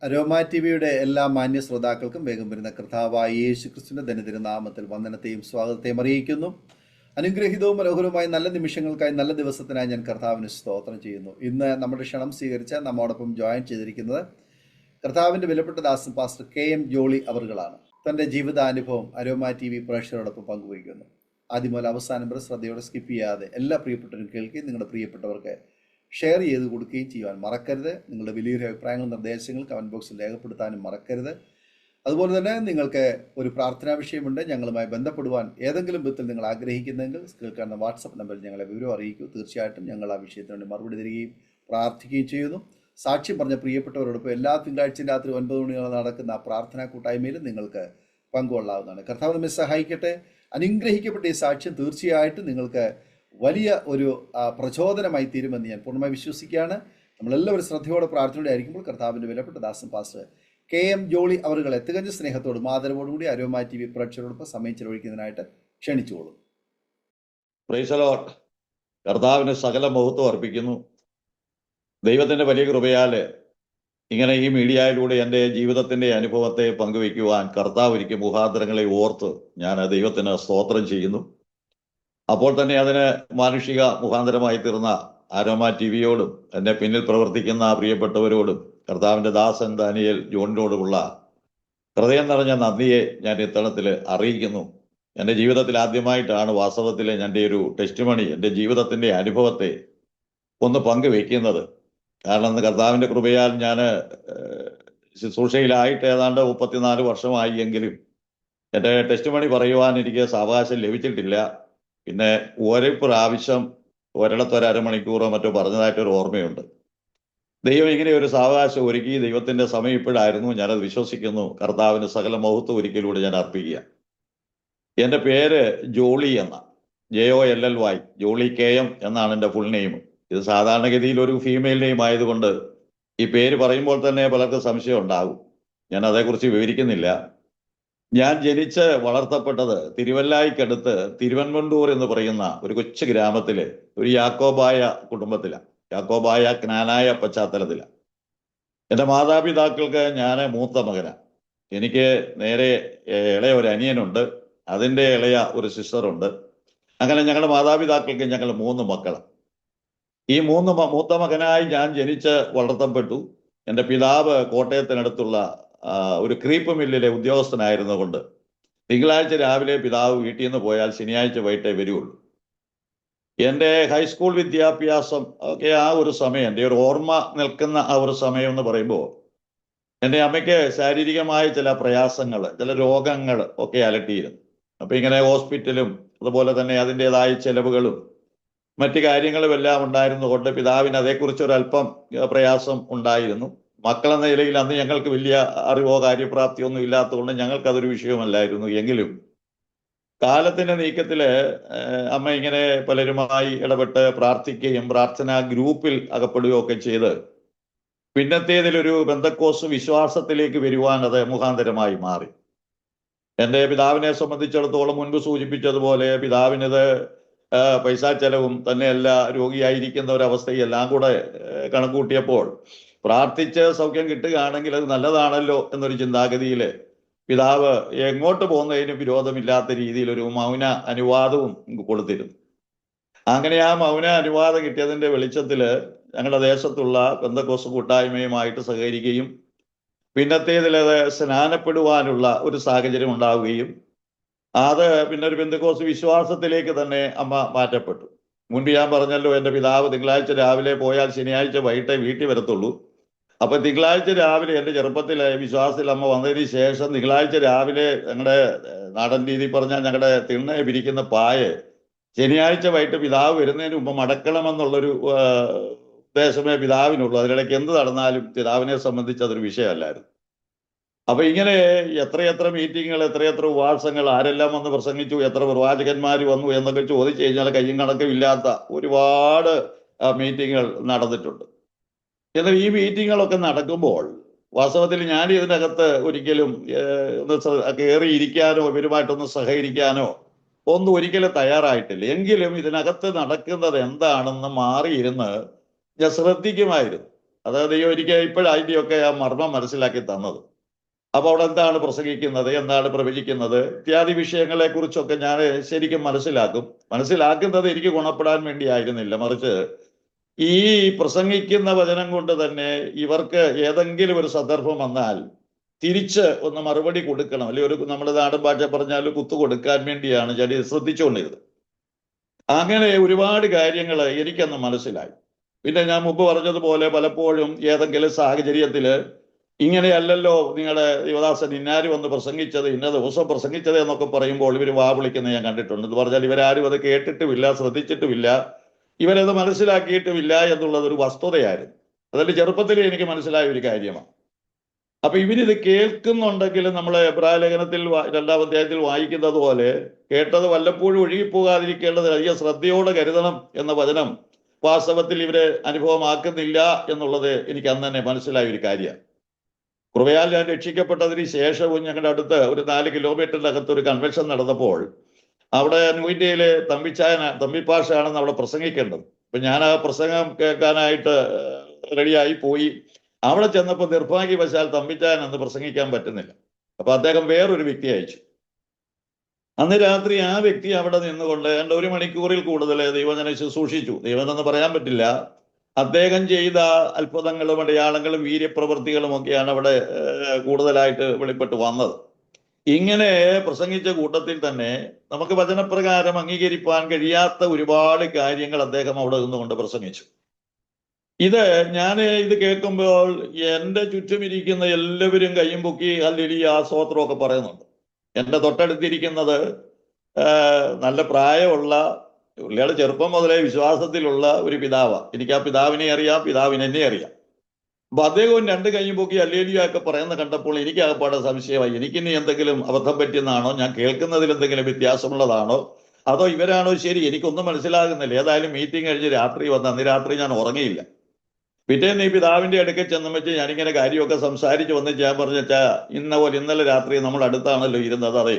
Aroma T വിയുടെ എല്ലാ മാന്യ ശ്രോതാക്കൾക്കും വേഗം വരുന്ന കർത്താവായ യേശു ക്രിസ്തുവിന്റെ ധനതിരുനാമത്തിൽ വന്ദനത്തെയും സ്വാഗതത്തെയും അറിയിക്കുന്നു. അനുഗ്രഹീതവും മനോഹരവുമായ നല്ല നിമിഷങ്ങൾക്കായി നല്ല ദിവസത്തിനായി ഞാൻ കർത്താവിന് സ്തോത്രം ചെയ്യുന്നു. ഇന്ന് നമ്മുടെ ക്ഷണം സ്വീകരിച്ച് നമ്മോടൊപ്പം ജോയിൻ ചെയ്തിരിക്കുന്നത് കർത്താവിൻ്റെ വിലപ്പെട്ട ദാസൻ പാസ്റ്റർ KM ജോളി അവറുകളാണ്. തൻ്റെ ജീവിതാനുഭവം അരോമ ടി വി പ്രേക്ഷകരോടൊപ്പം പങ്കുവയ്ക്കുന്നു. ആദ്യം മുതൽ അവസാനം വരെ ശ്രദ്ധയോടെ സ്കിപ്പ് ചെയ്യാതെ എല്ലാ പ്രിയപ്പെട്ടവരും കേൾക്കുകയും നിങ്ങളുടെ പ്രിയപ്പെട്ടവർക്ക് ഷെയർ ചെയ്ത് കൊടുക്കുകയും ചെയ്യുവാൻ മറക്കരുത്. നിങ്ങളുടെ വലിയൊരു അഭിപ്രായങ്ങളും നിർദ്ദേശങ്ങൾ കമൻറ്റ് ബോക്സിൽ രേഖപ്പെടുത്താനും മറക്കരുത്. അതുപോലെ തന്നെ നിങ്ങൾക്ക് ഒരു പ്രാർത്ഥനാ വിഷയമുണ്ട്, ഞങ്ങളുമായി ബന്ധപ്പെടുവാൻ ഏതെങ്കിലും വിധത്തിൽ നിങ്ങൾ ആഗ്രഹിക്കുന്നെങ്കിൽ കേൾക്കാവുന്ന വാട്സപ്പ് നമ്പറിൽ ഞങ്ങളെ വിവരം അറിയിക്കൂ. തീർച്ചയായിട്ടും ഞങ്ങൾ ആ വിഷയത്തിന് വേണ്ടി മറുപടി തരികയും പ്രാർത്ഥിക്കുകയും ചെയ്യുന്നു. സാക്ഷ്യം പറഞ്ഞ പ്രിയപ്പെട്ടവരോടൊപ്പം എല്ലാ തിങ്കളാഴ്ചയും രാത്രി 9 മണിയോളം നടക്കുന്ന ആ പ്രാർത്ഥനാ കൂട്ടായ്മയിൽ നിങ്ങൾക്ക് പങ്കുകൊള്ളാവുന്നതാണ്. കർത്താവ് നമ്മെ സഹായിക്കട്ടെ. അനുഗ്രഹിക്കപ്പെട്ട ഈ സാക്ഷ്യം തീർച്ചയായിട്ടും നിങ്ങൾക്ക് വലിയ ഒരു പ്രചോദനമായി തീരുമെന്ന് ഞാൻ പൂർണ്ണമായി വിശ്വസിക്കുകയാണ്. നമ്മളെല്ലാവരും ശ്രദ്ധയോടെ പ്രാർത്ഥനയോടെ ആയിരിക്കുമ്പോൾ കർത്താവിൻ്റെ വിലപ്പെട്ട ദാസൻ പാസ്റ്റർ KM ജോളി അവരുകളെ തികഞ്ഞ സ്നേഹത്തോടും ആദരവോടും കൂടി അരോമ ടി വി പ്രേക്ഷകരോടൊപ്പം സമയം ചെലവഴിക്കുന്നതിനായിട്ട് ക്ഷണിച്ചോളൂ. Praise the Lord. കർത്താവിന് സകല മഹത്വം അർപ്പിക്കുന്നു. ദൈവത്തിൻ്റെ വലിയ കൃപയാൽ ഇങ്ങനെ ഈ മീഡിയയിലൂടെ എൻ്റെ ജീവിതത്തിൻ്റെ അനുഭവത്തെ പങ്കുവയ്ക്കുവാൻ കർത്താവ് ഒരുക്കിയ മുഖാന്തരങ്ങളെ ഓർത്ത് ഞാൻ ദൈവത്തിന് സ്തോത്രം ചെയ്യുന്നു. അപ്പോൾ തന്നെ അതിന് മാനുഷിക മുഖാന്തരമായി തീർന്ന അരോമ ടി വിയോടും എൻ്റെ പിന്നിൽ പ്രവർത്തിക്കുന്ന പ്രിയപ്പെട്ടവരോടും കർത്താവിൻ്റെ ദാസൻ ദാനിയേൽ ജോണിനോടുമുള്ള ഹൃദയം നിറഞ്ഞ നന്ദിയെ ഞാൻ ഇത്തരത്തിൽ അറിയിക്കുന്നു. എൻ്റെ ജീവിതത്തിൽ ആദ്യമായിട്ടാണ് വാസ്തവത്തിൽ എൻ്റെ ഒരു ടെസ്റ്റിമണി, എൻ്റെ ജീവിതത്തിൻ്റെ അനുഭവത്തെ ഒന്ന് പങ്കുവയ്ക്കുന്നത്. കാരണം കർത്താവിൻ്റെ കൃപയാൽ ഞാൻ ശുശ്രൂഷയിലായിട്ട് ഏതാണ്ട് 34 വർഷമായി എങ്കിലും എൻ്റെ ടെസ്റ്റിമണി പറയുവാൻ എനിക്ക് സാവകാശം ലഭിച്ചിട്ടില്ല. പിന്നെ ഒരു പ്രാവശ്യം ഒരിടത്തൊരു അരമണിക്കൂറോ മറ്റോ പറഞ്ഞതായിട്ടൊരു ഓർമ്മയുണ്ട്. ദൈവം ഇങ്ങനെ ഒരു സാവകാശം ഒരുക്കി. ദൈവത്തിൻ്റെ സമയം ഇപ്പോഴായിരുന്നു. ഞാനത് വിശ്വസിക്കുന്നു. കർത്താവിന് സകല മഹത്വം ഒരിക്കലൂടെ ഞാൻ അർപ്പിക്കുക. എൻ്റെ പേര് ജോളി എന്ന JOLLY, ജോളി KM എന്നാണ് എൻ്റെ ഫുൾ നെയിം. ഇത് സാധാരണഗതിയിൽ ഒരു ഫീമെയിൽ നെയിം ആയതുകൊണ്ട് ഈ പേര് പറയുമ്പോൾ തന്നെ പലർക്കും സംശയം ഉണ്ടാകും. ഞാൻ അതേക്കുറിച്ച് വിവരിക്കുന്നില്ല. ഞാൻ ജനിച്ച് വളർത്തപ്പെട്ടത് തിരുവല്ലായിക്കടുത്ത് തിരുവൻവണ്ടൂർ എന്ന് പറയുന്ന ഒരു കൊച്ചു ഗ്രാമത്തില് ഒരു യാക്കോബായ കുടുംബത്തിലാണ്, യാക്കോബായ ജ്ഞാനായ പശ്ചാത്തലത്തിലാണ്. എൻ്റെ മാതാപിതാക്കൾക്ക് ഞാൻ മൂത്ത മകനാണ്. എനിക്ക് നേരെ ഇളയ ഒരു അനിയനുണ്ട്, അതിൻ്റെ ഇളയ ഒരു സിസ്റ്ററുണ്ട്. അങ്ങനെ ഞങ്ങളുടെ മാതാപിതാക്കൾക്ക് ഞങ്ങൾ 3 മക്കളാണ്. ഈ മൂത്ത മകനായി ഞാൻ ജനിച്ച് വളർത്തപ്പെട്ടു. എൻ്റെ പിതാവ് കോട്ടയത്തിനടുത്തുള്ള ഒരു ക്രീപ്പ് മില്ലിലെ ഉദ്യോഗസ്ഥനായിരുന്നുകൊണ്ട് തിങ്കളാഴ്ച രാവിലെ പിതാവ് വീട്ടിൽ നിന്ന് പോയാൽ ശനിയാഴ്ച വൈകിട്ടേ വരികയുള്ളൂ. എൻ്റെ ഹൈസ്കൂൾ വിദ്യാഭ്യാസം ഒക്കെ ആ ഒരു സമയം, എൻ്റെ ഒരു ഓർമ്മ നിൽക്കുന്ന ആ ഒരു സമയം എന്ന് പറയുമ്പോൾ എൻ്റെ അമ്മയ്ക്ക് ശാരീരികമായ ചില പ്രയാസങ്ങൾ, ചില രോഗങ്ങൾ ഒക്കെ അലട്ടിയിരുന്നു. അപ്പം ഇങ്ങനെ ഹോസ്പിറ്റലും അതുപോലെ തന്നെ അതിൻ്റെതായ ചെലവുകളും മറ്റു കാര്യങ്ങളുമെല്ലാം ഉണ്ടായിരുന്നുകൊണ്ട് പിതാവിന് അതേക്കുറിച്ചൊരല്പം പ്രയാസം ഉണ്ടായിരുന്നു. മക്കളെന്ന നിലയിൽ അന്ന് ഞങ്ങൾക്ക് വലിയ അറിവോ കാര്യപ്രാപ്തിയോ ഒന്നും ഇല്ലാത്തതുകൊണ്ട് ഞങ്ങൾക്കതൊരു വിഷയമല്ലായിരുന്നു. എങ്കിലും കാലത്തിന്റെ നീക്കത്തില് അമ്മ ഇങ്ങനെ പലരുമായി ഇടപെട്ട് പ്രാർത്ഥിക്കുകയും പ്രാർത്ഥനാ ഗ്രൂപ്പിൽ അകപ്പെടുകയും ഒക്കെ ചെയ്ത് പിന്നത്തേതിലൊരു പെന്തക്കോസ് വിശ്വാസത്തിലേക്ക് വരുവാൻ അത് മുഖാന്തരമായി മാറി. എൻ്റെ പിതാവിനെ സംബന്ധിച്ചിടത്തോളം മുൻപ് സൂചിപ്പിച്ചതുപോലെ പിതാവിനത് പൈസ ചെലവും തന്നെയല്ല, രോഗിയായിരിക്കുന്ന ഒരവസ്ഥയും എല്ലാം കൂടെ കണക്കൂട്ടിയപ്പോൾ പ്രാർത്ഥിച്ച് സൗഖ്യം കിട്ടുകയാണെങ്കിൽ അത് നല്ലതാണല്ലോ എന്നൊരു ചിന്താഗതിയിൽ പിതാവ് എങ്ങോട്ട് പോകുന്നതിന് വിരോധമില്ലാത്ത രീതിയിൽ ഒരു മൗന അനുവാദവും കൊടുത്തിരുന്നു. അങ്ങനെ ആ മൗന അനുവാദം കിട്ടിയതിൻ്റെ വെളിച്ചത്തിൽ ഞങ്ങളുടെ ദേശത്തുള്ള പെന്തക്കോസ് കൂട്ടായ്മയുമായിട്ട് സഹകരിക്കുകയും പിന്നത്തേതിലത് സ്നാനപ്പെടുവാനുള്ള ഒരു സാഹചര്യം ഉണ്ടാവുകയും അത് പിന്നെ ഒരു പെന്തക്കോസ് വിശ്വാസത്തിലേക്ക് തന്നെ അമ്മ മാറ്റപ്പെട്ടു. മുൻപ് ഞാൻ പറഞ്ഞല്ലോ, എൻ്റെ പിതാവ് തിങ്കളാഴ്ച രാവിലെ പോയാൽ ശനിയാഴ്ച വൈകിട്ടേ വീട്ടിൽ വരത്തുള്ളൂ. അപ്പൊ തിങ്കളാഴ്ച രാവിലെ എൻ്റെ ചെറുപ്പത്തിലെ വിശ്വാസത്തിൽ അമ്മ വന്നതിന് ശേഷം തിങ്കളാഴ്ച രാവിലെ ഞങ്ങളുടെ നാടൻ രീതി പറഞ്ഞാൽ ഞങ്ങളുടെ തിണ്ണ പിരിക്കുന്ന പായ ശനിയാഴ്ച വൈകിട്ട് പിതാവ് വരുന്നതിന് മുമ്പ് മടക്കണമെന്നുള്ളൊരു ഉദ്ദേശമേ പിതാവിനുള്ളൂ. അതിനിടയ്ക്ക് എന്ത് നടന്നാലും പിതാവിനെ സംബന്ധിച്ച് അതൊരു വിഷയമല്ലായിരുന്നു. അപ്പൊ ഇങ്ങനെ എത്രയെത്ര മീറ്റിങ്ങുകൾ, എത്രയെത്ര ഉപവാസങ്ങൾ, ആരെല്ലാം വന്ന് പ്രസംഗിച്ചു, എത്ര പ്രവാചകന്മാർ വന്നു എന്നൊക്കെ ചോദിച്ചു കഴിഞ്ഞാൽ കയ്യും കണക്കുമില്ലാത്ത ഒരുപാട് മീറ്റിങ്ങുകൾ നടന്നിട്ടുണ്ട്. എന്നാൽ ഈ മീറ്റിങ്ങുകളൊക്കെ നടക്കുമ്പോൾ വാസ്തവത്തിൽ ഞാൻ ഇതിനകത്ത് ഒരിക്കലും ഒന്ന് കയറിയിരിക്കാനോ ഇവരുമായിട്ടൊന്ന് സഹകരിക്കാനോ ഒന്നും ഒരിക്കലും തയ്യാറായിട്ടില്ല. എങ്കിലും ഇതിനകത്ത് നടക്കുന്നത് എന്താണെന്ന് മാറിയിരുന്ന് ഞാൻ ശ്രദ്ധിക്കുമായിരുന്നു. അതായത് ദൈവം എനിക്ക് ഇപ്പോഴതിൻ്റെയൊക്കെ ആ മർമ്മം മനസ്സിലാക്കി തന്നത്. അപ്പൊ അവിടെ എന്താണ് പ്രസംഗിക്കുന്നത്, എന്താണ് പ്രവചിക്കുന്നത്, ഇത്യാദി വിഷയങ്ങളെ കുറിച്ചൊക്കെ ഞാൻ ശരിക്കും മനസ്സിലാക്കുന്നത് എനിക്ക് ഗുണപ്പെടാൻ വേണ്ടി ആയിരുന്നില്ല, മറിച്ച് ഈ പ്രസംഗിക്കുന്ന വചനം കൊണ്ട് തന്നെ ഇവർക്ക് ഏതെങ്കിലും ഒരു സന്ദർഭം വന്നാൽ തിരിച്ച് ഒന്ന് മറുപടി കൊടുക്കണം, അല്ലെങ്കിൽ ഒരു നമ്മുടെ നാടൻ ഭാഷ പറഞ്ഞാൽ കുത്തു കൊടുക്കാൻ വേണ്ടിയാണ് ഞാൻ ശ്രദ്ധിച്ചുകൊണ്ടിരുന്നത്. അങ്ങനെ ഒരുപാട് കാര്യങ്ങൾ എനിക്കന്ന് മനസ്സിലായി. പിന്നെ ഞാൻ മുമ്പ് പറഞ്ഞതുപോലെ പലപ്പോഴും ഏതെങ്കിലും സാഹചര്യത്തിൽ ഇങ്ങനെയല്ലല്ലോ നിങ്ങളുടെ യുവദാസൻ ഇന്നാരും വന്ന് പ്രസംഗിച്ചത്, ഇന്ന ദിവസം പ്രസംഗിച്ചത് എന്നൊക്കെ പറയുമ്പോൾ ഇവർ വാ വിളിക്കുന്നത് ഞാൻ കണ്ടിട്ടുണ്ട്. എന്ന് പറഞ്ഞാൽ ഇവരാരും അത് കേട്ടിട്ടുമില്ല, ശ്രദ്ധിച്ചിട്ടുമില്ല, ഇവരത് മനസ്സിലാക്കിയിട്ടുമില്ല എന്നുള്ളത് ഒരു വസ്തുതയായിരുന്നു. അതിന്റെ ചെറുപ്പത്തിൽ എനിക്ക് മനസ്സിലായ ഒരു കാര്യമാണ്. അപ്പൊ ഇവരിത് കേൾക്കുന്നുണ്ടെങ്കിൽ നമ്മളെ എബ്രായ ലേഖനത്തിൽ 2-ാം അധ്യായത്തിൽ വായിക്കുന്നത് പോലെ കേട്ടത് വല്ലപ്പോഴും ഒഴുകിപ്പോകാതിരിക്കേണ്ടത് അധിക ശ്രദ്ധയോടെ കരുതണം എന്ന വചനം വാസ്തവത്തിൽ ഇവരെ അനുഭവമാക്കുന്നില്ല എന്നുള്ളത് എനിക്ക് അന്ന് തന്നെ മനസ്സിലായ ഒരു കാര്യമാണ്. കൃപയാൽ ഞാൻ രക്ഷിക്കപ്പെട്ടതിന് ശേഷവും ഞങ്ങളുടെ അടുത്ത് ഒരു 4 കിലോമീറ്ററിന്റെ അകത്ത് ഒരു കൺവെൻഷൻ നടന്നപ്പോൾ അവിടെ ന്യൂ ഇന്ത്യയിലെ തമ്പിപ്പാഷാണെന്ന് അവിടെ പ്രസംഗിക്കേണ്ടത്. അപ്പൊ ഞാൻ ആ പ്രസംഗം കേൾക്കാനായിട്ട് റെഡിയായി പോയി. അവിടെ ചെന്നപ്പോൾ നിർഭാഗ്യവശാൽ തമ്പിച്ചാൻ അന്ന് പ്രസംഗിക്കാൻ പറ്റുന്നില്ല. അപ്പൊ അദ്ദേഹം വേറൊരു വ്യക്തി അയച്ചു. അന്ന് രാത്രി ആ വ്യക്തി അവിടെ നിന്നുകൊണ്ട് 1 മണിക്കൂറിൽ കൂടുതൽ ദൈവജനം ശുശ്രൂഷിച്ചു. ദൈവജനം എന്ന് പറയാൻ പറ്റില്ല, അദ്ദേഹം ചെയ്ത അത്ഭുതങ്ങളും അടയാളങ്ങളും വീര്യപ്രവൃത്തികളും ഒക്കെയാണ് അവിടെ കൂടുതലായിട്ട് വെളിപ്പെട്ട് വന്നത്. ഇങ്ങനെ പ്രസംഗിച്ച കൂട്ടത്തിൽ തന്നെ നമുക്ക് വചനപ്രകാരം അംഗീകരിക്കാൻ കഴിയാത്ത ഒരുപാട് കാര്യങ്ങൾ അദ്ദേഹം അവിടെ നിന്നുകൊണ്ട് പ്രസംഗിച്ചു. ഞാൻ ഇത് കേൾക്കുമ്പോൾ എൻ്റെ ചുറ്റും ഇരിക്കുന്ന എല്ലാവരും കയ്യും പൊക്കി ഹല്ലേലൂയ സ്തോത്രമൊക്കെ പറയുന്നുണ്ട്. എൻ്റെ തൊട്ടടുത്തിരിക്കുന്നത് നല്ല പ്രായമുള്ള പുള്ളിയുടെ ചെറുപ്പം മുതലേ വിശ്വാസത്തിലുള്ള ഒരു പിതാവാണ്. എനിക്ക് ആ പിതാവിനെ അറിയാം, പിതാവിനെ എന്നെ അറിയാം. അപ്പൊ അദ്ദേഹവും 2 കയ്യും പൊക്കി ഹല്ലേലൂയ ഒക്കെ പറയുന്ന കണ്ടപ്പോൾ എനിക്ക് ആകപ്പാടെ സംശയമായി. എനിക്കിനി എന്തെങ്കിലും അബദ്ധം പറ്റുന്നതാണോ, ഞാൻ കേൾക്കുന്നതിൽ എന്തെങ്കിലും വ്യത്യാസമുള്ളതാണോ, അതോ ഇവരാണോ ശരി, എനിക്കൊന്നും മനസ്സിലാകുന്നില്ല. ഏതായാലും മീറ്റിംഗ് കഴിഞ്ഞ് രാത്രി വന്ന് അന്ന് രാത്രി ഞാൻ ഉറങ്ങിയില്ല. പിറ്റേന്ന് ഈ പിതാവിന്റെ അടുക്കൽ ചെന്ന് വെച്ച് ഞാനിങ്ങനെ കാര്യമൊക്കെ സംസാരിച്ച് വന്ന് ഞാൻ പറഞ്ഞാ ഇന്നലെ രാത്രി നമ്മൾ അടുത്താണല്ലോ ഇരുന്നത്, അതെ.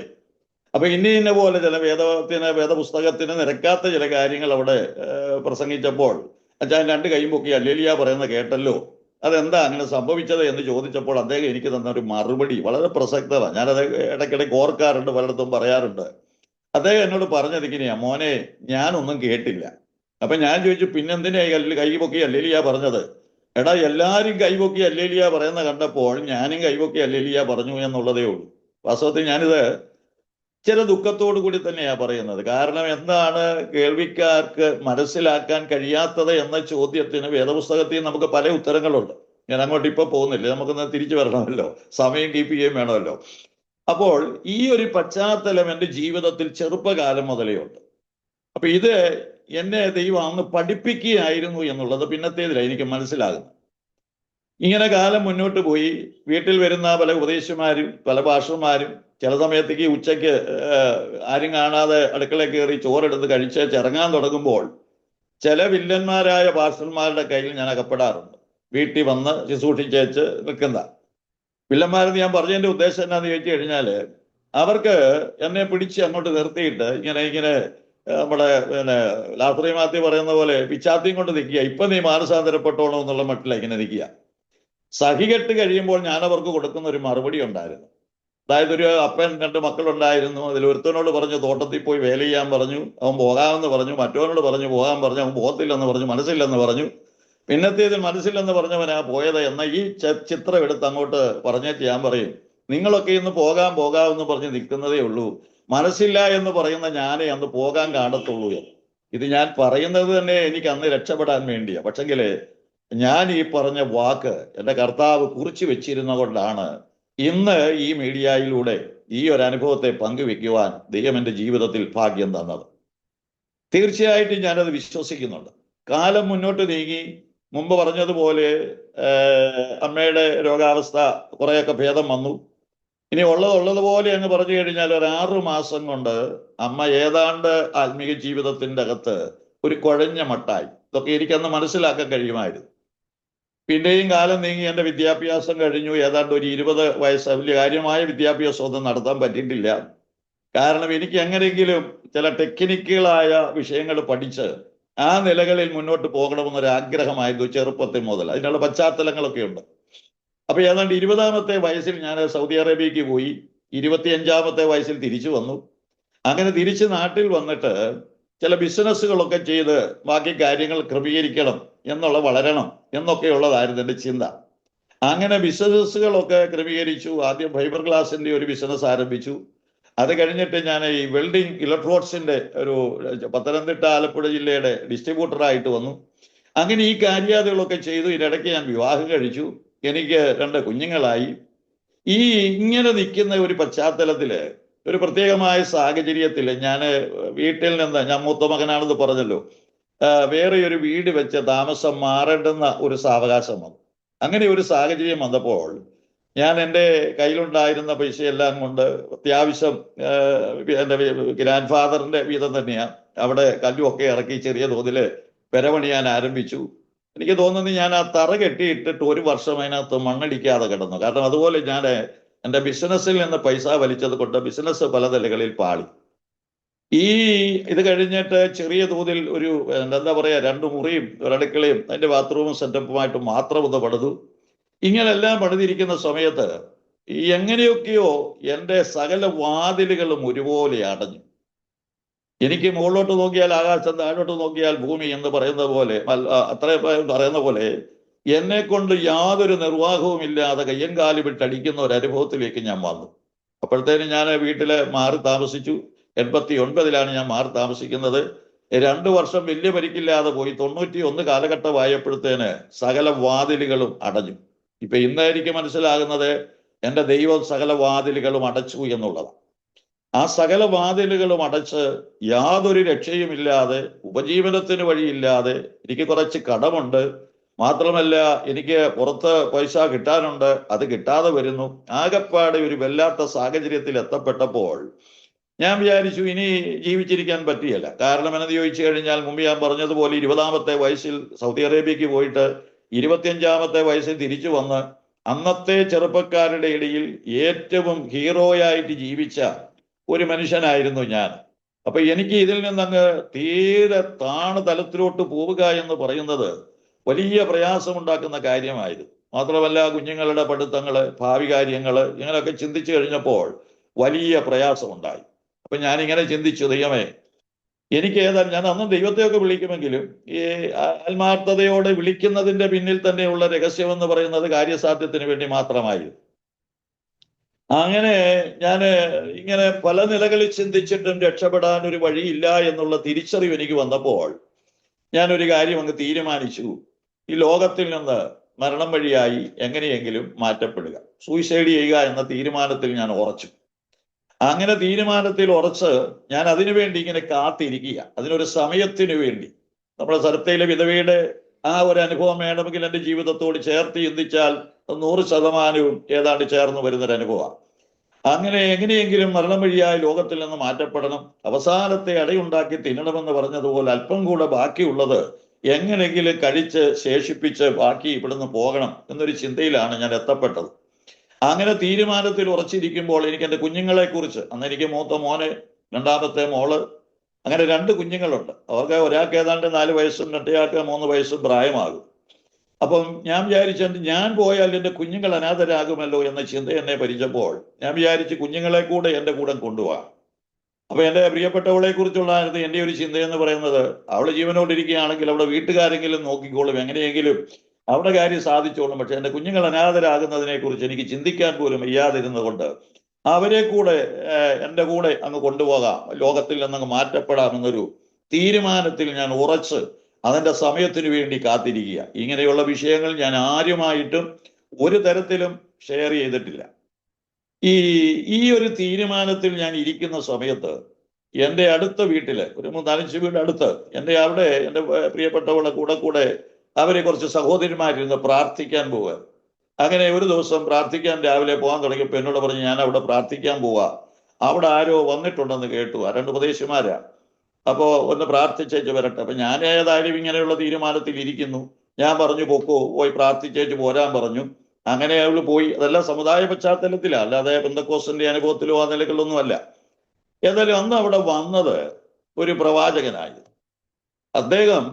അപ്പൊ ഇന്ന പോലെ ചില വേദപുസ്തകത്തിന് നിരക്കാത്ത ചില കാര്യങ്ങൾ അവിടെ പ്രസംഗിച്ചപ്പോൾ അച്ഛൻ 2 കൈയും പൊക്കി ഹല്ലേലൂയ പറയുന്നത് കേട്ടല്ലോ, അതെന്താ അങ്ങനെ സംഭവിച്ചത് എന്ന് ചോദിച്ചപ്പോൾ അദ്ദേഹം എനിക്ക് തന്ന ഒരു മറുപടി വളരെ പ്രസക്തമാണ്. ഞാനത് ഇടയ്ക്കിടയ്ക്ക് ഓർക്കാറുണ്ട്, പലയിടത്തും പറയാറുണ്ട്. അദ്ദേഹം എന്നോട് പറഞ്ഞത് ഇങ്ങനെയാ, മോനെ ഞാനൊന്നും കേട്ടില്ല. അപ്പൊ ഞാൻ ചോദിച്ചു, പിന്നെന്തിനായി കൈപൊക്കി ഹല്ലേലൂയ പറഞ്ഞത്? എടാ എല്ലാരും കൈപൊക്കി ഹല്ലേലൂയ പറയുന്ന കണ്ടപ്പോൾ ഞാനും കൈപൊക്കി ഹല്ലേലൂയ പറഞ്ഞു എന്നുള്ളതേ ഉള്ളൂ. വാസ്തവത്തിൽ ഞാനിത് ചില ദുഃഖത്തോടു കൂടി തന്നെയാ പറയുന്നത്. കാരണം എന്താണ് കേൾവിക്കാർക്ക് മനസ്സിലാക്കാൻ കഴിയാത്തത് എന്ന ചോദ്യത്തിന് വേദപുസ്തകത്തിൽ നമുക്ക് പല ഉത്തരങ്ങളുണ്ട്. ഞാൻ അങ്ങോട്ട് ഇപ്പൊ പോകുന്നില്ല, നമുക്കൊന്ന് തിരിച്ചു വരണമല്ലോ, സമയം കീപ്പ് ചെയ്യുകയും വേണമല്ലോ. അപ്പോൾ ഈ ഒരു പശ്ചാത്തലം എൻ്റെ ജീവിതത്തിൽ ചെറുപ്പകാലം മുതലേ ഉണ്ട്. അപ്പൊ ഇത് എന്നെ ദൈവം അന്ന് പഠിപ്പിക്കുകയായിരുന്നു എന്നുള്ളത് പിന്നത്തേതിലാണ് എനിക്ക് മനസ്സിലാകുന്നത്. ഇങ്ങനെ കാലം മുന്നോട്ട് പോയി വീട്ടിൽ വരുന്ന പല ഉപദേശിമാരും പല ഭാഷമാരും ചില സമയത്തേക്ക് ഉച്ചയ്ക്ക് ആരും കാണാതെ അടുക്കളയിൽ കയറി ചോറെടുത്ത് കഴിച്ച് ചിറങ്ങാൻ തുടങ്ങുമ്പോൾ ചില വില്ലന്മാരായ പാസ്റ്റർമാരുടെ കയ്യിൽ ഞാൻ അകപ്പെടാറുണ്ട്. വീട്ടിൽ വന്ന് ശുശ്രൂഷിച്ചേച്ച് നിൽക്കുന്ന വില്ലന്മാരെന്ന് ഞാൻ പറഞ്ഞതിന്റെ ഉദ്ദേശം എന്നാന്ന് ചോദിച്ചു കഴിഞ്ഞാൽ അവർക്ക് എന്നെ പിടിച്ച് അങ്ങോട്ട് നിർത്തിയിട്ട് ഇങ്ങനെ നമ്മുടെ ലാത്രി മാത്യു പറയുന്ന പോലെ പിച്ചാത്തിയും കൊണ്ട് നിൽക്കുക, ഇപ്പൊ നീ മാനസാന്തരപ്പെട്ടോണോ എന്നുള്ള മട്ടിലാണ് ഇങ്ങനെ നിൽക്കുക. സഹികെട്ട് കഴിയുമ്പോൾ ഞാൻ അവർക്ക് കൊടുക്കുന്ന ഒരു മറുപടി ഉണ്ടായിരുന്നു. അതായത് ഒരു അപ്പൻ 2 മക്കളുണ്ടായിരുന്നു. അതിൽ ഒരുത്തനോട് പറഞ്ഞു തോട്ടത്തിൽ പോയി വേല ചെയ്യാൻ പറഞ്ഞു, അവൻ പോകാമെന്ന് പറഞ്ഞു. മറ്റവനോട് പറഞ്ഞു പോകാൻ പറഞ്ഞു, അവൻ പോകത്തില്ലെന്ന് പറഞ്ഞു, മനസ്സില്ലെന്ന് പറഞ്ഞു. പിന്നത്തേതിൽ മനസ്സില്ലെന്ന് പറഞ്ഞവനാ പോയത് എന്ന ഈ ചിത്രം എടുത്ത് അങ്ങോട്ട് പറഞ്ഞേച്ച് ഞാൻ പറയും, നിങ്ങളൊക്കെ ഇന്ന് പോകാമെന്ന് പറഞ്ഞ് നിൽക്കുന്നതേ ഉള്ളൂ, മനസ്സില്ല എന്ന് പറയുന്ന ഞാനേ അന്ന് പോകാൻ കാണത്തുള്ളൂ എന്ന്. ഇത് ഞാൻ പറയുന്നത് തന്നെ എനിക്ക് അന്ന് രക്ഷപ്പെടാൻ വേണ്ടിയാ. പക്ഷെങ്കില് ഞാൻ ഈ പറഞ്ഞ വാക്ക് എൻ്റെ കർത്താവ് കുറിച്ചു വെച്ചിരുന്ന കൊണ്ടാണ് ഇന്ന് ഈ മീഡിയയിലൂടെ ഈ ഒരു അനുഭവത്തെ പങ്കുവെക്കുവാൻ ദൈവം എൻ്റെ ജീവിതത്തിൽ ഭാഗ്യം തന്നത്. തീർച്ചയായിട്ടും ഞാനത് വിശ്വസിക്കുന്നുണ്ട്. കാലം മുന്നോട്ട് നീങ്ങി, മുമ്പ് പറഞ്ഞതുപോലെ അമ്മയുടെ രോഗാവസ്ഥ കുറേയൊക്കെ ഭേദം വന്നു. ഇനി ഉള്ളതുപോലെ അങ്ങ് പറഞ്ഞു കഴിഞ്ഞാൽ ഒരു 6 മാസം കൊണ്ട് അമ്മ ഏതാണ്ട് ആത്മീയ ജീവിതത്തിൻ്റെ അകത്ത് ഒരു കുഴഞ്ഞ മട്ടായി. ഇതൊക്കെ എനിക്കന്ന് മനസ്സിലാക്കാൻ കഴിയുമായിരുന്നു. പിന്നെയും കാലം നീങ്ങി എൻ്റെ വിദ്യാഭ്യാസം കഴിഞ്ഞു. ഏതാണ്ട് ഒരു 20 വയസ്സ്. വലിയ കാര്യമായ വിദ്യാഭ്യാസം ഒന്നും നടത്താൻ പറ്റിയിട്ടില്ല. കാരണം എനിക്ക് എങ്ങനെയെങ്കിലും ചില ടെക്നിക്കുകളായ വിഷയങ്ങൾ പഠിച്ച് ആ നിലകളിൽ മുന്നോട്ട് പോകണമെന്നൊരു ആഗ്രഹമായിരുന്നു ചെറുപ്പത്തിൽ മുതൽ. അതിനുള്ള പശ്ചാത്തലങ്ങളൊക്കെ ഉണ്ട്. അപ്പൊ ഏതാണ്ട് 20-ാമത്തെ വയസ്സിൽ ഞാൻ സൗദി അറേബ്യക്ക് പോയി. 25-ാമത്തെ വയസ്സിൽ തിരിച്ചു വന്നു. അങ്ങനെ തിരിച്ച് നാട്ടിൽ വന്നിട്ട് ചില ബിസിനസ്സുകളൊക്കെ ചെയ്ത് ബാക്കി കാര്യങ്ങൾ ക്രമീകരിക്കണം വളരണം എന്നൊക്കെയുള്ളതായിരുന്നു എൻ്റെ ചിന്ത. അങ്ങനെ ബിസിനസ്സുകളൊക്കെ ക്രമീകരിച്ചു. ആദ്യം ഫൈബർ ഗ്ലാസിന്റെ ഒരു ബിസിനസ് ആരംഭിച്ചു. അത് കഴിഞ്ഞിട്ട് ഞാൻ ഈ വെൽഡിംഗ് ഇലക്ട്രോഡ്സിന്റെ ഒരു പത്തനംതിട്ട ആലപ്പുഴ ജില്ലയുടെ ഡിസ്ട്രിബ്യൂട്ടറായിട്ട് വന്നു. അങ്ങനെ ഈ കാര്യാദികളൊക്കെ ചെയ്തു. ഇതിനിടയ്ക്ക് ഞാൻ വിവാഹം കഴിച്ചു. എനിക്ക് 2 കുഞ്ഞുങ്ങളായി. ഈ ഇങ്ങനെ നിൽക്കുന്ന ഒരു പശ്ചാത്തലത്തില് ഒരു പ്രത്യേകമായ സാഹചര്യത്തിൽ ഞാൻ വീട്ടിൽ നിന്ന്, ഞാൻ മൂത്ത മകനാണെന്ന് പറഞ്ഞല്ലോ, വേറെ ഒരു വീട് വെച്ച് താമസം മാറേണ്ടുന്ന ഒരു സാവകാശം വന്നു. അങ്ങനെ ഒരു സാഹചര്യം വന്നപ്പോൾ ഞാൻ എൻ്റെ കയ്യിലുണ്ടായിരുന്ന പൈസയെല്ലാം കൊണ്ട് അത്യാവശ്യം എൻ്റെ ഗ്രാൻഡ് ഫാദറിന്റെ വീതം തന്നെയാണ്, അവിടെ കല്ലുമൊക്കെ ഇറക്കി ചെറിയ തോതിൽ പെരപണിയാൻ ആരംഭിച്ചു. എനിക്ക് തോന്നുന്നു ഞാൻ ആ തറ കെട്ടിയിട്ടിട്ട് 1 വർഷം അതിനകത്ത് മണ്ണടിക്കാതെ കിടന്നു. കാരണം അതുപോലെ ഞാൻ എൻ്റെ ബിസിനസ്സിൽ നിന്ന് പൈസ വലിച്ചത് കൊണ്ട് ബിസിനസ് പല നിലകളിൽ പാളി. ഇത് കഴിഞ്ഞിട്ട് ചെറിയ തോതിൽ ഒരു എന്താ പറയാ 2 മുറിയും ഒരടുക്കളയും അതിന്റെ ബാത്റൂമും സെറ്റപ്പുമായിട്ട് മാത്രം ഒന്ന് പണിതു. ഇങ്ങനെല്ലാം പണിതിരിക്കുന്ന സമയത്ത് എങ്ങനെയൊക്കെയോ എൻ്റെ സകല വാതിലുകളും ഒരുപോലെ അടഞ്ഞു. എനിക്ക് മുകളിലോട്ട് നോക്കിയാൽ ആകാശം, താഴോട്ട് നോക്കിയാൽ ഭൂമി എന്ന് പറയുന്ന പോലെ, അത്ര പറയുന്ന പോലെ എന്നെ കൊണ്ട് യാതൊരു നിർവാഹവും ഇല്ലാതെ കയ്യും കാലും വിട്ടടിക്കുന്ന ഒരു അനുഭവത്തിലേക്ക് ഞാൻ വന്നു. അപ്പോഴത്തേനും ഞാൻ വീട്ടില് മാറി താമസിച്ചു. 89-ലാണ് ഞാൻ മാറി താമസിക്കുന്നത്. 2 വർഷം വലിയ പരിക്കില്ലാതെ പോയി. 91 കാലഘട്ടമായപ്പോഴത്തേന് സകല വാതിലുകളും അടഞ്ഞു. ഇപ്പൊ ഇന്നായിരിക്കും മനസ്സിലാകുന്നത് എൻ്റെ ദൈവം സകല വാതിലുകളും അടച്ചു എന്നുള്ളതാണ്. ആ സകല വാതിലുകളും അടച്ച് യാതൊരു രക്ഷയുമില്ലാതെ, ഉപജീവനത്തിന് വഴിയില്ലാതെ, എനിക്ക് കുറച്ച് കടമുണ്ട്, മാത്രമല്ല എനിക്ക് പുറത്ത് പൈസ കിട്ടാനുണ്ട്, അത് കിട്ടാതെ വരുന്നു. ആകെപ്പാടെ ഒരു വല്ലാത്ത സാഹചര്യത്തിൽ എത്തപ്പെട്ടപ്പോൾ ഞാൻ വിചാരിച്ചു ഇനി ജീവിച്ചിരിക്കാൻ പറ്റിയല്ല. കാരണം എന്നു ചോദിച്ചു കഴിഞ്ഞാൽ, മുമ്പ് ഞാൻ പറഞ്ഞതുപോലെ 20-ാമത്തെ വയസ്സിൽ സൗദി അറേബ്യക്ക് പോയിട്ട് 25-ാമത്തെ വയസ്സിൽ തിരിച്ചു വന്ന് അന്നത്തെ ചെറുപ്പക്കാരുടെ ഇടയിൽ ഏറ്റവും ഹീറോയായിട്ട് ജീവിച്ച ഒരു മനുഷ്യനായിരുന്നു ഞാൻ. അപ്പൊ എനിക്ക് ഇതിൽ നിന്നങ്ങ് തീരെ തലത്തിലോട്ട് പോവുക എന്ന് പറയുന്നത് വലിയ പ്രയാസമുണ്ടാക്കുന്ന കാര്യമായിരുന്നു. മാത്രമല്ല കുഞ്ഞുങ്ങളുടെ പഠിത്തങ്ങള്, ഭാവി കാര്യങ്ങള്, ഇങ്ങനെയൊക്കെ ചിന്തിച്ചു കഴിഞ്ഞപ്പോൾ വലിയ പ്രയാസമുണ്ടായി. അപ്പൊ ഞാനിങ്ങനെ ചിന്തിച്ചു, ദൈവമേ, എനിക്ക് ഏതായാലും, ഞാൻ അന്നും ദൈവത്തെയൊക്കെ വിളിക്കുമെങ്കിലും ഈ ആത്മാർത്ഥതയോടെ വിളിക്കുന്നതിന്റെ പിന്നിൽ തന്നെയുള്ള രഹസ്യം എന്ന് പറയുന്നത് കാര്യസാധ്യത്തിന് വേണ്ടി മാത്രമായിരുന്നു. അങ്ങനെ ഞാൻ ഇങ്ങനെ പല നിലകളിൽ ചിന്തിച്ചിട്ടും രക്ഷപ്പെടാൻ ഒരു വഴിയില്ല എന്നുള്ള തിരിച്ചറിവ് എനിക്ക് വന്നപ്പോൾ ഞാനൊരു കാര്യം അങ്ങ് തീരുമാനിച്ചു. ഈ ലോകത്തിൽ നിന്ന് മരണം വഴിയായി എങ്ങനെയെങ്കിലും മാറ്റപ്പെടുക, സൂയിസൈഡ് ചെയ്യുക എന്ന തീരുമാനത്തിൽ ഞാൻ ഉറച്ചു. അങ്ങനെ തീരുമാനത്തിൽ ഉറച്ച് ഞാൻ അതിനുവേണ്ടി ഇങ്ങനെ കാത്തിരിക്കുക, അതിനൊരു സമയത്തിനു വേണ്ടി. നമ്മുടെ സ്ഥലത്തിലെ വിധവയുടെ ആ ഒരു അനുഭവം വേണമെങ്കിൽ എൻ്റെ ജീവിതത്തോട് ചേർത്ത് ചിന്തിച്ചാൽ 100% ഏതാണ്ട് ചേർന്ന് വരുന്നൊരു അനുഭവമാണ്. അങ്ങനെ എങ്ങനെയെങ്കിലും മരണം വഴിയായി ലോകത്തിൽ നിന്ന് മാറ്റപ്പെടണം, അവസാനത്തെ അടയുണ്ടാക്കി തിന്നണമെന്ന് പറഞ്ഞതുപോലെ അല്പം കൂടെ ബാക്കിയുള്ളത് എങ്ങനെയെങ്കിലും കഴിച്ച് ശേഷിപ്പിച്ച് ബാക്കി ഇവിടുന്ന് പോകണം എന്നൊരു ചിന്തയിലാണ് ഞാൻ എത്തപ്പെട്ടത്. അങ്ങനെ തീരുമാനത്തിൽ ഉറച്ചിരിക്കുമ്പോൾ എനിക്ക് എൻ്റെ കുഞ്ഞുങ്ങളെ കുറിച്ച്, അന്ന് എനിക്ക് മൂത്ത മോന്, 2-ാമത്തെ മോള്, അങ്ങനെ 2 കുഞ്ഞുങ്ങളുണ്ട്. അവർക്ക് ഒരാൾക്ക് ഏതാണ്ട് 4 വയസ്സും മറ്റേയാൾക്ക് 3 വയസ്സും പ്രായമാകും. അപ്പം ഞാൻ വിചാരിച്ചിട്ട് ഞാൻ പോയാൽ എൻ്റെ കുഞ്ഞുങ്ങൾ അനാഥരാകുമല്ലോ എന്ന ചിന്ത എന്നെ ഭരിച്ചപ്പോൾ ഞാൻ വിചാരിച്ച് കുഞ്ഞുങ്ങളെ കൂടെ എൻ്റെ കൂടെ കൊണ്ടുപോകാം. അപ്പൊ എൻ്റെ പ്രിയപ്പെട്ടവളെ കുറിച്ചുള്ളായിരുന്നു എൻ്റെ ഒരു ചിന്തയെന്ന് പറയുന്നത്, അവള് ജീവനോടിരിക്കുകയാണെങ്കിൽ അവിടെ വീട്ടുകാരെങ്കിലും നോക്കിക്കോളും, എങ്ങനെയെങ്കിലും അവിടെ കാര്യം സാധിച്ചോളും. പക്ഷെ എൻ്റെ കുഞ്ഞുങ്ങൾ അനാഥരാകുന്നതിനെ കുറിച്ച് എനിക്ക് ചിന്തിക്കാൻ പോലും വയ്യാതിരുന്നത് കൊണ്ട് അവരെ കൂടെ എൻ്റെ കൂടെ അങ്ങ് കൊണ്ടുപോകാം, ലോകത്തിൽ നിന്നങ്ങ് മാറ്റപ്പെടാമെന്നൊരു തീരുമാനത്തിൽ ഞാൻ ഉറച്ച് അതിൻ്റെ സമയത്തിന് വേണ്ടി കാത്തിരിക്കുക. ഇങ്ങനെയുള്ള വിഷയങ്ങൾ ഞാൻ ആരുമായിട്ടും ഒരു തരത്തിലും ഷെയർ ചെയ്തിട്ടില്ല. ഈ ഒരു തീരുമാനത്തിൽ ഞാൻ ഇരിക്കുന്ന സമയത്ത് എൻ്റെ അടുത്ത വീട്ടില്, ഒരു 3-4 വീട് അടുത്ത്, അവിടെ എൻ്റെ പ്രിയപ്പെട്ടവളെ കൂടെ അവരെ കുറച്ച് സഹോദരിമാരിരുന്ന് പ്രാർത്ഥിക്കാൻ പോവുക. അങ്ങനെ ഒരു ദിവസം പ്രാർത്ഥിക്കാൻ രാവിലെ പോകാൻ തുടങ്ങിയപ്പോൾ എന്നോട് പറഞ്ഞു, ഞാൻ അവിടെ പ്രാർത്ഥിക്കാൻ പോവാ, അവിടെ ആരോ വന്നിട്ടുണ്ടെന്ന് കേട്ടു, 2 ഉപദേശിമാരാ, അപ്പോ ഒന്ന് പ്രാർത്ഥിച്ചേച്ച് വരട്ടെ. അപ്പൊ ഞാൻ ഏതായാലും ഇങ്ങനെയുള്ള തീരുമാനത്തിൽ ഇരിക്കുന്നു. ഞാൻ പറഞ്ഞു, പൊക്കോ, പോയി പ്രാർത്ഥിച്ചേച്ച് പോരാൻ പറഞ്ഞു. അങ്ങനെ അവള് പോയി. അതെല്ലാം സമുദായ പശ്ചാത്തലത്തിലാണ്, അല്ലാതെ പെന്തക്കോസ്തിന്റെ അനുഭവത്തിലോ ആ നിലകളിലൊന്നും അല്ല. ഏതായാലും അന്ന് അവിടെ വന്നത് ഒരു പ്രവാചകനായിരുന്നു. അദ്ദേഹം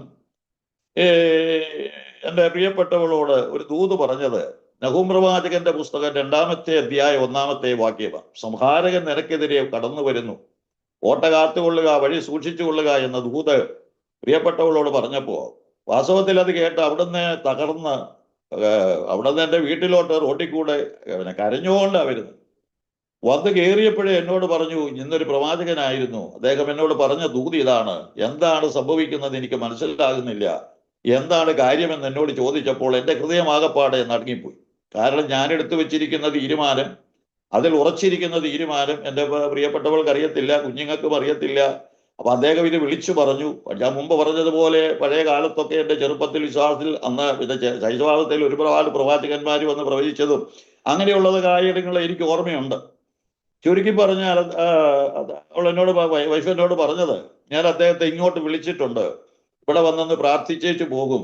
എൻ്റെ പ്രിയപ്പെട്ടവളോട് ഒരു ദൂത് പറഞ്ഞത് നഹൂം പ്രവാചകന്റെ പുസ്തകം 2-ാമത്തെ അധ്യായം 1-ാമത്തെ വാക്യമാണ്. സംഹാരകൻ നിനക്കെതിരെ കടന്നു വരുന്നു, ഓട്ട കാത്തുകൊള്ളുക, വഴി സൂക്ഷിച്ചു കൊള്ളുക എന്ന ദൂത് പ്രിയപ്പെട്ടവളോട് പറഞ്ഞപ്പോ വാസ്തവത്തിൽ അത് കേട്ട് അവിടുന്ന് തകർന്ന് അവിടുന്ന് എൻ്റെ വീട്ടിലോട്ട് റോട്ടിൽ കൂടെ കരഞ്ഞുകൊണ്ടാണ് വരുന്നത്. വന്ന് കയറിയപ്പോഴേ എന്നോട് പറഞ്ഞു, ഇന്നൊരു പ്രവാചകനായിരുന്നു, അദ്ദേഹം എന്നോട് പറഞ്ഞ ദൂത് ഇതാണ്, എന്താണ് സംഭവിക്കുന്നത് എനിക്ക് മനസ്സിലാകുന്നില്ല, എന്താണ് കാര്യമെന്ന് എന്നോട് ചോദിച്ചപ്പോൾ എൻ്റെ ഹൃദയമാകപ്പാടെ നടുങ്ങിപ്പോയി. കാരണം ഞാൻ എടുത്തു വെച്ചിരിക്കുന്ന തീരുമാനം, അതിൽ ഉറച്ചിരിക്കുന്ന തീരുമാനം എൻ്റെ പ്രിയപ്പെട്ടവൾക്ക് അറിയത്തില്ല, കുഞ്ഞുങ്ങൾക്കും അറിയത്തില്ല. അപ്പൊ അദ്ദേഹം ഇത് വിളിച്ചു പറഞ്ഞു. ഞാൻ മുമ്പ് പറഞ്ഞതുപോലെ പഴയ കാലത്തൊക്കെ എൻ്റെ ചെറുപ്പത്തിൽ വിശ്വാസത്തിൽ അന്ന് പിന്നെ ശൈശവാസത്തിൽ ഒരുപാട് പ്രവാചകന്മാർ വന്ന് പ്രവചിച്ചതും അങ്ങനെയുള്ളത് കാര്യങ്ങൾ എനിക്ക് ഓർമ്മയുണ്ട്. ചുരുക്കി പറഞ്ഞാൽ അവൾ എന്നോട് വൈഫ് എന്നോട് പറഞ്ഞത്, ഞാൻ അദ്ദേഹത്തെ ഇങ്ങോട്ട് വിളിച്ചിട്ടുണ്ട്, ഇവിടെ വന്നൊന്ന് പ്രാർത്ഥിച്ചേച്ചു പോകും,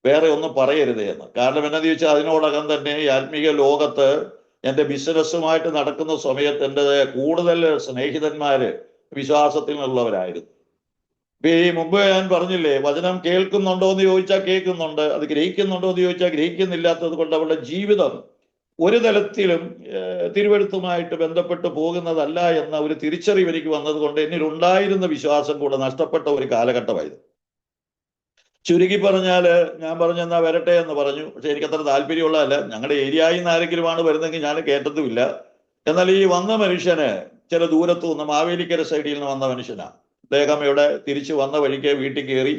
വേറെ ഒന്നും പറയരുത് എന്ന്. കാരണം എന്നാന്ന് ചോദിച്ചാൽ അതിനോടകം തന്നെ ഈ ആത്മീയ ലോകത്ത് എൻ്റെ ബിസിനസ്സുമായിട്ട് നടക്കുന്ന സമയത്ത് എൻ്റെ കൂടുതൽ സ്നേഹിതന്മാര് വിശ്വാസത്തിൽ നിന്നുള്ളവരായിരുന്നു. ഇപ്പൊ ഈ മുമ്പ് ഞാൻ പറഞ്ഞില്ലേ, വചനം കേൾക്കുന്നുണ്ടോ എന്ന് ചോദിച്ചാൽ കേൾക്കുന്നുണ്ട്, അത് ഗ്രഹിക്കുന്നുണ്ടോ എന്ന് ചോദിച്ചാൽ ഗ്രഹിക്കുന്നില്ലാത്തത് കൊണ്ട് അവളുടെ ജീവിതം ഒരു തലത്തിലും തിരുവെഴുത്തുമായിട്ട് ബന്ധപ്പെട്ട് പോകുന്നതല്ല എന്ന ഒരു തിരിച്ചറിവ് എനിക്ക് വന്നതുകൊണ്ട് എന്നിലുണ്ടായിരുന്ന വിശ്വാസം കൂടെ നഷ്ടപ്പെട്ട ഒരു കാലഘട്ടമായിരുന്നു. ചുരുക്കി പറഞ്ഞാൽ ഞാൻ പറഞ്ഞെന്നാ വരട്ടെ എന്ന് പറഞ്ഞു. പക്ഷെ എനിക്കത്ര താല്പര്യമുള്ളതല്ല. ഞങ്ങളുടെ ഏരിയയിൽ നിന്ന് ആരെങ്കിലുമാണ് വരുന്നതെങ്കിൽ ഞാൻ കേട്ടതുമില്ല. എന്നാൽ ഈ വന്ന മനുഷ്യന് ചില ദൂരത്തു നിന്ന് മാവേലിക്കര സൈഡിൽ നിന്ന് വന്ന മനുഷ്യനാണ്. അദ്ദേഹം ഇവിടെ തിരിച്ചു വന്ന വഴിക്ക് വീട്ടിൽ കയറി.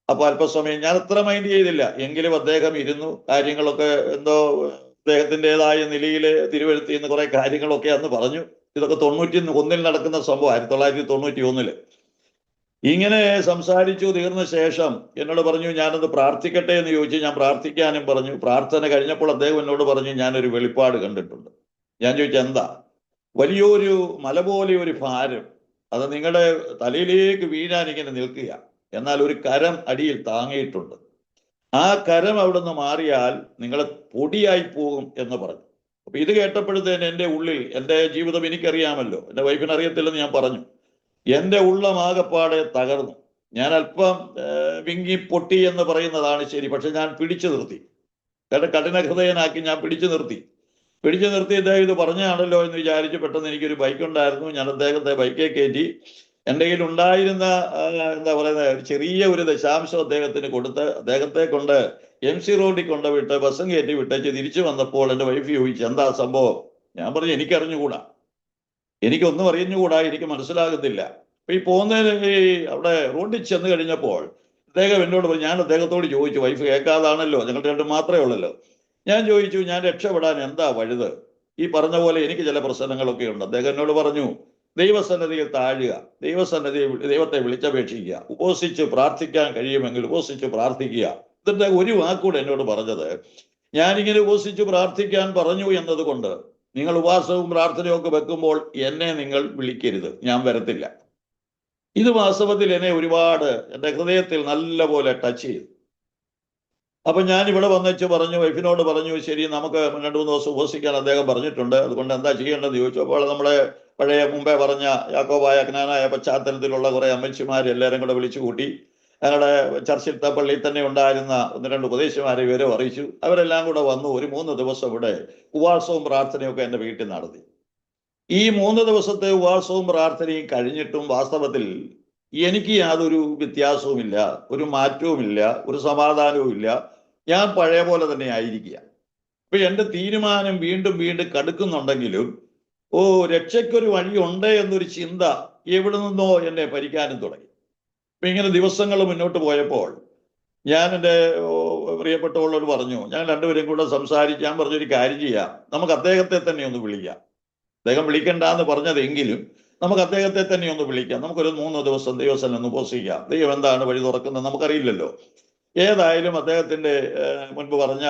അപ്പൊ അല്പസമയം ഞാൻ അത്ര മൈൻഡ് ചെയ്തില്ല, എങ്കിലും അദ്ദേഹം ഇരുന്നു. കാര്യങ്ങളൊക്കെ എന്തോ അദ്ദേഹത്തിൻ്റെതായ നിലയിൽ തിരുവഴുത്തിൽ നിന്ന് കുറെ കാര്യങ്ങളൊക്കെ അന്ന് പറഞ്ഞു. ഇതൊക്കെ 91 നടക്കുന്ന സംഭവം, 1991. ഇങ്ങനെ സംസാരിച്ചു തീർന്ന ശേഷം എന്നോട് പറഞ്ഞു, ഞാനത് പ്രാർത്ഥിക്കട്ടെ എന്ന് ചോദിച്ചു. ഞാൻ പ്രാർത്ഥിക്കാനും പറഞ്ഞു. പ്രാർത്ഥന കഴിഞ്ഞപ്പോൾ അദ്ദേഹം എന്നോട് പറഞ്ഞു, ഞാനൊരു വെളിപ്പാട് കണ്ടിട്ടുണ്ട്. ഞാൻ ചോദിച്ചു എന്താ? വലിയൊരു മല പോലെ ഒരു ഭാരം, അത് നിങ്ങളുടെ തലയിലേക്ക് വീഴാൻ ഇങ്ങനെ നിൽക്കുക, എന്നാൽ ഒരു കരം അടിയിൽ താങ്ങിയിട്ടുണ്ട്. ആ കരം അവിടെ നിന്ന് മാറിയാൽ നിങ്ങളെ പൊടിയായി പോകും എന്ന് പറഞ്ഞു. അപ്പൊ ഇത് കേട്ടപ്പോഴത്തേന് എൻ്റെ ഉള്ളിൽ, എൻ്റെ ജീവിതം എനിക്കറിയാമല്ലോ, എൻ്റെ വൈഫിന് അറിയത്തില്ലെന്ന് ഞാൻ പറഞ്ഞു. എൻ്റെ ഉള്ളമാകപ്പാടെ തകർന്നു. ഞാൻ അല്പം വിങ്ങി പൊട്ടി എന്ന് പറയുന്നതാണ് ശരി, പക്ഷെ ഞാൻ പിടിച്ചു നിർത്തി. കഠിന ഹൃദയനാക്കി ഞാൻ പിടിച്ചു നിർത്തി. ഇദ്ദേഹം ഇത് പറഞ്ഞാണല്ലോ എന്ന് വിചാരിച്ച് പെട്ടെന്ന് എനിക്കൊരു ബൈക്ക് ഉണ്ടായിരുന്നു. ഞാൻ അദ്ദേഹത്തെ ബൈക്കേ കയറ്റി എൻ്റെ കയ്യിൽ ഉണ്ടായിരുന്ന എന്താ പറയുന്നത് ചെറിയ ഒരു ദശാംശം അദ്ദേഹത്തിന് കൊടുത്ത് അദ്ദേഹത്തെ കൊണ്ട് MC റോഡിൽ കൊണ്ടുവിട്ട് ബസ്സും കയറ്റി വിട്ടേച്ച് തിരിച്ചു വന്നപ്പോൾ എൻ്റെ വൈഫ് ചോദിച്ചു എന്താ സംഭവം? ഞാൻ പറഞ്ഞു എനിക്കറിഞ്ഞുകൂടാ, എനിക്കൊന്നും അറിഞ്ഞുകൂടാ, എനിക്ക് മനസ്സിലാകുന്നില്ല. അപ്പൊ ഈ പോകുന്നതിന് അവിടെ റോഡിൽ ചെന്ന് കഴിഞ്ഞപ്പോൾ അദ്ദേഹം എന്നോട് പറഞ്ഞു, ഞാൻ അദ്ദേഹത്തോട് ചോദിച്ചു, വൈഫ് കേൾക്കാതാണല്ലോ, ഞങ്ങളുടെ രണ്ടും മാത്രമേ ഉള്ളല്ലോ. ഞാൻ ചോദിച്ചു, ഞാൻ രക്ഷപ്പെടാൻ എന്താ വഴുത്? ഈ പറഞ്ഞ പോലെ എനിക്ക് ചില പ്രശ്നങ്ങളൊക്കെ ഉണ്ട്. അദ്ദേഹം എന്നോട് പറഞ്ഞു, ദൈവസന്നിധിയിൽ താഴുക, ദൈവത്തെ വിളിച്ചപേക്ഷിക്കുക, ഉപവസിച്ച് പ്രാർത്ഥിക്കാൻ കഴിയുമെങ്കിൽ ഉപവസിച്ച് പ്രാർത്ഥിക്കുക. എന്നിട്ട് ഒരു വാക്കുകൂടെ എന്നോട് പറഞ്ഞത്, ഞാനിങ്ങനെ ഉപവസിച്ച് പ്രാർത്ഥിക്കാൻ പറഞ്ഞു എന്നതുകൊണ്ട് നിങ്ങൾ ഉപവാസവും പ്രാർത്ഥനയും ഒക്കെ വെക്കുമ്പോൾ എന്നെ നിങ്ങൾ വിളിക്കരുത്, ഞാൻ വരത്തില്ല. ഇത് വാസ്തവത്തിൽ എന്നെ ഒരുപാട് എൻ്റെ ഹൃദയത്തിൽ നല്ല പോലെ ടച്ച് ചെയ്തു. അപ്പൊ ഞാൻ ഇവിടെ വന്നേച്ച് പറഞ്ഞു, വൈഫിനോട് പറഞ്ഞു, ശരി നമുക്ക് 2-3 ദിവസം ഉപവസിക്കാൻ അദ്ദേഹം പറഞ്ഞിട്ടുണ്ട്, അതുകൊണ്ട് എന്താ ചെയ്യേണ്ടതെന്ന് ചോദിച്ചു. അപ്പോൾ നമ്മുടെ പഴയ മുമ്പേ പറഞ്ഞ യാക്കോബായ ജ്ഞാനായ പശ്ചാത്തലത്തിലുള്ള കുറെ അമ്മച്ചിമാർ എല്ലാവരും കൂടെ വിളിച്ചു കൂട്ടി. ഞങ്ങളുടെ ചർച്ചിലത്തെ പള്ളിയിൽ തന്നെ ഉണ്ടായിരുന്ന 1-2 ഉപദേശിമാരെ വിവരം അറിയിച്ചു. അവരെല്ലാം കൂടെ വന്നു. ഒരു 3 ദിവസം ഇവിടെ ഉപവാസവും പ്രാർത്ഥനയും ഒക്കെ എൻ്റെ വീട്ടിൽ നടത്തി. ഈ 3 ദിവസത്തെ ഉപവാസവും പ്രാർത്ഥനയും കഴിഞ്ഞിട്ടും വാസ്തവത്തിൽ എനിക്ക് യാതൊരു വ്യത്യാസവുമില്ല, ഒരു മാറ്റവുമില്ല, ഒരു സമാധാനവുമില്ല. ഞാൻ പഴയ പോലെ തന്നെ ആയിരിക്കുക. ഇപ്പൊ എൻ്റെ തീരുമാനം വീണ്ടും വീണ്ടും കടുക്കുന്നുണ്ടെങ്കിലും രക്ഷയ്ക്കൊരു വഴിയുണ്ട് എന്നൊരു ചിന്ത എവിടെ നിന്നോ എന്നെ ഭരിക്കാനും തുടങ്ങി. ഇപ്പൊ ഇങ്ങനെ ദിവസങ്ങൾ മുന്നോട്ട് പോയപ്പോൾ ഞാൻ എൻ്റെ പ്രിയപ്പെട്ടവളോട് പറഞ്ഞു, ഞങ്ങൾ രണ്ടുപേരും കൂടെ സംസാരിക്കാൻ പറഞ്ഞൊരു കാര്യം ചെയ്യാം, നമുക്ക് അദ്ദേഹത്തെ തന്നെ ഒന്ന് വിളിക്കാം. അദ്ദേഹം വിളിക്കണ്ട എന്ന് പറഞ്ഞതെങ്കിലും നമുക്ക് അദ്ദേഹത്തെ തന്നെ ഒന്ന് വിളിക്കാം, നമുക്കൊരു 3 ദിവസം ദൈവസന്നിധിയിൽ ഒന്ന് ഉപവസിക്കാം, ദൈവം എന്താണ് വഴി തുറക്കുന്നത് നമുക്കറിയില്ലല്ലോ. ഏതായാലും അദ്ദേഹത്തിന്റെ മുൻപ് പറഞ്ഞ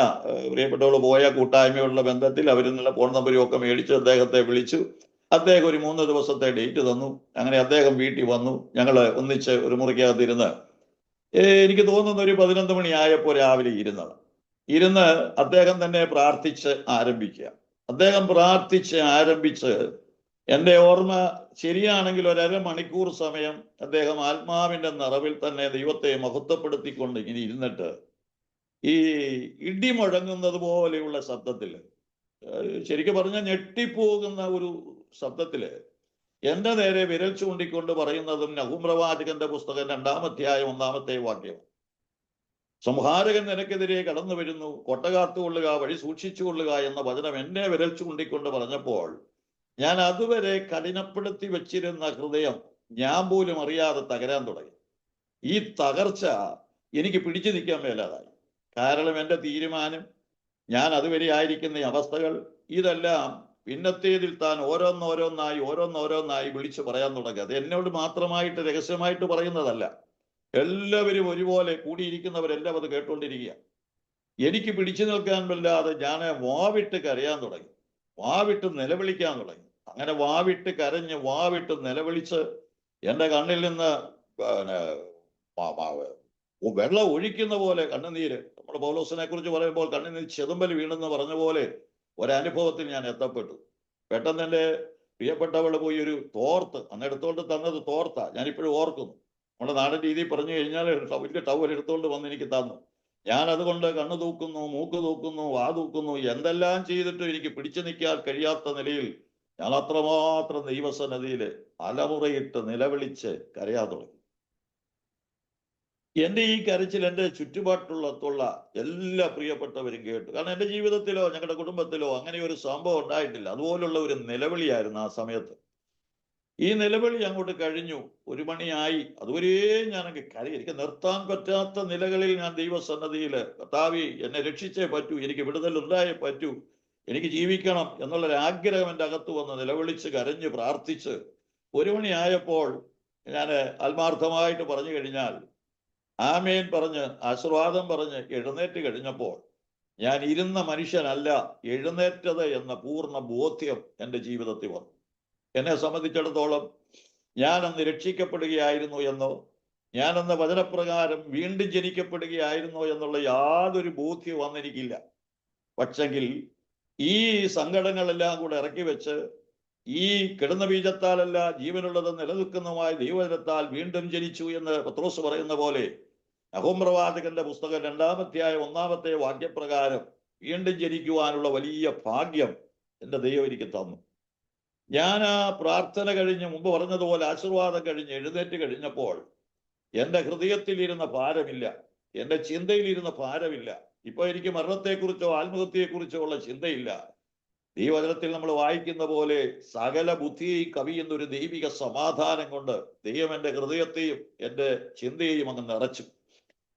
പ്രിയപ്പെട്ടവള് പോയ കൂട്ടായ്മയുള്ള ബന്ധത്തിൽ അവരിൽ നിന്നുള്ള ഫോൺ നമ്പരും ഒക്കെ മേടിച്ച് അദ്ദേഹത്തെ വിളിച്ചു. അദ്ദേഹം ഒരു 3 ദിവസത്തെ ഡേറ്റ് തന്നു. അങ്ങനെ അദ്ദേഹം വീട്ടിൽ വന്നു. ഞങ്ങൾ ഒന്നിച്ച് ഒരു മുറിക്കകത്തിരുന്ന് എനിക്ക് തോന്നുന്ന ഒരു 11 മണിയായപ്പോൾ രാവിലെ ഇരുന്ന് അദ്ദേഹം തന്നെ പ്രാർത്ഥിച്ച് ആരംഭിക്കുക. അദ്ദേഹം പ്രാർത്ഥിച്ച് ആരംഭിച്ച് എൻ്റെ ഓർമ്മ ശരിയാണെങ്കിൽ ഒരു അരമണിക്കൂർ സമയം അദ്ദേഹം ആത്മാവിന്റെ നിറവിൽ തന്നെ ദൈവത്തെ മഹത്വപ്പെടുത്തിക്കൊണ്ട് ഇങ്ങനെ ഇരുന്നിട്ട് ഈ ഇടി മുഴങ്ങുന്നത് പോലെയുള്ള ശബ്ദത്തിൽ, ശരിക്കും പറഞ്ഞാൽ ഞെട്ടിപ്പോകുന്ന ഒരു ശബ്ദത്തില് എന്റെ നേരെ വിരൽ ചൂണ്ടിക്കൊണ്ട് പറയുന്നതും നഹൂം പ്രവാചകന്റെ പുസ്തകം 2-ാം അധ്യായം 1-ാമത്തെ വാക്യം. സംഹാരകൻ നിനക്കെതിരെ കടന്നു വരുന്നു, കൊട്ട കാത്തുകൊള്ളുക, വഴി സൂക്ഷിച്ചു കൊള്ളുക എന്ന വചനം എന്നെ വിരൽ ചൂണ്ടിക്കൊണ്ട് പറഞ്ഞപ്പോൾ ഞാൻ അതുവരെ കഠിനപ്പെടുത്തി വെച്ചിരുന്ന ഹൃദയം ഞാൻ പോലും അറിയാതെ തകരാൻ തുടങ്ങി. ഈ തകർച്ച എനിക്ക് പിടിച്ചു നിൽക്കാൻ മേലാതായി. കാരണം എൻ്റെ തീരുമാനം, ഞാൻ അതുവരെ ആയിരിക്കുന്ന അവസ്ഥകൾ, ഇതെല്ലാം പിന്നത്തേതിൽ താൻ ഓരോന്നോരോന്നായി വിളിച്ചു പറയാൻ തുടങ്ങി. അത് എന്നോട് മാത്രമായിട്ട് രഹസ്യമായിട്ട് പറയുന്നതല്ല, എല്ലാവരും ഒരുപോലെ കൂടിയിരിക്കുന്നവരെല്ലാം അത് കേട്ടുകൊണ്ടിരിക്കുക. എനിക്ക് പിടിച്ചു നിൽക്കാൻ വല്ലാതെ ഞാൻ വാവിട്ട് കരയാൻ തുടങ്ങി, വാവിട്ട് നിലവിളിക്കാൻ തുടങ്ങി. അങ്ങനെ വാവിട്ട് കരഞ്ഞ് വാവിട്ട് നിലവിളിച്ച് എൻ്റെ കണ്ണിൽ നിന്ന് വെള്ളം ഒഴിക്കുന്ന പോലെ കണ്ണുനീര്, നമ്മുടെ പൗലോസിനെ കുറിച്ച് പറയുമ്പോൾ കണ്ണുനീര് ചെതുമ്പൽ വീണെന്ന് പറഞ്ഞ പോലെ ഒരനുഭവത്തിൽ ഞാൻ എത്തപ്പെട്ടു. പെട്ടെന്ന് എൻ്റെ പ്രിയപ്പെട്ടവള് പോയി ഒരു തോർത്ത്, അന്ന് എടുത്തോണ്ട് തന്നത് തോർത്താ, ഞാനിപ്പോഴും ഓർക്കുന്നു. നമ്മുടെ നാടൻ രീതിയിൽ പറഞ്ഞു കഴിഞ്ഞാൽ വലിയ ടവൽ എടുത്തോണ്ട് വന്ന് എനിക്ക് തന്നു. ഞാൻ അതുകൊണ്ട് കണ്ണു തൂക്കുന്നു, മൂക്ക് തൂക്കുന്നു, വാ തൂക്കുന്നു, എന്തെല്ലാം ചെയ്തിട്ടും എനിക്ക് പിടിച്ചു നിൽക്കാൻ കഴിയാത്ത നിലയിൽ ഞാൻ അത്രമാത്രം ദൈവസന്നിധിയില് അലമുറയിട്ട് നിലവിളിച്ച് കരയാൻ തുടങ്ങി. എൻ്റെ ഈ കരച്ചിൽ എൻ്റെ ചുറ്റുപാട്ടുള്ള എല്ലാ പ്രിയപ്പെട്ടവരും കേട്ടു. കാരണം എൻ്റെ ജീവിതത്തിലോ ഞങ്ങളുടെ കുടുംബത്തിലോ അങ്ങനെ ഒരു സംഭവം ഉണ്ടായിട്ടില്ല. അതുപോലുള്ള ഒരു നിലവിളിയായിരുന്നു ആ സമയത്ത്. ഈ നിലവിളി അങ്ങോട്ട് കഴിഞ്ഞു, 1 മണിയായി. അതുവരെ ഞാനങ്ങ് കരയും. എനിക്ക് നിർത്താൻ പറ്റാത്ത നിലകളിൽ ഞാൻ ദൈവസന്നിധിയിൽ, കർത്താവേ എന്നെ രക്ഷിച്ചേ പറ്റൂ, എനിക്ക് വിടുതൽ ഉണ്ടായേ പറ്റൂ, എനിക്ക് ജീവിക്കണം എന്നുള്ളൊരാഗ്രഹം എൻ്റെ അകത്ത് വന്ന് നിലവിളിച്ച് കരഞ്ഞ് പ്രാർത്ഥിച്ച് 1 മണിയായപ്പോൾ ഞാൻ ആത്മാർത്ഥമായിട്ട് പറഞ്ഞു കഴിഞ്ഞാൽ ആമേൻ പറഞ്ഞ് ആശീർവാദം പറഞ്ഞ് എഴുന്നേറ്റ് കഴിഞ്ഞപ്പോൾ ഞാൻ ഇരുന്ന മനുഷ്യനല്ല എഴുന്നേറ്റത് എന്ന പൂർണ്ണ ബോധ്യം എൻ്റെ ജീവിതത്തിൽ വന്നു. എന്നെ സംബന്ധിച്ചിടത്തോളം ഞാനന്ന് രക്ഷിക്കപ്പെടുകയായിരുന്നു എന്നോ ഞാനന്ന് വചനപ്രകാരം വീണ്ടും ജനിക്കപ്പെടുകയായിരുന്നോ എന്നുള്ള യാതൊരു ബോധ്യവും അന്നെനിക്കില്ല. പക്ഷെങ്കിൽ ഈ സങ്കടങ്ങളെല്ലാം കൂടെ ഇറക്കി വെച്ച് ഈ കിടന്ന ബീജത്താലല്ല ജീവനുള്ളത് നിലനിൽക്കുന്നതുമായ ദൈവവചനത്താൽ വീണ്ടും ജനിച്ചു എന്ന് പത്രോസ് പറയുന്ന പോലെ നഹൂം പ്രവാചകന്റെ പുസ്തകം 2-ാം അധ്യായം 1-ാമത്തെ വാക്യപ്രകാരം വീണ്ടും ജനിക്കുവാനുള്ള വലിയ ഭാഗ്യം എൻ്റെ ദൈവം എനിക്ക് തന്നു. ഞാൻ ആ പ്രാർത്ഥന കഴിഞ്ഞ് മുമ്പ് പറഞ്ഞതുപോലെ ആശീർവാദം കഴിഞ്ഞ് എഴുന്നേറ്റ് കഴിഞ്ഞപ്പോൾ എൻ്റെ ഹൃദയത്തിലിരുന്ന ഭാരമില്ല, എൻ്റെ ചിന്തയിലിരുന്ന ഭാരമില്ല. ഇപ്പൊ എനിക്ക് മരണത്തെക്കുറിച്ചോ ആത്മഹത്യയെക്കുറിച്ചോ ഉള്ള ചിന്തയില്ല. ദൈവവചനത്തിൽ നമ്മൾ വായിക്കുന്ന പോലെ സകല ബുദ്ധിയെയും കവിയുന്ന ഒരു ദൈവിക സമാധാനം കൊണ്ട് ദൈവം എൻ്റെ ഹൃദയത്തെയും എൻ്റെ ചിന്തയെയും അങ്ങ്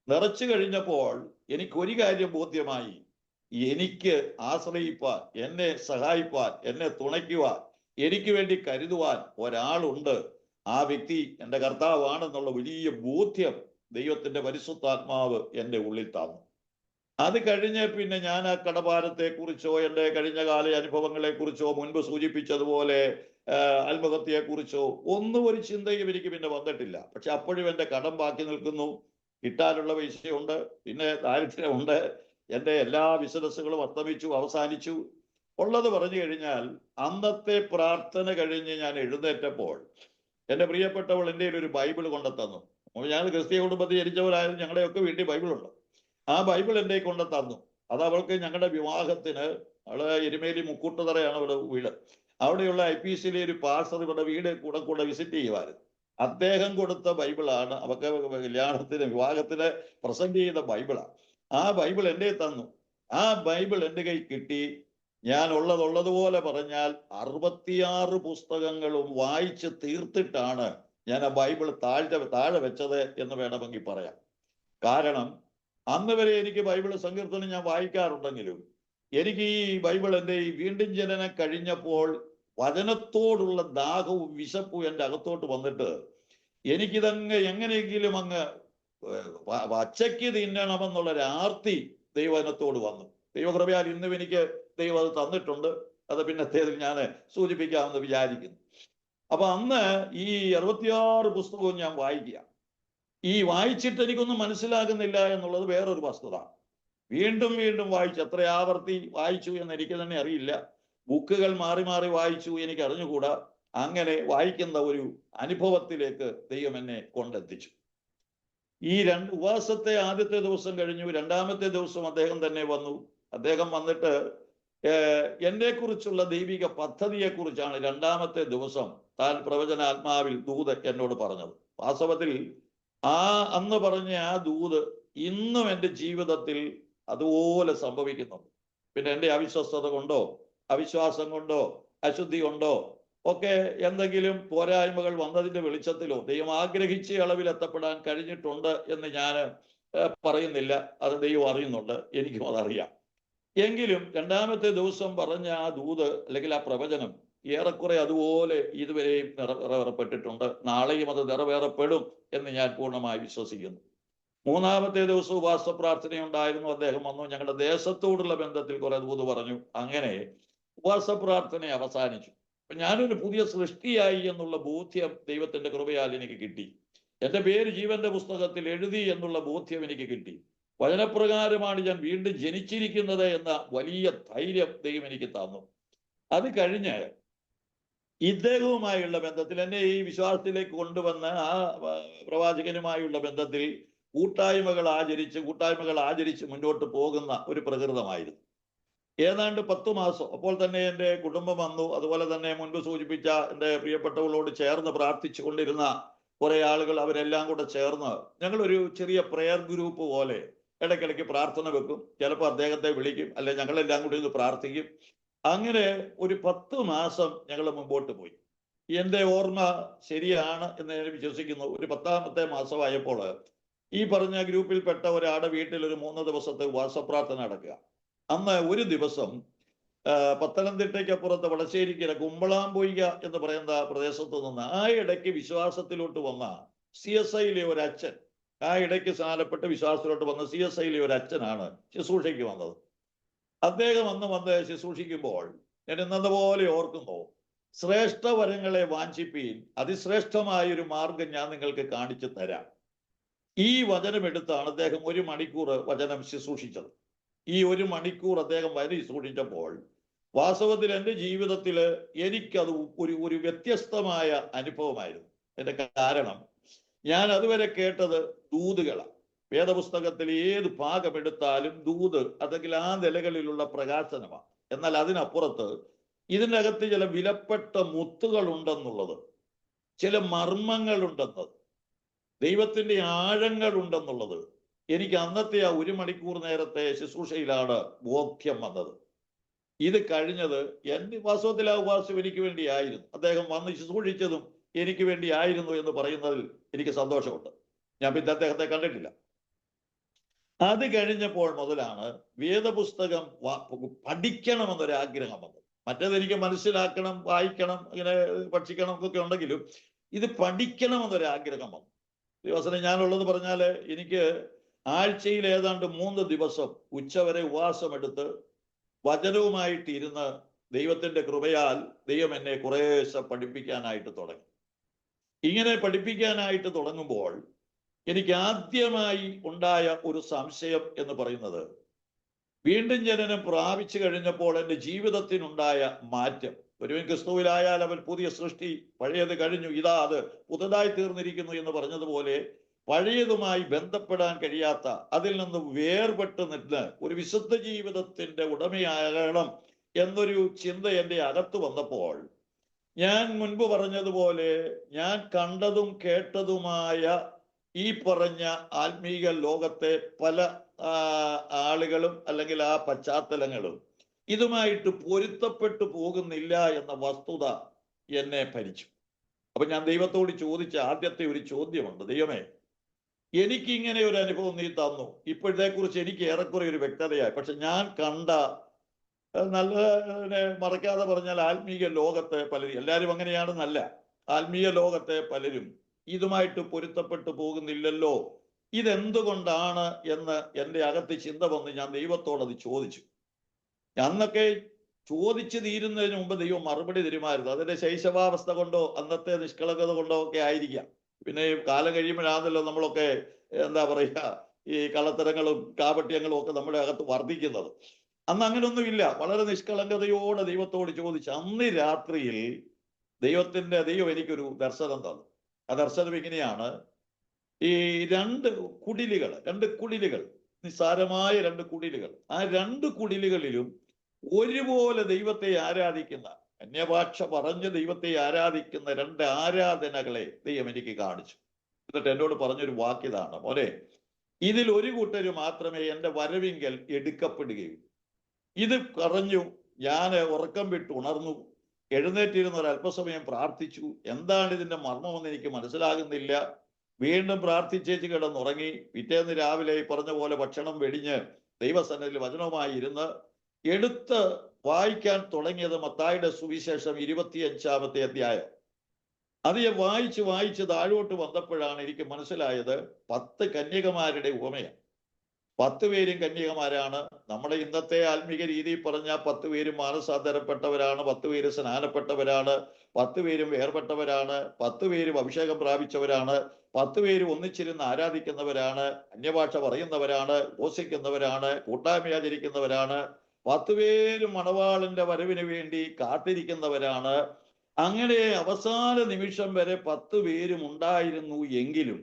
നിറച്ചു കഴിഞ്ഞപ്പോൾ എനിക്കൊരു കാര്യം ബോധ്യമായി. എനിക്ക് ആശ്രയിപ്പാൻ, എന്നെ സഹായിപ്പാൻ, എന്നെ തുണയ്ക്കുവാൻ, എനിക്ക് വേണ്ടി കരുതുവാൻ ഒരാളുണ്ട്. ആ വ്യക്തി എൻ്റെ കർത്താവാണെന്നുള്ള വലിയ ബോധ്യം ദൈവത്തിന്റെ പരിശുദ്ധാത്മാവ് എൻ്റെ ഉള്ളിൽ തന്നു. അത് കഴിഞ്ഞ് പിന്നെ ഞാൻ ആ കടഭാരത്തെക്കുറിച്ചോ എൻ്റെ കഴിഞ്ഞകാല അനുഭവങ്ങളെക്കുറിച്ചോ മുൻപ് സൂചിപ്പിച്ചതുപോലെ ആത്മഹത്യയെക്കുറിച്ചോ ഒന്നും ഒരു ചിന്തയും എനിക്ക് പിന്നെ വന്നിട്ടില്ല. പക്ഷെ അപ്പോഴും എൻ്റെ കടം ബാക്കി നിൽക്കുന്നു, കിട്ടാനുള്ള പൈസയുണ്ട്, പിന്നെ ദാരിദ്ര്യമുണ്ട്, എൻ്റെ എല്ലാ ബിസിനസ്സുകളും അവസാനിച്ചു. ഉള്ളത് പറഞ്ഞു കഴിഞ്ഞാൽ അന്നത്തെ പ്രാർത്ഥന കഴിഞ്ഞ് ഞാൻ എഴുന്നേറ്റപ്പോൾ എൻ്റെ പ്രിയപ്പെട്ടവൾ എൻ്റെ ഒരു ബൈബിൾ കൊണ്ടു തന്നു. ഞാൻ ക്രിസ്തീയ കുടുംബത്തിൽ ജനിച്ചവരായാലും ഞങ്ങളുടെയൊക്കെ വീട്ടിൽ ബൈബിളുണ്ട്. ആ ബൈബിൾ എൻ്റെ കൊണ്ടു തന്നു. അത് അവൾക്ക് ഞങ്ങളുടെ വിവാഹത്തിന്, അവള് എരുമേലി മുക്കൂട്ടുതറയാണ് അവിടെ വീട്, അവിടെയുള്ള IPCയിലെ ഒരു പാസ്റ്റർ ഇവിടെ വീട് കൂടെ വിസിറ്റ് ചെയ്യുമായിരുന്നു. അദ്ദേഹം കൊടുത്ത ബൈബിളാണ് അവർക്ക് കല്യാണത്തിന് വിവാഹത്തിന് പ്രസന്റ് ചെയ്ത ബൈബിളാണ്. ആ ബൈബിൾ എൻ്റെ തന്നു. ആ ബൈബിൾ എൻ്റെ കൈ കിട്ടി. ഞാൻ ഉള്ളതുപോലെ പറഞ്ഞാൽ 66 പുസ്തകങ്ങളും വായിച്ച് തീർത്തിട്ടാണ് ഞാൻ ആ ബൈബിൾ താഴെ വെച്ചത് എന്ന് വേണമെങ്കിൽ പറയാം. കാരണം അന്ന് വരെ എനിക്ക് ബൈബിൾ സങ്കീർത്തനം ഞാൻ വായിക്കാറുണ്ടെങ്കിലും എനിക്ക് ഈ ബൈബിൾ എൻ്റെ ഈ വീണ്ടും ജനനം കഴിഞ്ഞപ്പോൾ വചനത്തോടുള്ള ദാഹവും വിശപ്പും എൻ്റെ അകത്തോട്ട് വന്നിട്ട് എനിക്കിതങ്ങ് എങ്ങനെയെങ്കിലും അങ്ങ് പച്ചയ്ക്ക് തിന്നണമെന്നുള്ളൊരു ആർത്തി ദൈവവചനത്തോട് വന്നു. ദൈവകൃപയാൽ ഇന്നും എനിക്ക് ദൈവം അത് തന്നിട്ടുണ്ട്. അത് പിന്നത്തേതിൽ ഞാൻ സൂചിപ്പിക്കാമെന്ന് വിചാരിക്കുന്നു. അപ്പൊ അന്ന് ഈ 66 പുസ്തകവും ഞാൻ വായിക്കുക. ഈ വായിച്ചിട്ട് എനിക്കൊന്നും മനസ്സിലാകുന്നില്ല എന്നുള്ളത് വേറൊരു വസ്തുത. വീണ്ടും വായിച്ചു, എത്ര ആവർത്തി വായിച്ചു എന്ന് എനിക്ക് തന്നെ അറിയില്ല. ബുക്കുകൾ മാറി വായിച്ചു, എനിക്ക് അറിഞ്ഞുകൂടാ. അങ്ങനെ വായിക്കുന്ന ഒരു അനുഭവത്തിലേക്ക് ദൈവം എന്നെ കൊണ്ടെത്തിച്ചു. ഈ ഉപവാസത്തെ ആദ്യത്തെ ദിവസം കഴിഞ്ഞു. രണ്ടാമത്തെ ദിവസം അദ്ദേഹം തന്നെ വന്നു. അദ്ദേഹം വന്നിട്ട് എന്നെ കുറിച്ചുള്ള ദൈവിക പദ്ധതിയെക്കുറിച്ചാണ് രണ്ടാമത്തെ ദിവസം താൻ പ്രവചനാത്മാവിൽ ദൂത് എന്നോട് പറഞ്ഞത്. വാസ്തവത്തിൽ അന്ന് പറഞ്ഞ ആ ദൂത് ഇന്നും എൻ്റെ ജീവിതത്തിൽ അതുപോലെ സംഭവിക്കുന്നു. പിന്നെ എൻ്റെ അവിശ്വസ്തത കൊണ്ടോ അവിശ്വാസം കൊണ്ടോ അശുദ്ധി കൊണ്ടോ ഒക്കെ എന്തെങ്കിലും പോരായ്മകൾ വന്നതിന്റെ വെളിച്ചത്തിലോ ദൈവം ആഗ്രഹിച്ച അളവിൽ എത്തപ്പെടാൻ കഴിഞ്ഞിട്ടുണ്ട് എന്ന് ഞാൻ പറയുന്നില്ല. അത് ദൈവം അറിയുന്നുണ്ട്, എനിക്കും അതറിയാം. എങ്കിലും രണ്ടാമത്തെ ദിവസം പറഞ്ഞ ആ ദൂത് അല്ലെങ്കിൽ ആ പ്രവചനം ഏറെക്കുറെ അതുപോലെ ഇതുവരെയും നിറവേറപ്പെട്ടിട്ടുണ്ട്. നാളെയും അത് നിറവേറപ്പെടും എന്ന് ഞാൻ പൂർണ്ണമായി വിശ്വസിക്കുന്നു. മൂന്നാമത്തെ ദിവസം ഉപവാസ പ്രാർത്ഥനയുണ്ടായിരുന്നു. അദ്ദേഹം വന്നു. ഞങ്ങളുടെ ദേശത്തോടുള്ള ബന്ധത്തിൽ കുറെ ദൂത് പറഞ്ഞു. അങ്ങനെ ഉപവാസ പ്രാർത്ഥന അവസാനിച്ചു. ഞാനൊരു പുതിയ സൃഷ്ടിയായി എന്നുള്ള ബോധ്യം ദൈവത്തിന്റെ കൃപയാൽ എനിക്ക് കിട്ടി. എൻ്റെ പേര് ജീവന്റെ പുസ്തകത്തിൽ എഴുതി എന്നുള്ള ബോധ്യം എനിക്ക് കിട്ടി. വചനപ്രകാരമാണ് ഞാൻ വീണ്ടും ജനിച്ചിരിക്കുന്നത് എന്ന വലിയ ധൈര്യം ദൈവം എനിക്ക് തന്നു. അത് കഴിഞ്ഞ് ഇദ്ദേഹവുമായുള്ള ബന്ധത്തിൽ, എന്നെ ഈ വിശ്വാസത്തിലേക്ക് കൊണ്ടുവന്ന ആ പ്രവാചകനുമായുള്ള ബന്ധത്തിൽ കൂട്ടായ്മകൾ ആചരിച്ച് മുന്നോട്ട് പോകുന്ന ഒരു പ്രകൃതമായിരുന്നു. ഏതാണ്ട് 10 മാസം. അപ്പോൾ തന്നെ എൻ്റെ കുടുംബം വന്നു. അതുപോലെ തന്നെ മുൻപ് സൂചിപ്പിച്ച എൻ്റെ പ്രിയപ്പെട്ടവളോട് ചേർന്ന് പ്രാർത്ഥിച്ചു കൊണ്ടിരുന്ന കുറെ ആളുകൾ, അവരെല്ലാം കൂടെ ചേർന്ന് ഞങ്ങളൊരു ചെറിയ പ്രെയർ ഗ്രൂപ്പ് പോലെ ഇടയ്ക്കിടയ്ക്ക് പ്രാർത്ഥന വെക്കും. ചിലപ്പോൾ അദ്ദേഹത്തെ വിളിക്കും, അല്ലെ ഞങ്ങളെല്ലാം കൂടി ഒന്ന് പ്രാർത്ഥിക്കും. അങ്ങനെ ഒരു 10 മാസം ഞങ്ങൾ മുമ്പോട്ട് പോയി. എൻ്റെ ഓർമ്മ ശരിയാണ് എന്ന് ഞാൻ വിശ്വസിക്കുന്നു. ഒരു 10ാമത്തെ മാസമായപ്പോൾ ഈ പറഞ്ഞ ഗ്രൂപ്പിൽപ്പെട്ട ഒരാളുടെ വീട്ടിൽ ഒരു 3 ദിവസത്തെ ഉപവാസപ്രാർത്ഥന നടക്കുക. അന്ന് ഒരു ദിവസം പത്തനംതിട്ടയ്ക്കപ്പുറത്ത് വടശ്ശേരിക്കര കുമ്പളാംപൊയ്ക എന്ന് പറയുന്ന പ്രദേശത്ത് നിന്ന് ആ ഇടയ്ക്ക് വിശ്വാസത്തിലോട്ട് വന്ന CSIയിലെ ഒരു അച്ഛൻ, ആ ഇടയ്ക്ക് സ്ഥാനപ്പെട്ട് വിശ്വാസത്തിലോട്ട് വന്ന CSIയിലെ ഒരു അച്ഛനാണ് ശുശ്രൂഷയ്ക്ക് വന്നത്. അദ്ദേഹം വന്ന് ശുശ്രൂഷിക്കുമ്പോൾ ഞാൻ ഇന്നതുപോലെ ഓർക്കുന്നു, ശ്രേഷ്ഠ വരങ്ങളെ വാഞ്ചിപ്പീൻ, അതിശ്രേഷ്ഠമായൊരു മാർഗം ഞാൻ നിങ്ങൾക്ക് കാണിച്ചു തരാം. ഈ വചനം എടുത്താണ് അദ്ദേഹം 1 മണിക്കൂർ വചനം ശുശ്രൂഷിച്ചത്. ഈ 1 മണിക്കൂർ അദ്ദേഹം ശുശ്രൂഷിച്ചപ്പോൾ വാസ്തവത്തിൽ എൻ്റെ ജീവിതത്തിൽ എനിക്കത് ഒരു വ്യത്യസ്തമായ അനുഭവമായിരുന്നു. എൻ്റെ കാരണം, ഞാൻ അതുവരെ കേട്ടത് ദൂതുകളാണ്. വേദപുസ്തകത്തിൽ ഏത് ഭാഗമെടുത്താലും ദൂത് അല്ലെങ്കിൽ ആ നിലകളിലുള്ള പ്രകാശനമാണ്. എന്നാൽ അതിനപ്പുറത്ത് ഇതിനകത്ത് ചില വിലപ്പെട്ട മുത്തുകൾ ഉണ്ടെന്നുള്ളത്, ചില മർമ്മങ്ങളുണ്ടെന്നത്, ദൈവത്തിന്റെ ആഴങ്ങൾ ഉണ്ടെന്നുള്ളത് എനിക്ക് അന്നത്തെ ആ 1 മണിക്കൂർ നേരത്തെ ശുശ്രൂഷയിലാണ് ബോധ്യം വന്നത്. ഇത് കഴിഞ്ഞത് എൻ്റെ വാസ്തവത്തിൽ ആ ഉപവാസം എനിക്ക് വേണ്ടിയായിരുന്നു. അദ്ദേഹം വന്ന് ശുശ്രൂഷിച്ചതും എനിക്ക് വേണ്ടിയായിരുന്നു എന്ന് പറയുന്നതിൽ എനിക്ക് സന്തോഷമുണ്ട്. ഞാൻ പിന്നെ അദ്ദേഹത്തെ കണ്ടിട്ടില്ല. അത് കഴിഞ്ഞപ്പോൾ മുതലാണ് വേദപുസ്തകം പഠിക്കണമെന്നൊരാഗ്രഹം വന്നത്. മറ്റേതെനിക്ക് മനസ്സിലാക്കണം, വായിക്കണം, ഇങ്ങനെ പഠിക്കണം ഒക്കെ ഉണ്ടെങ്കിലും ഇത് പഠിക്കണമെന്നൊരാഗ്രഹം വന്നു. ദിവസം ഞാനുള്ളത് പറഞ്ഞാൽ എനിക്ക് ആഴ്ചയിൽ ഏതാണ്ട് 3 ദിവസം ഉച്ചവരെ ഉപവാസമെടുത്ത് വചനവുമായിട്ട് ഇരുന്ന് ദൈവത്തിന്റെ കൃപയാൽ ദൈവം എന്നെ കുറേശ്ശെ പഠിപ്പിക്കാനായിട്ട് തുടങ്ങി. ഇങ്ങനെ പഠിപ്പിക്കാനായിട്ട് തുടങ്ങുമ്പോൾ എനിക്ക് ആദ്യമായി ഉണ്ടായ ഒരു സംശയം എന്ന് പറയുന്നത്, വീണ്ടും ജനനം പ്രാപിച്ചു കഴിഞ്ഞപ്പോൾ എൻ്റെ ജീവിതത്തിനുണ്ടായ മാറ്റം. ഒരുവൻ ക്രിസ്തുവിലായാൽ അവൻ പുതിയ സൃഷ്ടി, പഴയത് കഴിഞ്ഞു, ഇതാ അത് പുതുതായി തീർന്നിരിക്കുന്നു എന്ന് പറഞ്ഞതുപോലെ പഴയതുമായി ബന്ധപ്പെടാൻ കഴിയാത്ത, അതിൽ നിന്ന് വേർപെട്ട് നിന്ന് ഒരു വിശുദ്ധ ജീവിതത്തിന്റെ ഉടമയാകണം എന്നൊരു ചിന്ത എൻ്റെ അകത്ത് വന്നപ്പോൾ, ഞാൻ മുൻപ് പറഞ്ഞതുപോലെ ഞാൻ കണ്ടതും കേട്ടതുമായ ഈ പറഞ്ഞ ആത്മീക ലോകത്തെ പല ആളുകളും അല്ലെങ്കിൽ ആ പശ്ചാത്തലങ്ങളും ഇതുമായിട്ട് പൊരുത്തപ്പെട്ടു പോകുന്നില്ല എന്ന വസ്തുത എന്നെ ഭരിച്ചു. അപ്പൊ ഞാൻ ദൈവത്തോട് ചോദിച്ച ആദ്യത്തെ ഒരു ചോദ്യമുണ്ട്, ദൈവമേ, എനിക്കിങ്ങനെ ഒരു അനുഭവം നീ തന്നു, ഇപ്പോഴത്തെക്കുറിച്ച് എനിക്ക് ഏറെക്കുറെ ഒരു വ്യക്തതയായി. പക്ഷെ ഞാൻ കണ്ട നല്ല മറക്കാതെ പറഞ്ഞാൽ ആത്മീയ ലോകത്തെ പലരും, എല്ലാവരും അങ്ങനെയാണെന്നല്ല, ആത്മീയ ലോകത്തെ പലരും ഇതുമായിട്ട് പൊരുത്തപ്പെട്ടു പോകുന്നില്ലല്ലോ, ഇതെന്തുകൊണ്ടാണ് എന്ന് എൻ്റെ അകത്ത് ചിന്ത വന്ന് ഞാൻ ദൈവത്തോടത് ചോദിച്ചു. അന്നൊക്കെ ചോദിച്ചു തീരുന്നതിന് മുമ്പ് ദൈവം മറുപടി തരുമായിരുന്നു. അതിന്റെ ശൈശവാവസ്ഥ കൊണ്ടോ അന്നത്തെ നിഷ്കളങ്കത കൊണ്ടോ ഒക്കെ ആയിരിക്കാം. പിന്നെ കാലം കഴിയുമ്പോഴാണല്ലോ നമ്മളൊക്കെ എന്താ പറയുക, ഈ കള്ളത്തരങ്ങളും കാപട്യങ്ങളും ഒക്കെ നമ്മുടെ അകത്ത് വർദ്ധിക്കുന്നത്. അന്ന് അങ്ങനെയൊന്നുമില്ല. വളരെ നിഷ്കളങ്കതയോടെ ദൈവത്തോട് ചോദിച്ചു. അന്ന് രാത്രിയിൽ ദൈവം എനിക്കൊരു ദർശനം തന്നു. ആ ദർശനം ഇങ്ങനെയാണ്: ഈ രണ്ട് കുടിലുകൾ, നിസ്സാരമായ രണ്ട് കുടിലുകൾ, ആ രണ്ട് കുടിലുകളിലും ഒരുപോലെ ദൈവത്തെ ആരാധിക്കുന്ന, അന്യഭാഷ പറഞ്ഞ് ദൈവത്തെ ആരാധിക്കുന്ന രണ്ട് ആരാധനകളെ ദൈവം എനിക്ക് കാണിച്ചു. എന്നിട്ട് എന്നോട് പറഞ്ഞൊരു വാക്കിതാണ്: മോനെ, ഇതിൽ ഒരു കൂട്ടര് മാത്രമേ എൻ്റെ വരവിങ്കൽ എടുക്കപ്പെടുകയുള്ളൂ. ഇത് പറഞ്ഞു ഞാൻ ഉറക്കം വിട്ട് ഉണർന്നു, എഴുന്നേറ്റിരുന്ന ഒരു അല്പസമയം പ്രാർത്ഥിച്ചു. എന്താണ് ഇതിന്റെ മർമ്മമെന്ന് എനിക്ക് മനസ്സിലാകുന്നില്ല. വീണ്ടും പ്രാർത്ഥിച്ചേച്ച് കിടന്നുറങ്ങി. പിറ്റേന്ന് രാവിലെ പറഞ്ഞ പോലെ ഭക്ഷണം വെടിഞ്ഞ് ദൈവസന്നിധിയിൽ വചനവുമായി ഇരുന്ന് എടുത്ത് വായിക്കാൻ തുടങ്ങിയത് മത്തായിയുടെ സുവിശേഷം 25-ാമത്തെ അധ്യായം. അത് ഞാൻ വായിച്ച് താഴോട്ട് വന്നപ്പോഴാണ് എനിക്ക് മനസ്സിലായത് 10 കന്യകമാരുടെ ഉപമയാണ്. 10 പേരും കന്യകമാരാണ്. നമ്മുടെ ഇന്നത്തെ ആത്മീക രീതിയിൽ പറഞ്ഞാൽ 10 പേരും മാനസാന്തരപ്പെട്ടവരാണ്, 10 പേര് സ്നാനപ്പെട്ടവരാണ്, 10 പേരും വേർപെട്ടവരാണ്, 10 പേരും അഭിഷേകം പ്രാപിച്ചവരാണ്, 10 പേരും ഒന്നിച്ചിരുന്ന് ആരാധിക്കുന്നവരാണ്, അന്യഭാഷ പറയുന്നവരാണ്, ഉപസിക്കുന്നവരാണ്, കൂട്ടായ്മയാചരിക്കുന്നവരാണ്, 10 പേരും മണവാളന്റെ വരവിന് വേണ്ടി കാത്തിരിക്കുന്നവരാണ്. അങ്ങനെ അവസാന നിമിഷം വരെ 10 പേരും ഉണ്ടായിരുന്നു. എങ്കിലും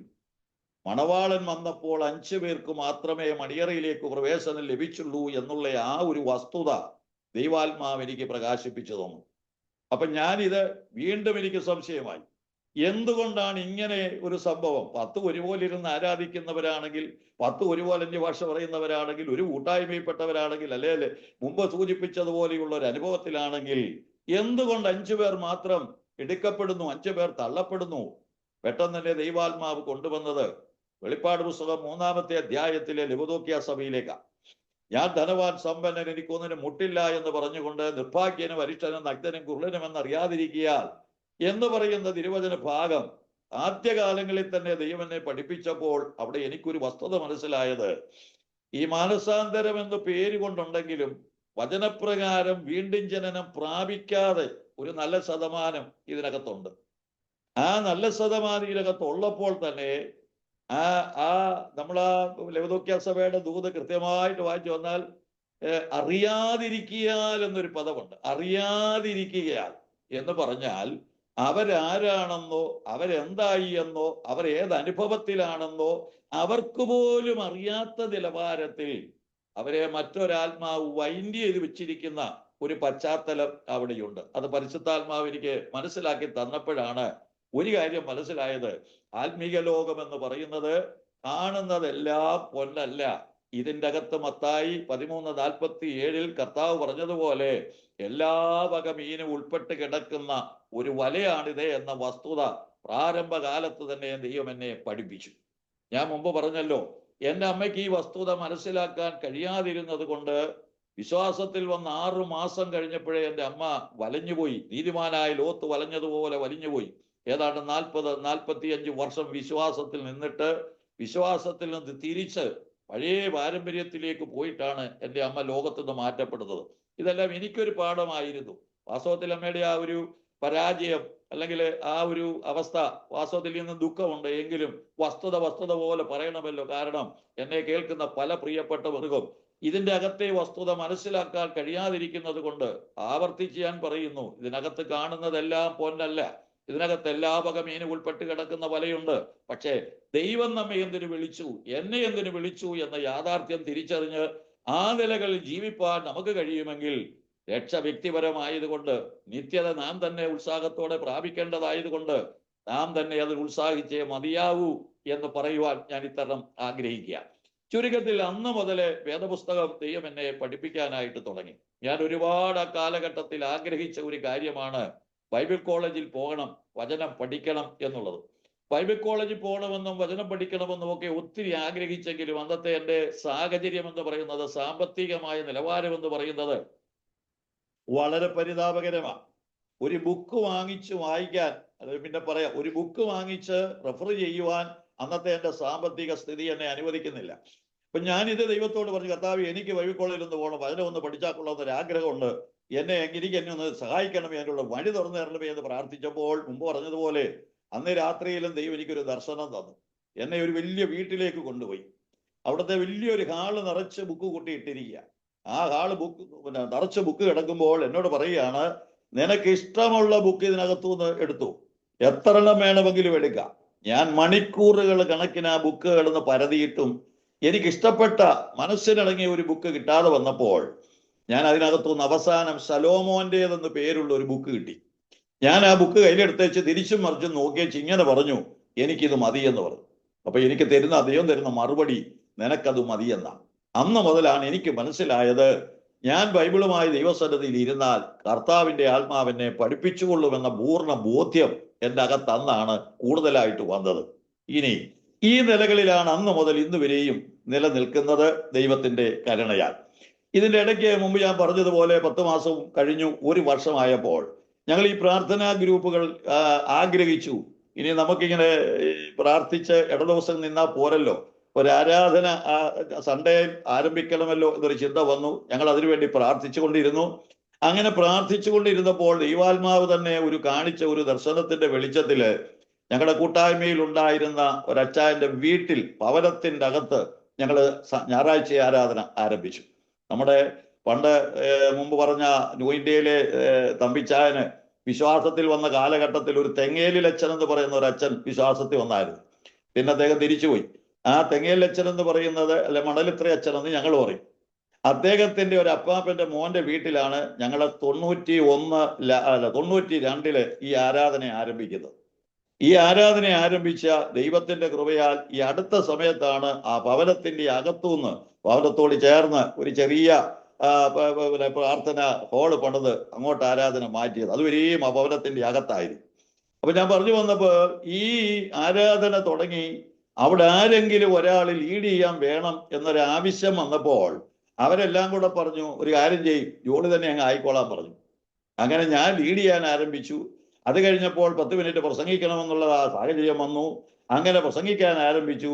മണവാളൻ വന്നപ്പോൾ 5 പേർക്ക് മാത്രമേ മണിയറയിലേക്ക് പ്രവേശനം ലഭിച്ചുള്ളൂ എന്നുള്ള ആ ഒരു വസ്തുത ദൈവാത്മാവ് എനിക്ക് പ്രകാശിപ്പിച്ചു തന്നു. അപ്പൊ ഞാനിത് വീണ്ടും എനിക്ക് സംശയമായി. എന്തുകൊണ്ടാണ് ഇങ്ങനെ ഒരു സംഭവം? 10 ഒരുപോലെ ഇരുന്ന് ആരാധിക്കുന്നവരാണെങ്കിൽ, 10 ഒരുപോലെ അന്യഭാഷ പറയുന്നവരാണെങ്കിൽ, ഒരു കൂട്ടായ്മയിൽപ്പെട്ടവരാണെങ്കിൽ, അല്ലേ മുമ്പ് സൂചിപ്പിച്ചതുപോലെയുള്ള ഒരു അനുഭവത്തിലാണെങ്കിൽ, എന്തുകൊണ്ട് 5 പേർ മാത്രം എടുക്കപ്പെടുന്നു, 5 പേർ തള്ളപ്പെടുന്നു? പെട്ടെന്ന് തന്നെ ദൈവാത്മാവ് കൊണ്ടുവന്നത് വെളിപ്പാട് പുസ്തകം 3-ാമത്തെ അധ്യായത്തിലെ ലവോദിക്യ സഭയിലേക്കാണ്. ഞാൻ ധനവാൻ സമ്പന്നൻ, എനിക്കൊന്നിനും മുട്ടില്ല എന്ന് പറഞ്ഞുകൊണ്ട് നിർഭാഗ്യനും അരിഷ്ടനും നഗ്നനും കുരുടനും എന്നറിയാതിരിക്കയാൽ എന്ന് പറയുന്ന തിരുവചന ഭാഗം ആദ്യകാലങ്ങളിൽ തന്നെ ദൈവം എന്നെ പഠിപ്പിച്ചപ്പോൾ അവിടെ എനിക്കൊരു വസ്തുത മനസ്സിലായത്: ഈ മാനസാന്തരം എന്ന് പേര് കൊണ്ടുണ്ടെങ്കിലും വചനപ്രകാരം വീണ്ടും ജനനം പ്രാപിക്കാതെ ഒരു നല്ല ശതമാനം ഇതിനകത്തുണ്ട്. ആ നല്ല ശതമാനം ഇതിനകത്തുള്ളപ്പോൾ തന്നെ നമ്മളാ ലവോദിക്യ സഭയുടെ ദൂത് കൃത്യമായിട്ട് വായിച്ചു വന്നാൽ അറിയാതിരിക്കയാൽ എന്നൊരു പദമുണ്ട്. അറിയാതിരിക്കുകയാൽ എന്ന് പറഞ്ഞാൽ അവരാരാണെന്നോ, അവരെന്തായി എന്നോ, അവർ ഏത് അനുഭവത്തിലാണെന്നോ അവർക്ക് പോലും അറിയാത്ത നിലവാരത്തിൽ അവരെ മറ്റൊരാത്മാവ് വൈൻഡ് ചെയ്ത് വെച്ചിരിക്കുന്ന ഒരു പശ്ചാത്തലം അവിടെയുണ്ട്. അത് പരിശുദ്ധാത്മാവ് എനിക്ക് മനസ്സിലാക്കി തന്നപ്പോഴാണ് ഒരു കാര്യം മനസ്സിലായത്: ആത്മീക ലോകം എന്ന് പറയുന്നത് കാണുന്നതെല്ലാം പൊന്നല്ല. ഇതിൻ്റെ അകത്ത് മത്തായി 13:47 കർത്താവ് പറഞ്ഞതുപോലെ എല്ലാ വക മീനും ഉൾപ്പെട്ട് കിടക്കുന്ന ഒരു വലയാണിത് എന്ന വസ്തുത പ്രാരംഭകാലത്ത് തന്നെ ദൈവം എന്നെ പഠിപ്പിച്ചു. ഞാൻ മുമ്പ് പറഞ്ഞല്ലോ, എൻ്റെ അമ്മയ്ക്ക് ഈ വസ്തുത മനസ്സിലാക്കാൻ കഴിയാതിരുന്നത് കൊണ്ട് വിശ്വാസത്തിൽ വന്ന് 6 മാസം കഴിഞ്ഞപ്പോഴേ എൻ്റെ അമ്മ വലഞ്ഞുപോയി. നീതിമാനായ ലോത്ത് വലഞ്ഞതുപോലെ വലിഞ്ഞുപോയി. ഏതാണ്ട് 40-45 വർഷം വിശ്വാസത്തിൽ നിന്നിട്ട് വിശ്വാസത്തിൽ നിന്ന് തിരിച്ച് പഴയ പാരമ്പര്യത്തിലേക്ക് പോയിട്ടാണ് എൻ്റെ അമ്മ ലോകത്തു നിന്ന് മാറ്റപ്പെടുന്നത്. ഇതെല്ലാം എനിക്കൊരു പാഠമായിരുന്നു. വാസ്തവത്തിൽ അമ്മയുടെ ആ ഒരു പരാജയം അല്ലെങ്കിൽ ആ ഒരു അവസ്ഥ വാസ്തവത്തിൽ നിന്ന് ദുഃഖമുണ്ട്. എങ്കിലും വസ്തുത പോലെ പറയണമല്ലോ. കാരണം എന്നെ കേൾക്കുന്ന പല പ്രിയപ്പെട്ടവർക്കും ഇതിൻ്റെ അകത്തെ വസ്തുത മനസ്സിലാക്കാൻ കഴിയാതിരിക്കുന്നത് കൊണ്ട് ആവർത്തിച്ച് ഞാൻ പറയുന്നു: ഇതിനകത്ത് കാണുന്നതെല്ലാം പൊന്നല്ല. ഇതിനകത്ത് എല്ലാ വക മീനും ഉൾപ്പെട്ട് കിടക്കുന്ന വലയുണ്ട്. പക്ഷേ ദൈവം നമ്മെ എന്തിനു വിളിച്ചു, എന്നെ എന്തിനു വിളിച്ചു എന്ന യാഥാർത്ഥ്യം തിരിച്ചറിഞ്ഞ് ആ നിലകളിൽ ജീവിപ്പാൻ നമുക്ക് കഴിയുമെങ്കിൽ രക്ഷ വ്യക്തിപരമായതുകൊണ്ട്, നിത്യത നാം തന്നെ ഉത്സാഹത്തോടെ പ്രാപിക്കേണ്ടതായതുകൊണ്ട് നാം തന്നെ അതിൽ ഉത്സാഹിച്ചേ മതിയാവൂ എന്ന് പറയുവാൻ ഞാൻ ഇത്തരം ആഗ്രഹിക്കുക. ചുരുക്കത്തിൽ അന്ന് മുതലേ വേദപുസ്തകം ദൈവം എന്നെ പഠിപ്പിക്കാനായിട്ട് തുടങ്ങി. ഞാൻ ഒരുപാട് ആ കാലഘട്ടത്തിൽ ആഗ്രഹിച്ച ഒരു കാര്യമാണ് ബൈബിൾ കോളേജിൽ പോകണം, വചനം പഠിക്കണം എന്നുള്ളത്. ബൈബിൾ കോളേജിൽ പോകണമെന്നും വചനം പഠിക്കണമെന്നും ഒക്കെ ഒത്തിരി ആഗ്രഹിച്ചെങ്കിലും അന്നത്തെ എൻ്റെ സാഹചര്യം എന്ന് പറയുന്നത്, സാമ്പത്തികമായ നിലവാരം എന്ന് പറയുന്നത് വളരെ പരിതാപകരമാണ്. ഒരു ബുക്ക് വാങ്ങിച്ച് വായിക്കാൻ, അത് പിന്നെ പറയാം, ഒരു ബുക്ക് വാങ്ങിച്ച് റെഫർ ചെയ്യുവാൻ അന്നത്തെ എൻ്റെ സാമ്പത്തിക സ്ഥിതി എന്നെ അനുവദിക്കുന്നില്ല. അപ്പൊ ഞാനിത് ദൈവത്തോട് പറഞ്ഞു: കർത്താവ്, എനിക്ക് ബൈബിൾ കോളേജിൽ ഒന്ന് പോകണം, വചനം ഒന്ന് പഠിച്ചാൽ കൊള്ളാമെന്നൊരു ആഗ്രഹമുണ്ട്, എനിക്ക് എന്നെ ഒന്ന് സഹായിക്കണമേ, അതിനുള്ള വഴി തുറന്നു തരണമേ എന്ന് പ്രാർത്ഥിച്ചപ്പോൾ മുമ്പ് പറഞ്ഞതുപോലെ അന്ന് രാത്രിയിലും ദൈവം എനിക്കൊരു ദർശനം തന്നു. എന്നെ ഒരു വലിയ വീട്ടിലേക്ക് കൊണ്ടുപോയി. അവിടുത്തെ വലിയൊരു ഹാള് നിറച്ച് ബുക്ക് കൂട്ടിയിട്ടിരിക്കുക. ആ ഹാള് നിറച്ച് ബുക്ക് കിടക്കുമ്പോൾ എന്നോട് പറയുകയാണ്: നിനക്ക് ഇഷ്ടമുള്ള ബുക്ക് ഇതിനകത്തുനിന്ന് എടുത്തു, എത്ര എണ്ണം വേണമെങ്കിലും എടുക്കാം. ഞാൻ മണിക്കൂറുകൾ കണക്കിന് ആ ബുക്കുകളെന്ന് പരതിയിട്ടും എനിക്ക് ഇഷ്ടപ്പെട്ട മനസ്സിനിണങ്ങിയ ഒരു ബുക്ക് കിട്ടാതെ വന്നപ്പോൾ ഞാൻ അതിനകത്തുനിന്ന് അവസാനം ശലോമോന്റേതെന്ന് പേരുള്ള ഒരു ബുക്ക് കിട്ടി. ഞാൻ ആ ബുക്ക് കയ്യിലെടുത്തേച്ച് തിരിച്ചും മറിച്ചും നോക്കിയേച്ച് ഇങ്ങനെ പറഞ്ഞു, എനിക്കിത് മതിയെന്ന് പറഞ്ഞു. അപ്പൊ എനിക്ക് അദ്ദേഹം തരുന്ന മറുപടി, നിനക്കത് മതിയെന്നാണ്. അന്ന് മുതലാണ് എനിക്ക് മനസ്സിലായത്, ഞാൻ ബൈബിളുമായി ദൈവസന്നിധിയിൽ ഇരുന്നാൽ കർത്താവിന്റെ ആത്മാവിനെ പഠിപ്പിച്ചുകൊള്ളുമെന്ന പൂർണ്ണ ബോധ്യം എൻ്റെ അകത്ത് അന്നാണ് കൂടുതലായിട്ട് വന്നത്. ഇനി ഈ നിലകളിലാണ് അന്ന് മുതൽ ഇന്ന് വരെയും നിലനിൽക്കുന്നത് ദൈവത്തിന്റെ കരുണയാൽ. ഇതിന്റെ ഇടയ്ക്ക് മുമ്പ് ഞാൻ പറഞ്ഞതുപോലെ 10 മാസം കഴിഞ്ഞു, 1 വർഷമായപ്പോൾ ഞങ്ങൾ ഈ പ്രാർത്ഥനാ ഗ്രൂപ്പുകൾ ആഗ്രഹിച്ചു. ഇനി നമുക്കിങ്ങനെ പ്രാർത്ഥിച്ച് ഇടദിവസം നിന്നാൽ പോരല്ലോ, ഒരു ആരാധന സൺഡേ ആരംഭിക്കണമല്ലോ എന്നൊരു ചിന്ത വന്നു. ഞങ്ങൾ അതിനുവേണ്ടി പ്രാർത്ഥിച്ചു കൊണ്ടിരുന്നു. അങ്ങനെ പ്രാർത്ഥിച്ചു കൊണ്ടിരുന്നപ്പോൾ ദൈവാത്മാവ് തന്നെ കാണിച്ച ഒരു ദർശനത്തിന്റെ വെളിച്ചത്തില് ഞങ്ങളുടെ കൂട്ടായ്മയിൽ ഉണ്ടായിരുന്ന ഒരച്ചായന്റെ വീട്ടിൽ ഭവനത്തിന്റെ അകത്ത് ഞങ്ങൾ ഞായറാഴ്ച ആരാധന ആരംഭിച്ചു. നമ്മുടെ പണ്ട് മുമ്പ് പറഞ്ഞ ന്യൂ ഇന്ത്യയിലെ തമ്പിച്ചായന് വിശ്വാസത്തിൽ വന്ന കാലഘട്ടത്തിൽ ഒരു തെങ്ങേലിൽ അച്ഛൻ എന്ന് പറയുന്ന ഒരു അച്ഛൻ വിശ്വാസത്തിൽ വന്നായിരുന്നു. പിന്നെ അദ്ദേഹം തിരിച്ചുപോയി. ആ തെങ്ങേലിൽ അച്ഛൻ എന്ന് പറയുന്നത്, അല്ലെ മണലിത്ര അച്ഛൻ എന്ന് ഞങ്ങൾ പറയും, അദ്ദേഹത്തിന്റെ ഒരു അപ്പാപ്പന്റെ മോന്റെ വീട്ടിലാണ് ഞങ്ങൾ 92 ഈ ആരാധന ആരംഭിക്കുന്നത്. ഈ ആരാധന ആരംഭിച്ച ദൈവത്തിന്റെ കൃപയാൽ ഈ അടുത്ത സമയത്താണ് ആ ഭവനത്തിന്റെ അകത്തുനിന്ന് ഭവനത്തോട് ചേർന്ന് ഒരു ചെറിയ പ്രാർത്ഥന ഹോള് പണിത് അങ്ങോട്ട് ആരാധന മാറ്റിയത്. അതുവരെയും ആ ഭവനത്തിന്റെ അകത്തായിരുന്നു. അപ്പൊ ഞാൻ പറഞ്ഞു വന്നപ്പോൾ ഈ ആരാധന തുടങ്ങി അവിടെ ആരെങ്കിലും ഒരാൾ ലീഡ് ചെയ്യാൻ വേണം എന്നൊരു ആവശ്യം വന്നപ്പോൾ അവരെല്ലാം കൂടെ പറഞ്ഞു, ഒരു കാര്യം ചെയ്യും, ജോലി തന്നെ അങ്ങ് ആയിക്കോളാൻ പറഞ്ഞു. അങ്ങനെ ഞാൻ ലീഡ് ചെയ്യാൻ ആരംഭിച്ചു. അത് കഴിഞ്ഞപ്പോൾ 10 മിനിറ്റ് പ്രസംഗിക്കണമെന്നുള്ള ആ സാഹചര്യം വന്നു. അങ്ങനെ പ്രസംഗിക്കാൻ ആരംഭിച്ചു.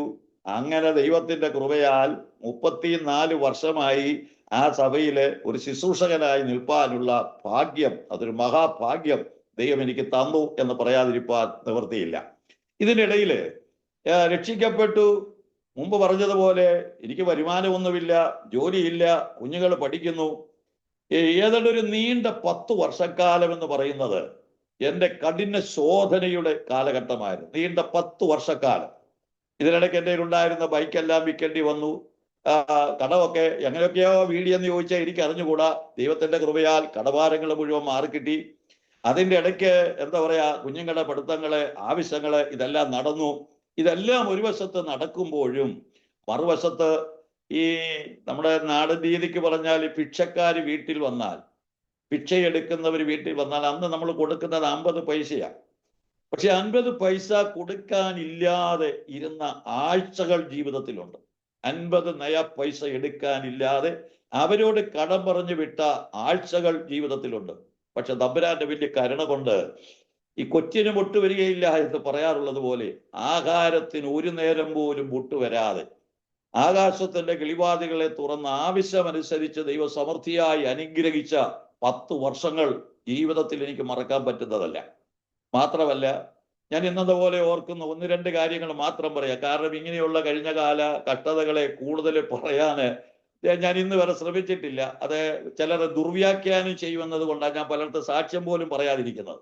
അങ്ങനെ ദൈവത്തിന്റെ കൃപയാൽ 34 വർഷമായി ആ സഭയിലെ ഒരു ശുശ്രൂഷകനായി നിൽപ്പാനുള്ള ഭാഗ്യം, അതൊരു മഹാഭാഗ്യം ദൈവം എനിക്ക് തന്നു എന്ന് പറയാതിരിക്കാൻ നിവൃത്തിയില്ല. ഇതിനിടയിൽ രക്ഷിക്കപ്പെട്ടു. മുമ്പ് പറഞ്ഞതുപോലെ എനിക്ക് വരുമാനമൊന്നുമില്ല, ജോലിയില്ല, കുഞ്ഞുങ്ങൾ പഠിക്കുന്നു. ഏതാണ്ട് ഒരു നീണ്ട 10 വർഷക്കാലം എന്ന് പറയുന്നത് എൻ്റെ കഠിന ശോധനയുടെ കാലഘട്ടമായിരുന്നു. നീണ്ട 10 വർഷക്കാലം. ഇതിനിടയ്ക്ക് എൻ്റെ ഉണ്ടായിരുന്ന ബൈക്കെല്ലാം വിൽക്കേണ്ടി വന്നു. കടമൊക്കെ എങ്ങനെയൊക്കെയോ വീടിയെന്ന് ചോദിച്ചാൽ എനിക്ക് അറിഞ്ഞുകൂടാ. ദൈവത്തിന്റെ കൃപയാൽ കടഭാരങ്ങൾ മുഴുവൻ മാറിക്കിട്ടി. അതിൻ്റെ ഇടയ്ക്ക് എന്താ പറയാ, കുഞ്ഞുങ്ങളുടെ പഠിത്തങ്ങള്, ആവശ്യങ്ങള്, ഇതെല്ലാം നടന്നു. ഇതെല്ലാം ഒരു വശത്ത് നടക്കുമ്പോഴും മറുവശത്ത് ഈ നമ്മുടെ നാടൻ രീതിക്ക് പറഞ്ഞാൽ ഭിക്ഷക്കാർ വീട്ടിൽ വന്നാൽ, ഭിക്ഷയെടുക്കുന്നവർ വീട്ടിൽ വന്നാൽ അന്ന് നമ്മൾ കൊടുക്കുന്നത് 50 പൈസയാണ്. പക്ഷെ 50 പൈസ കൊടുക്കാനില്ലാതെ ഇരുന്ന ആഴ്ചകൾ ജീവിതത്തിലുണ്ട്. 50 നയ പൈസ എടുക്കാനില്ലാതെ അവരോട് കടം പറഞ്ഞു വിട്ട ആഴ്ചകൾ ജീവിതത്തിലുണ്ട്. പക്ഷെ തമ്പുരാന്റെ വലിയ കരുണ കൊണ്ട് ഈ കൊച്ചിന് മുട്ട് വരികയില്ല എന്ന് പറയാറുള്ളത് പോലെ ആഹാരത്തിന് ഒരു നേരം പോലും മുട്ട് വരാതെ ആകാശത്തിന്റെ കിളിവാതികളെ തുറന്ന് ആവശ്യമനുസരിച്ച് ദൈവ സമൃദ്ധിയായി അനുഗ്രഹിച്ച 10 വർഷങ്ങൾ ജീവിതത്തിൽ എനിക്ക് മറക്കാൻ പറ്റുന്നതല്ല. മാത്രമല്ല, ഞാൻ ഇന്നതുപോലെ ഓർക്കുന്ന 1-2 കാര്യങ്ങൾ മാത്രം പറയാം. കാരണം ഇങ്ങനെയുള്ള കഴിഞ്ഞ കാല കഷ്ടതകളെ കൂടുതൽ പറയാന് ഞാൻ ഇന്ന് വരെ ശ്രമിച്ചിട്ടില്ല. അത് ചിലർ ദുർവ്യാഖ്യാനം ചെയ്യുമെന്നത് കൊണ്ടാണ് ഞാൻ പലർക്കും സാക്ഷ്യം പോലും പറയാതിരിക്കുന്നത്.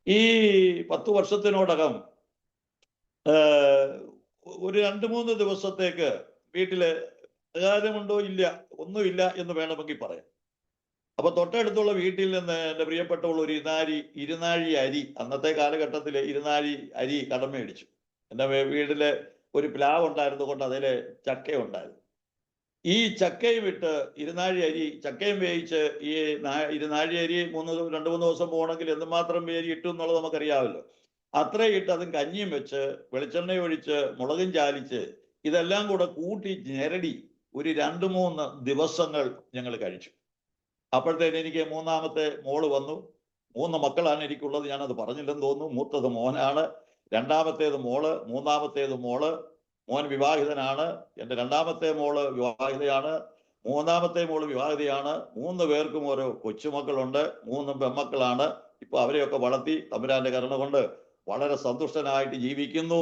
ഈ 10 വർഷത്തിനോടകം ഒരു 2-3 ദിവസത്തേക്ക് വീട്ടില് ആഹാരമുണ്ടോ ഇല്ല, ഒന്നുമില്ല എന്ന് വേണമെങ്കിൽ പറയാം. അപ്പൊ തൊട്ടടുത്തുള്ള വീട്ടിൽ നിന്ന് എൻ്റെ പ്രിയപ്പെട്ടവൾ ഒരു ഇരുന്നാഴി അരി, അന്നത്തെ കാലഘട്ടത്തിൽ ഇരുന്നാഴി അരി കടം മേടിച്ചു. എൻ്റെ വീട്ടില് ഒരു പ്ലാവ് ഉണ്ടായിരുന്നു കൊണ്ട് അതില് ചക്കയുണ്ടായിരുന്നു. ഈ ചക്കയും ഇട്ട് ഇരുന്നാഴി അരി, ചക്കയും വേവിച്ച് ഈ ഇരുന്നാഴി അരി 2-3 ദിവസം പോകണമെങ്കിൽ എന്തുമാത്രം പേര് ഇട്ടു എന്നുള്ളത് നമുക്കറിയാമല്ലോ. അത്രയും ഇട്ട് അതും കഞ്ഞിയും വെച്ച് വെളിച്ചെണ്ണ ഒഴിച്ച് മുളകും ചാലിച്ച് ഇതെല്ലാം കൂടെ കൂട്ടി ഞെരടി ഒരു 2-3 ദിവസങ്ങൾ ഞങ്ങൾ കഴിച്ചു. അപ്പോഴത്തേന് എനിക്ക് 3ാമത്തെ മോള് വന്നു. 3 മക്കളാണ് എനിക്കുള്ളത്, ഞാനത് പറഞ്ഞില്ലെന്ന് തോന്നുന്നു. മൂത്തത് മോനാണ്, 2ാമത്തേത് മോള്, 3ാമത്തേത് മോള്. മോൻ വിവാഹിതനാണ്. എൻ്റെ 2ാമത്തെ മോള് വിവാഹിതയാണ്, 3ാമത്തെ മോള് വിവാഹിതയാണ്. 3 പേർക്കും ഓരോ കൊച്ചുമക്കളുണ്ട്. 3 പെൺമക്കളാണ്. ഇപ്പൊ അവരെയൊക്കെ വളർത്തി തമ്പുരാന്റെ കരുണ കൊണ്ട് വളരെ സന്തുഷ്ടനായിട്ട് ജീവിക്കുന്നു.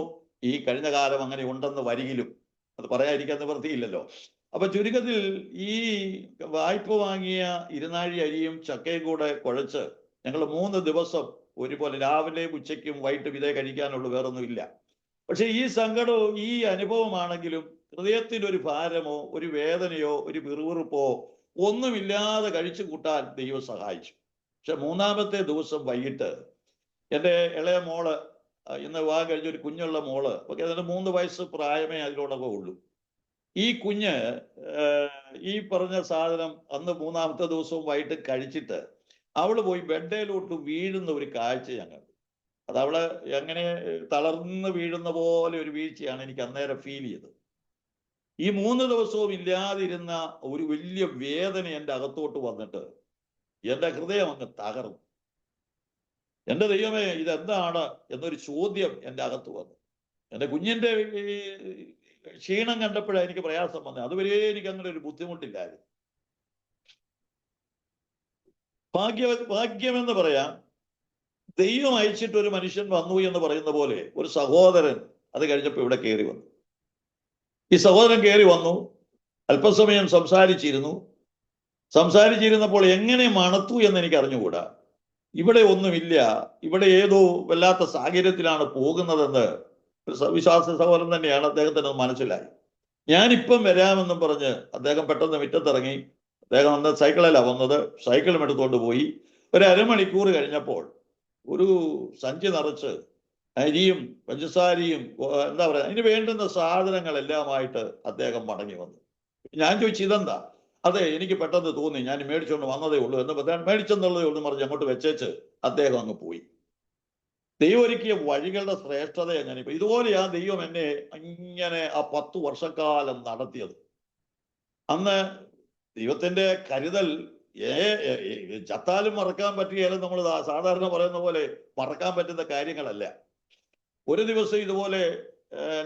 ഈ കഴിഞ്ഞ കാലം അങ്ങനെ ഉണ്ടെന്ന് വരികിലും അത് പറയാതിരിക്കാൻ നിവൃത്തിയില്ലല്ലോ. അപ്പൊ ചുരുക്കത്തിൽ ഈ വായ്പ വാങ്ങിയ ഇരുന്നാഴി അരിയും ചക്കയും കൂടെ കുഴച്ച് ഞങ്ങൾ 3 ദിവസം ഒരുപോലെ രാവിലെയും ഉച്ചയ്ക്കും വൈകിട്ടും ഇതേ കഴിക്കാനുള്ളൂ, വേറൊന്നുമില്ല. പക്ഷെ ഈ സങ്കടവും ഈ അനുഭവമാണെങ്കിലും ഹൃദയത്തിൽ ഒരു ഭാരമോ ഒരു വേദനയോ ഒരു വിറുവിറുപ്പോ ഒന്നുമില്ലാതെ കഴിച്ചു കൂട്ടാൻ ദൈവം സഹായിച്ചു. പക്ഷെ 3-ാമത്തെ ദിവസം വൈകിട്ട് എൻ്റെ ഇളയ മോള്, ഇന്ന് വിവാഹം കഴിഞ്ഞ ഒരു കുഞ്ഞുള്ള മോള്, ഓക്കെ, അതിന് 3 വയസ്സ് പ്രായമേ അതിനോടൊപ്പം ഉള്ളൂ. ഈ കുഞ്ഞ് ഈ പറഞ്ഞ സാധനം അന്ന് 3-ാമത്തെ ദിവസവും വൈകിട്ട് കഴിച്ചിട്ട് അവള് പോയി ബെഡേലോട്ട് വീഴുന്ന ഒരു കാഴ്ച ഞങ്ങൾ. അത് അവള് എങ്ങനെ തളർന്ന് വീഴുന്ന പോലെ ഒരു വീഴ്ചയാണ് എനിക്ക് അന്നേരം ഫീൽ ചെയ്തത്. ഈ 3 ദിവസവും ഇല്ലാതിരുന്ന ഒരു വലിയ വേദന എൻ്റെ അകത്തോട്ട് വന്നിട്ട് എൻ്റെ ഹൃദയം അങ്ങ് തകർന്നു. എൻ്റെ ദൈവമേ, ഇതെന്താണ് എന്നൊരു ചോദ്യം എൻ്റെ അകത്ത് വന്നു. എൻ്റെ കുഞ്ഞിൻ്റെ ക്ഷീണം കണ്ടപ്പോഴാണ് എനിക്ക് പ്രയാസം വന്നത്. അതുവരെ എനിക്ക് അങ്ങനെ ഒരു ബുദ്ധിമുട്ടില്ലായിരുന്നു. ഭാഗ്യമെന്ന് പറയാം, ദൈവം അയച്ചിട്ട് ഒരു മനുഷ്യൻ വന്നു എന്ന് പറയുന്ന പോലെ ഒരു സഹോദരൻ അത് കഴിഞ്ഞപ്പോൾ ഇവിടെ കയറി വന്നു. ഈ സഹോദരൻ കയറി വന്നു, അല്പസമയം സംസാരിച്ചിരുന്നപ്പോൾ എങ്ങനെ മണത്തു എന്ന് എനിക്ക് അറിഞ്ഞുകൂടാ. ഇവിടെ ഒന്നുമില്ല, ഇവിടെ ഏതോ വല്ലാത്ത സാഹചര്യത്തിലാണ് പോകുന്നതെന്ന് വിശ്വാസ സഹോദരൻ തന്നെയാണ്, അദ്ദേഹത്തിന് മനസ്സിലായി. ഞാനിപ്പം വരാമെന്നും പറഞ്ഞ് അദ്ദേഹം പെട്ടെന്ന് മുറ്റത്തിറങ്ങി. അദ്ദേഹം അന്ന് സൈക്കിളിലാണ് വന്നത്. സൈക്കിളും എടുത്തുകൊണ്ട് പോയി. ഒരു അരമണിക്കൂർ കഴിഞ്ഞപ്പോൾ ഒരു സഞ്ചി നിറച്ച് അരിയും പഞ്ചസാരയും എന്താ പറയുക, അതിന് വേണ്ടുന്ന സാധനങ്ങളെല്ലാമായിട്ട് അദ്ദേഹം മടങ്ങി വന്നു. ഞാൻ ചോദിച്ചു, ഇതെന്താ? അതെ, എനിക്ക് പെട്ടെന്ന് തോന്നി, ഞാൻ മേടിച്ചുകൊണ്ട് വന്നതേ ഉള്ളൂ എന്ന് പറയാൻ, മേടിച്ചെന്നുള്ളതേ ഉള്ളൂ പറഞ്ഞ് അങ്ങോട്ട് വെച്ചേച്ച് അദ്ദേഹം അങ്ങ് പോയി. ദൈവം ഒരുക്കിയ വഴികളുടെ ശ്രേഷ്ഠത എങ്ങനെ! ഇതുപോലെയാ ദൈവം എന്നെ ഇങ്ങനെ ആ 10 വർഷക്കാലം നടത്തിയത്. അന്ന് ദൈവത്തിന്റെ കരുതൽ ചത്താലും മറക്കാൻ പറ്റുകയാലും നമ്മൾ സാധാരണ പറയുന്ന പോലെ മറക്കാൻ പറ്റുന്ന കാര്യങ്ങളല്ല. ഒരു ദിവസം ഇതുപോലെ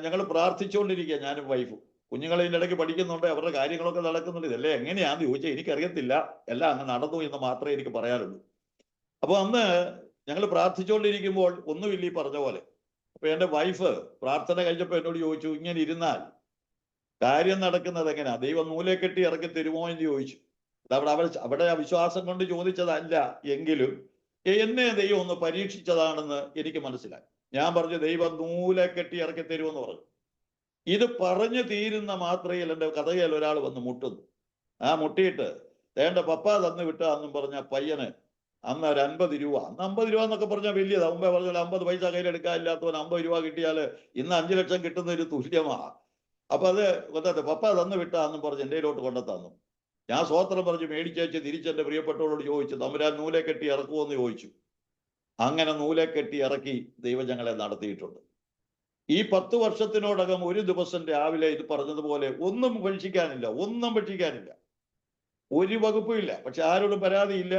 ഞങ്ങൾ പ്രാർത്ഥിച്ചുകൊണ്ടിരിക്കുക, ഞാനും വൈഫും. കുഞ്ഞുങ്ങൾ ഇതിൻ്റെ ഇടയ്ക്ക് പഠിക്കുന്നുണ്ട്, അവരുടെ കാര്യങ്ങളൊക്കെ നടക്കുന്നുണ്ട്. ഇതല്ലേ എങ്ങനെയാണെന്ന് ചോദിച്ചാൽ എനിക്കറിയത്തില്ല, എല്ലാം അങ്ങ് നടന്നു എന്ന് മാത്രമേ എനിക്ക് പറയാനുള്ളൂ. അപ്പോൾ അന്ന് ഞങ്ങൾ പ്രാർത്ഥിച്ചുകൊണ്ടിരിക്കുമ്പോൾ ഒന്നുമില്ല ഈ പറഞ്ഞ പോലെ. അപ്പൊ എൻ്റെ വൈഫ് പ്രാർത്ഥന കഴിഞ്ഞപ്പോൾ എന്നോട് ചോദിച്ചു, ഇങ്ങനെ ഇരുന്നാൽ കാര്യം നടക്കുന്നത് എങ്ങനെയാ? ദൈവം നൂലെ കെട്ടി ഇറക്കി തരുമോ എന്ന് ചോദിച്ചു. അവിടെ വിശ്വാസം കൊണ്ട് ചോദിച്ചതല്ല, എങ്കിലും എന്നെ ദൈവം ഒന്ന് പരീക്ഷിച്ചതാണെന്ന് എനിക്ക് മനസ്സിലായി. ഞാൻ പറഞ്ഞു, ദൈവം നൂലെ കെട്ടി ഇറക്കി തരുമെന്ന് പറഞ്ഞു. ഇത് പറഞ്ഞു തീരുന്ന മാത്രയിൽ എൻ്റെ കഥയിൽ ഒരാൾ വന്ന് മുട്ടുന്നു. ആ മുട്ടിയിട്ട് വേണ്ട പപ്പ തന്നു വിട്ടാന്നും പറഞ്ഞ പയ്യന് അന്ന് ഒരു 50 രൂപ, അന്ന് 50 രൂപ എന്നൊക്കെ പറഞ്ഞാൽ വലിയതാ. മുമ്പേ പറഞ്ഞാൽ 50 പൈസ കയ്യിലെടുക്കാൻ ഇല്ലാത്തവൻ 50 രൂപ കിട്ടിയാൽ ഇന്ന് 5 ലക്ഷം കിട്ടുന്ന ഒരു തുല്യമാണ്. അപ്പൊ അത് പപ്പ തന്നു വിട്ടാന്നും പറഞ്ഞ് എൻ്റെ കയ്യിലോട്ട് കൊണ്ടെത്തന്നു. ഞാൻ സ്വോത്രം പറഞ്ഞ് മേടിച്ചേച്ച് തിരിച്ചെൻ്റെ പ്രിയപ്പെട്ടവരോട് ചോദിച്ചു, തമ്പുരാൻ നൂലെ കെട്ടി ഇറക്കുമോ എന്ന് ചോദിച്ചു. അങ്ങനെ നൂലെ കെട്ടി ഇറക്കി ദൈവം ഞങ്ങളെ നടത്തിയിട്ടുണ്ട്. ഈ 10 വർഷത്തിനോടകം ഒരു ദിവസം രാവിലെ ഇത് പറഞ്ഞതുപോലെ ഒന്നും ഭക്ഷിക്കാനില്ല, ഒരു വകുപ്പുമില്ല. പക്ഷെ ആരോടും പരാതിയില്ല.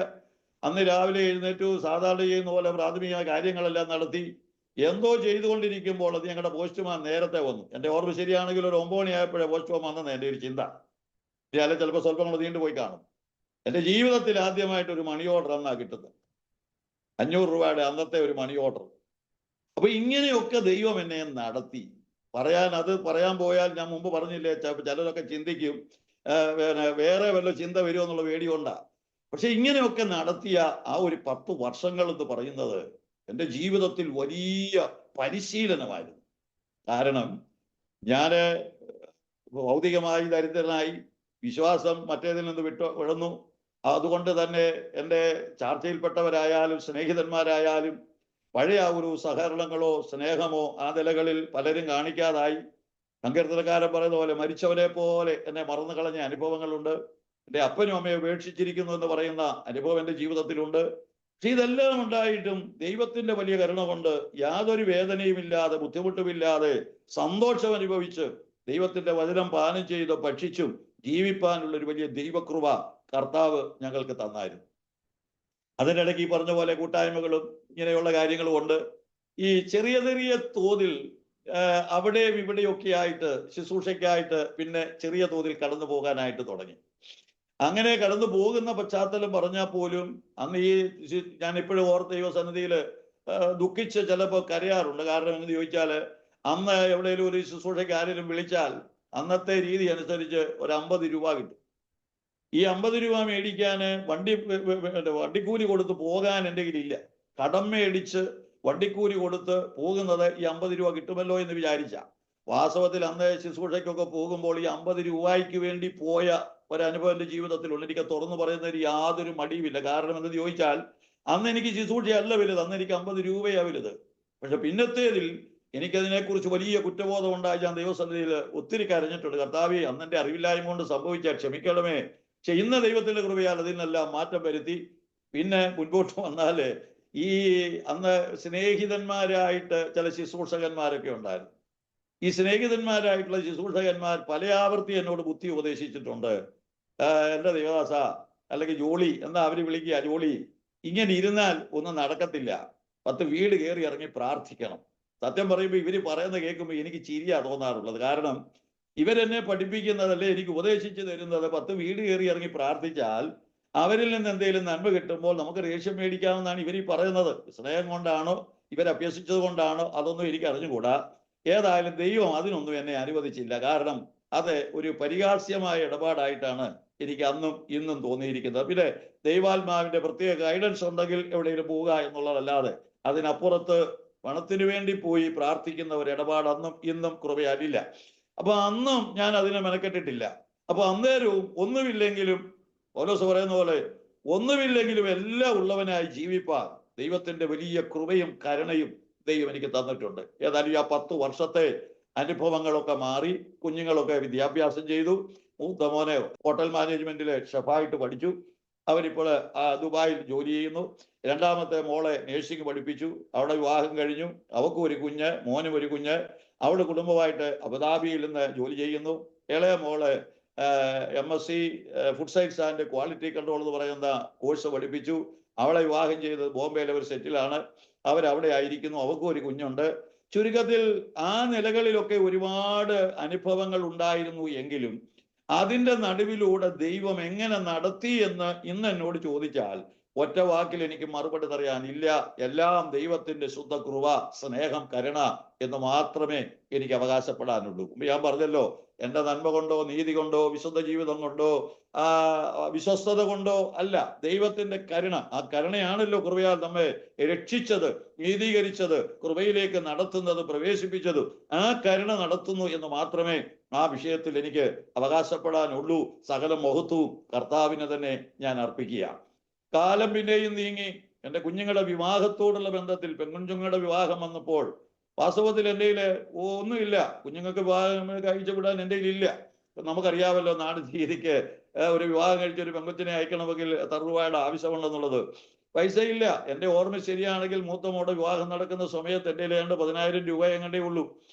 അന്ന് രാവിലെ എഴുന്നേറ്റു, സാധാരണ ചെയ്യുന്ന പോലെ പ്രാഥമിക കാര്യങ്ങളെല്ലാം നടത്തി. എന്തോ ചെയ്തുകൊണ്ടിരിക്കുമ്പോൾ അത് ഞങ്ങളുടെ പോസ്റ്റ്മാൻ നേരത്തെ വന്നു. എൻ്റെ ഓർമ്മ ശരിയാണെങ്കിൽ ഒരു 9 മണിയായപ്പോഴേ പോസ്റ്റ്മാൻ വന്നെന്ന് എൻ്റെ ഒരു ചിന്ത. അല്ലെ ചിലപ്പോൾ സ്വല്പം കൂടെ നീണ്ടു പോയി കാണും. എൻ്റെ ജീവിതത്തിൽ ആദ്യമായിട്ട് ഒരു മണി ഓർഡർ എന്നാണ് കിട്ടുന്നത്. 500 രൂപയുടെ അന്നത്തെ ഒരു മണി ഓർഡർ. അപ്പൊ ഇങ്ങനെയൊക്കെ ദൈവം എന്നെ നടത്തി. പറയാൻ പോയാൽ ഞാൻ മുമ്പ് പറഞ്ഞില്ലേ, ചിലരൊക്കെ ചിന്തിക്കും വേറെ വല്ല ചിന്ത വരുമോ എന്നുള്ള പേടികൊണ്ടാ. പക്ഷെ ഇങ്ങനെയൊക്കെ നടത്തിയ ആ ഒരു 10 വർഷങ്ങൾ എന്ന് പറയുന്നത് എൻ്റെ ജീവിതത്തിൽ വലിയ പരിശീലനമായിരുന്നു. കാരണം ഞാന് ഭൗതികമായി ദരിദ്രനായി, വിശ്വാസം മറ്റേതിൽ നിന്ന് വിഴന്നു. അതുകൊണ്ട് തന്നെ എൻ്റെ ചാർച്ചയിൽപ്പെട്ടവരായാലും സ്നേഹിതന്മാരായാലും പഴയ ഒരു സഹകരണങ്ങളോ സ്നേഹമോ ആ നിലകളിൽ പലരും കാണിക്കാതായി. സങ്കീർത്തനക്കാരൻ പറയുന്ന പോലെ മരിച്ചവരെ പോലെ എന്നെ മറന്നു കളഞ്ഞ അനുഭവങ്ങളുണ്ട്. എൻ്റെ അപ്പനും അമ്മയെ ഉപേക്ഷിച്ചിരിക്കുന്നു എന്ന് പറയുന്ന അനുഭവം എൻ്റെ ജീവിതത്തിലുണ്ട്. പക്ഷെ ഇതെല്ലാം ഉണ്ടായിട്ടും ദൈവത്തിന്റെ വലിയ കരുണ കൊണ്ട് യാതൊരു വേദനയുമില്ലാതെ ബുദ്ധിമുട്ടുമില്ലാതെ സന്തോഷം അനുഭവിച്ച് ദൈവത്തിന്റെ വചനം പാനം ചെയ്ത് ഭക്ഷിച്ചും ജീവിപ്പാനുള്ള ഒരു വലിയ ദൈവകൃപ കർത്താവ് ഞങ്ങൾക്ക് തന്നായിരുന്നു. അതിനിടയ്ക്ക് ഈ പറഞ്ഞ പോലെ കൂട്ടായ്മകളും ഇങ്ങനെയുള്ള കാര്യങ്ങളും ഉണ്ട്. ഈ ചെറിയ ചെറിയ തോതിൽ അവിടെയും ഇവിടെയൊക്കെ ആയിട്ട് ശുശ്രൂഷയ്ക്കായിട്ട് പിന്നെ ചെറിയ തോതിൽ കടന്നു പോകാനായിട്ട് തുടങ്ങി. അങ്ങനെ കടന്നു പോകുന്ന പശ്ചാത്തലം പറഞ്ഞാൽ പോലും അന്ന് ഞാൻ ഇപ്പോഴും ഓർത്ത ദൈവസന്നിധിയിൽ ദുഃഖിച്ച് ചിലപ്പോൾ കരയാറുണ്ട്. കാരണം എന്ന് ചോദിച്ചാൽ അന്ന് എവിടെയെങ്കിലും ഒരു ശുശ്രൂഷയ്ക്ക് ആരെങ്കിലും വിളിച്ചാൽ അന്നത്തെ രീതി അനുസരിച്ച് ഒരു 50 രൂപ കിട്ടും. ഈ 50 രൂപ മേടിക്കാൻ വണ്ടിക്കൂലി കൊടുത്ത് പോകാൻ എൻ്റെ കയ്യിലില്ല. കടം മേടിച്ച് വണ്ടിക്കൂലി കൊടുത്ത് പോകുന്നത് ഈ 50 രൂപ കിട്ടുമല്ലോ എന്ന് വിചാരിച്ച. വാസ്തവത്തിൽ അന്ന് ശുശ്രൂഷയ്ക്കൊക്കെ പോകുമ്പോൾ ഈ 50 രൂപയ്ക്ക് വേണ്ടി പോയ ഒരനുഭവം എൻ്റെ ജീവിതത്തിലുണ്ട്. എനിക്ക് തുറന്നു പറയുന്നതിന് യാതൊരു മടിയുമില്ല. കാരണം എന്തെന്ന് ചോദിച്ചാൽ, അന്ന് എനിക്ക് ശുശ്രൂഷയല്ല വലുത്, അന്ന് എനിക്ക് 50 രൂപയാണ് വലുത്. പക്ഷെ പിന്നത്തേതിൽ എനിക്കതിനെക്കുറിച്ച് വലിയ കുറ്റബോധം ഉണ്ടായി. ഞാൻ ദൈവസന്നിധിയിൽ ഒത്തിരി കരഞ്ഞിട്ടുണ്ട്. കർത്താവേ, അന്ന് എൻ്റെ അറിവില്ലായ്മ കൊണ്ട് സംഭവിച്ച ക്ഷമിക്കണമേ. പക്ഷെ ഇന്ന് ദൈവത്തിന്റെ കൃപയാൽ അതിനെല്ലാം മാറ്റം വരുത്തി. പിന്നെ മുൻപോട്ട് വന്നാല് ഈ അന്ന് സ്നേഹിതന്മാരായിട്ട് ചില ശുശ്രൂഷകന്മാരൊക്കെ ഉണ്ടായിരുന്നു. ഈ സ്നേഹിതന്മാരായിട്ടുള്ള ശുശ്രൂഷകന്മാർ പല ആവർത്തി എന്നോട് ബുദ്ധി ഉപദേശിച്ചിട്ടുണ്ട്. എൻ്റെ ദേവദാസ, അല്ലെങ്കിൽ ജോളി എന്നാ അവര് വിളിക്കുക, ജോളി, ഇങ്ങനെ ഇരുന്നാൽ ഒന്നും നടക്കത്തില്ല. 10 വീട് കയറി ഇറങ്ങി പ്രാർത്ഥിക്കണം. സത്യം പറയുമ്പോൾ ഇവര് പറയുന്നത് കേൾക്കുമ്പോൾ എനിക്ക് ചിരിയാ തോന്നാറുള്ളത്. കാരണം ഇവരെന്നെ പഠിപ്പിക്കുന്നതല്ലേ, എനിക്ക് ഉപദേശിച്ചു തരുന്നത് 10 വീട് കയറി ഇറങ്ങി പ്രാർത്ഥിച്ചാൽ അവരിൽ നിന്ന് എന്തെങ്കിലും നന്മ കിട്ടുമ്പോൾ നമുക്ക് റേഷ്യം മേടിക്കാമെന്നാണ് ഇവർ ഈ പറയുന്നത്. സ്നേഹം കൊണ്ടാണോ, ഇവരഭ്യസിച്ചത് കൊണ്ടാണോ, അതൊന്നും എനിക്ക് അറിഞ്ഞുകൂടാ. ഏതായാലും ദൈവം അതിനൊന്നും എന്നെ അനുവദിച്ചില്ല. കാരണം അത് ഒരു പരിഹാസ്യമായ ഇടപാടായിട്ടാണ് എനിക്ക് അന്നും ഇന്നും തോന്നിയിരിക്കുന്നത്. പിന്നെ ദൈവാത്മാവിന്റെ പ്രത്യേക ഗൈഡൻസ് ഉണ്ടെങ്കിൽ എവിടെയെങ്കിലും പോവുക എന്നുള്ളതല്ലാതെ അതിനപ്പുറത്ത് പണത്തിന് വേണ്ടി പോയി പ്രാർത്ഥിക്കുന്ന ഒരു ഇടപാട് അന്നും ഇന്നും കൃപയാലില്ല. അപ്പൊ അന്നും ഞാൻ അതിനെ മെനക്കെട്ടിട്ടില്ല. അപ്പൊ അന്നേരവും ഒന്നുമില്ലെങ്കിലും പൗലോസ് പറയുന്ന പോലെ ഒന്നുമില്ലെങ്കിലും എല്ലാം ഉള്ളവനായി ജീവിപ്പാൻ ദൈവത്തിന്റെ വലിയ കൃപയും കരുണയും ദൈവം എനിക്ക് തന്നിട്ടുണ്ട്. ഏതായാലും ആ 10 വർഷത്തെ അനുഭവങ്ങളൊക്കെ മാറി. കുഞ്ഞുങ്ങളൊക്കെ വിദ്യാഭ്യാസം ചെയ്തു. മൂത്ത മോനെ ഹോട്ടൽ മാനേജ്മെന്റിലെ ഷെഫായിട്ട് പഠിച്ചു. അവരിപ്പോൾ ദുബായിൽ ജോലി ചെയ്യുന്നു. രണ്ടാമത്തെ മോളെ നേഴ്സിംഗ് പഠിപ്പിച്ചു. അവിടെ വിവാഹം കഴിഞ്ഞു. അവക്കും ഒരു കുഞ്ഞ്, മോനും ഒരു കുഞ്ഞ്. അവിടെ കുടുംബമായിട്ട് അബുദാബിയിൽ നിന്ന് ജോലി ചെയ്യുന്നു. ഇളയ മോള് MSc food science and quality control എന്ന് പറയുന്ന കോഴ്സ് പഠിപ്പിച്ചു. അവളെ വിവാഹം ചെയ്ത് ബോംബെയിലെ ഒരു സെറ്റിലാണ്. അവരവിടെ ആയിരിക്കുന്നു. അവക്കും ഒരു കുഞ്ഞുണ്ട്. ചുരുക്കത്തിൽ ആ നിലകളിലൊക്കെ ഒരുപാട് അനുഭവങ്ങൾ ഉണ്ടായിരുന്നു. എങ്കിലും അതിൻ്റെ നടുവിലൂടെ ദൈവം എങ്ങനെ നടത്തി എന്ന് ഇന്ന് എന്നോട് ചോദിച്ചാൽ ഒറ്റ വാക്കിൽ എനിക്ക് മറുപടി പറയാനില്ല. എല്ലാം ദൈവത്തിന്റെ ശുദ്ധ കൃപ, സ്നേഹം, കരുണ എന്ന് മാത്രമേ എനിക്ക് അവകാശപ്പെടാനുള്ളൂ. ഞാൻ പറഞ്ഞല്ലോ, എൻ്റെ നന്മ കൊണ്ടോ നീതി കൊണ്ടോ വിശുദ്ധ ജീവിതം കൊണ്ടോ വിശ്വസ്തത കൊണ്ടോ അല്ല, ദൈവത്തിന്റെ കരുണ. ആ കരുണയാണല്ലോ കൃപയാൽ നമ്മെ രക്ഷിച്ചത്, നീതീകരിച്ചത്, കൃപയിലേക്ക് നടത്തുന്നത്, പ്രവേശിപ്പിച്ചത്. ആ കരുണ നടത്തുന്നു എന്ന് മാത്രമേ ആ വിഷയത്തിൽ എനിക്ക് അവകാശപ്പെടാനുള്ളൂ. സകല മഹത്വവും കർത്താവിനെ തന്നെ ഞാൻ അർപ്പിക്കുക. കാലം പിന്നെയും നീങ്ങി. എൻ്റെ കുഞ്ഞുങ്ങളുടെ വിവാഹത്തോടുള്ള ബന്ധത്തിൽ പെൺകുഞ്ഞുങ്ങളുടെ വിവാഹം വന്നപ്പോൾ വാസ്തവത്തിൽ എൻ്റെ കയ്യിൽ ഒന്നുമില്ല. കുഞ്ഞുങ്ങൾക്ക് വിവാഹം കഴിച്ചു വിടാൻ എൻ്റെ കയ്യിലില്ല. നമുക്കറിയാമല്ലോ, നാട് രീതിക്ക് ഒരു വിവാഹം കഴിച്ച ഒരു പെൺകുച്ചിനെ അയക്കണമെങ്കിൽ എത്ര രൂപയുടെ ആവശ്യമുണ്ടെന്നുള്ളത്. പൈസയില്ല. എൻ്റെ ഓർമ്മ ശരിയാണെങ്കിൽ മൂത്ത മോടെ വിവാഹം നടക്കുന്ന സമയത്ത് എൻ്റെ കയ്യിൽ 10,000 രൂപ എങ്ങണ്ടേ ഉള്ളൂ.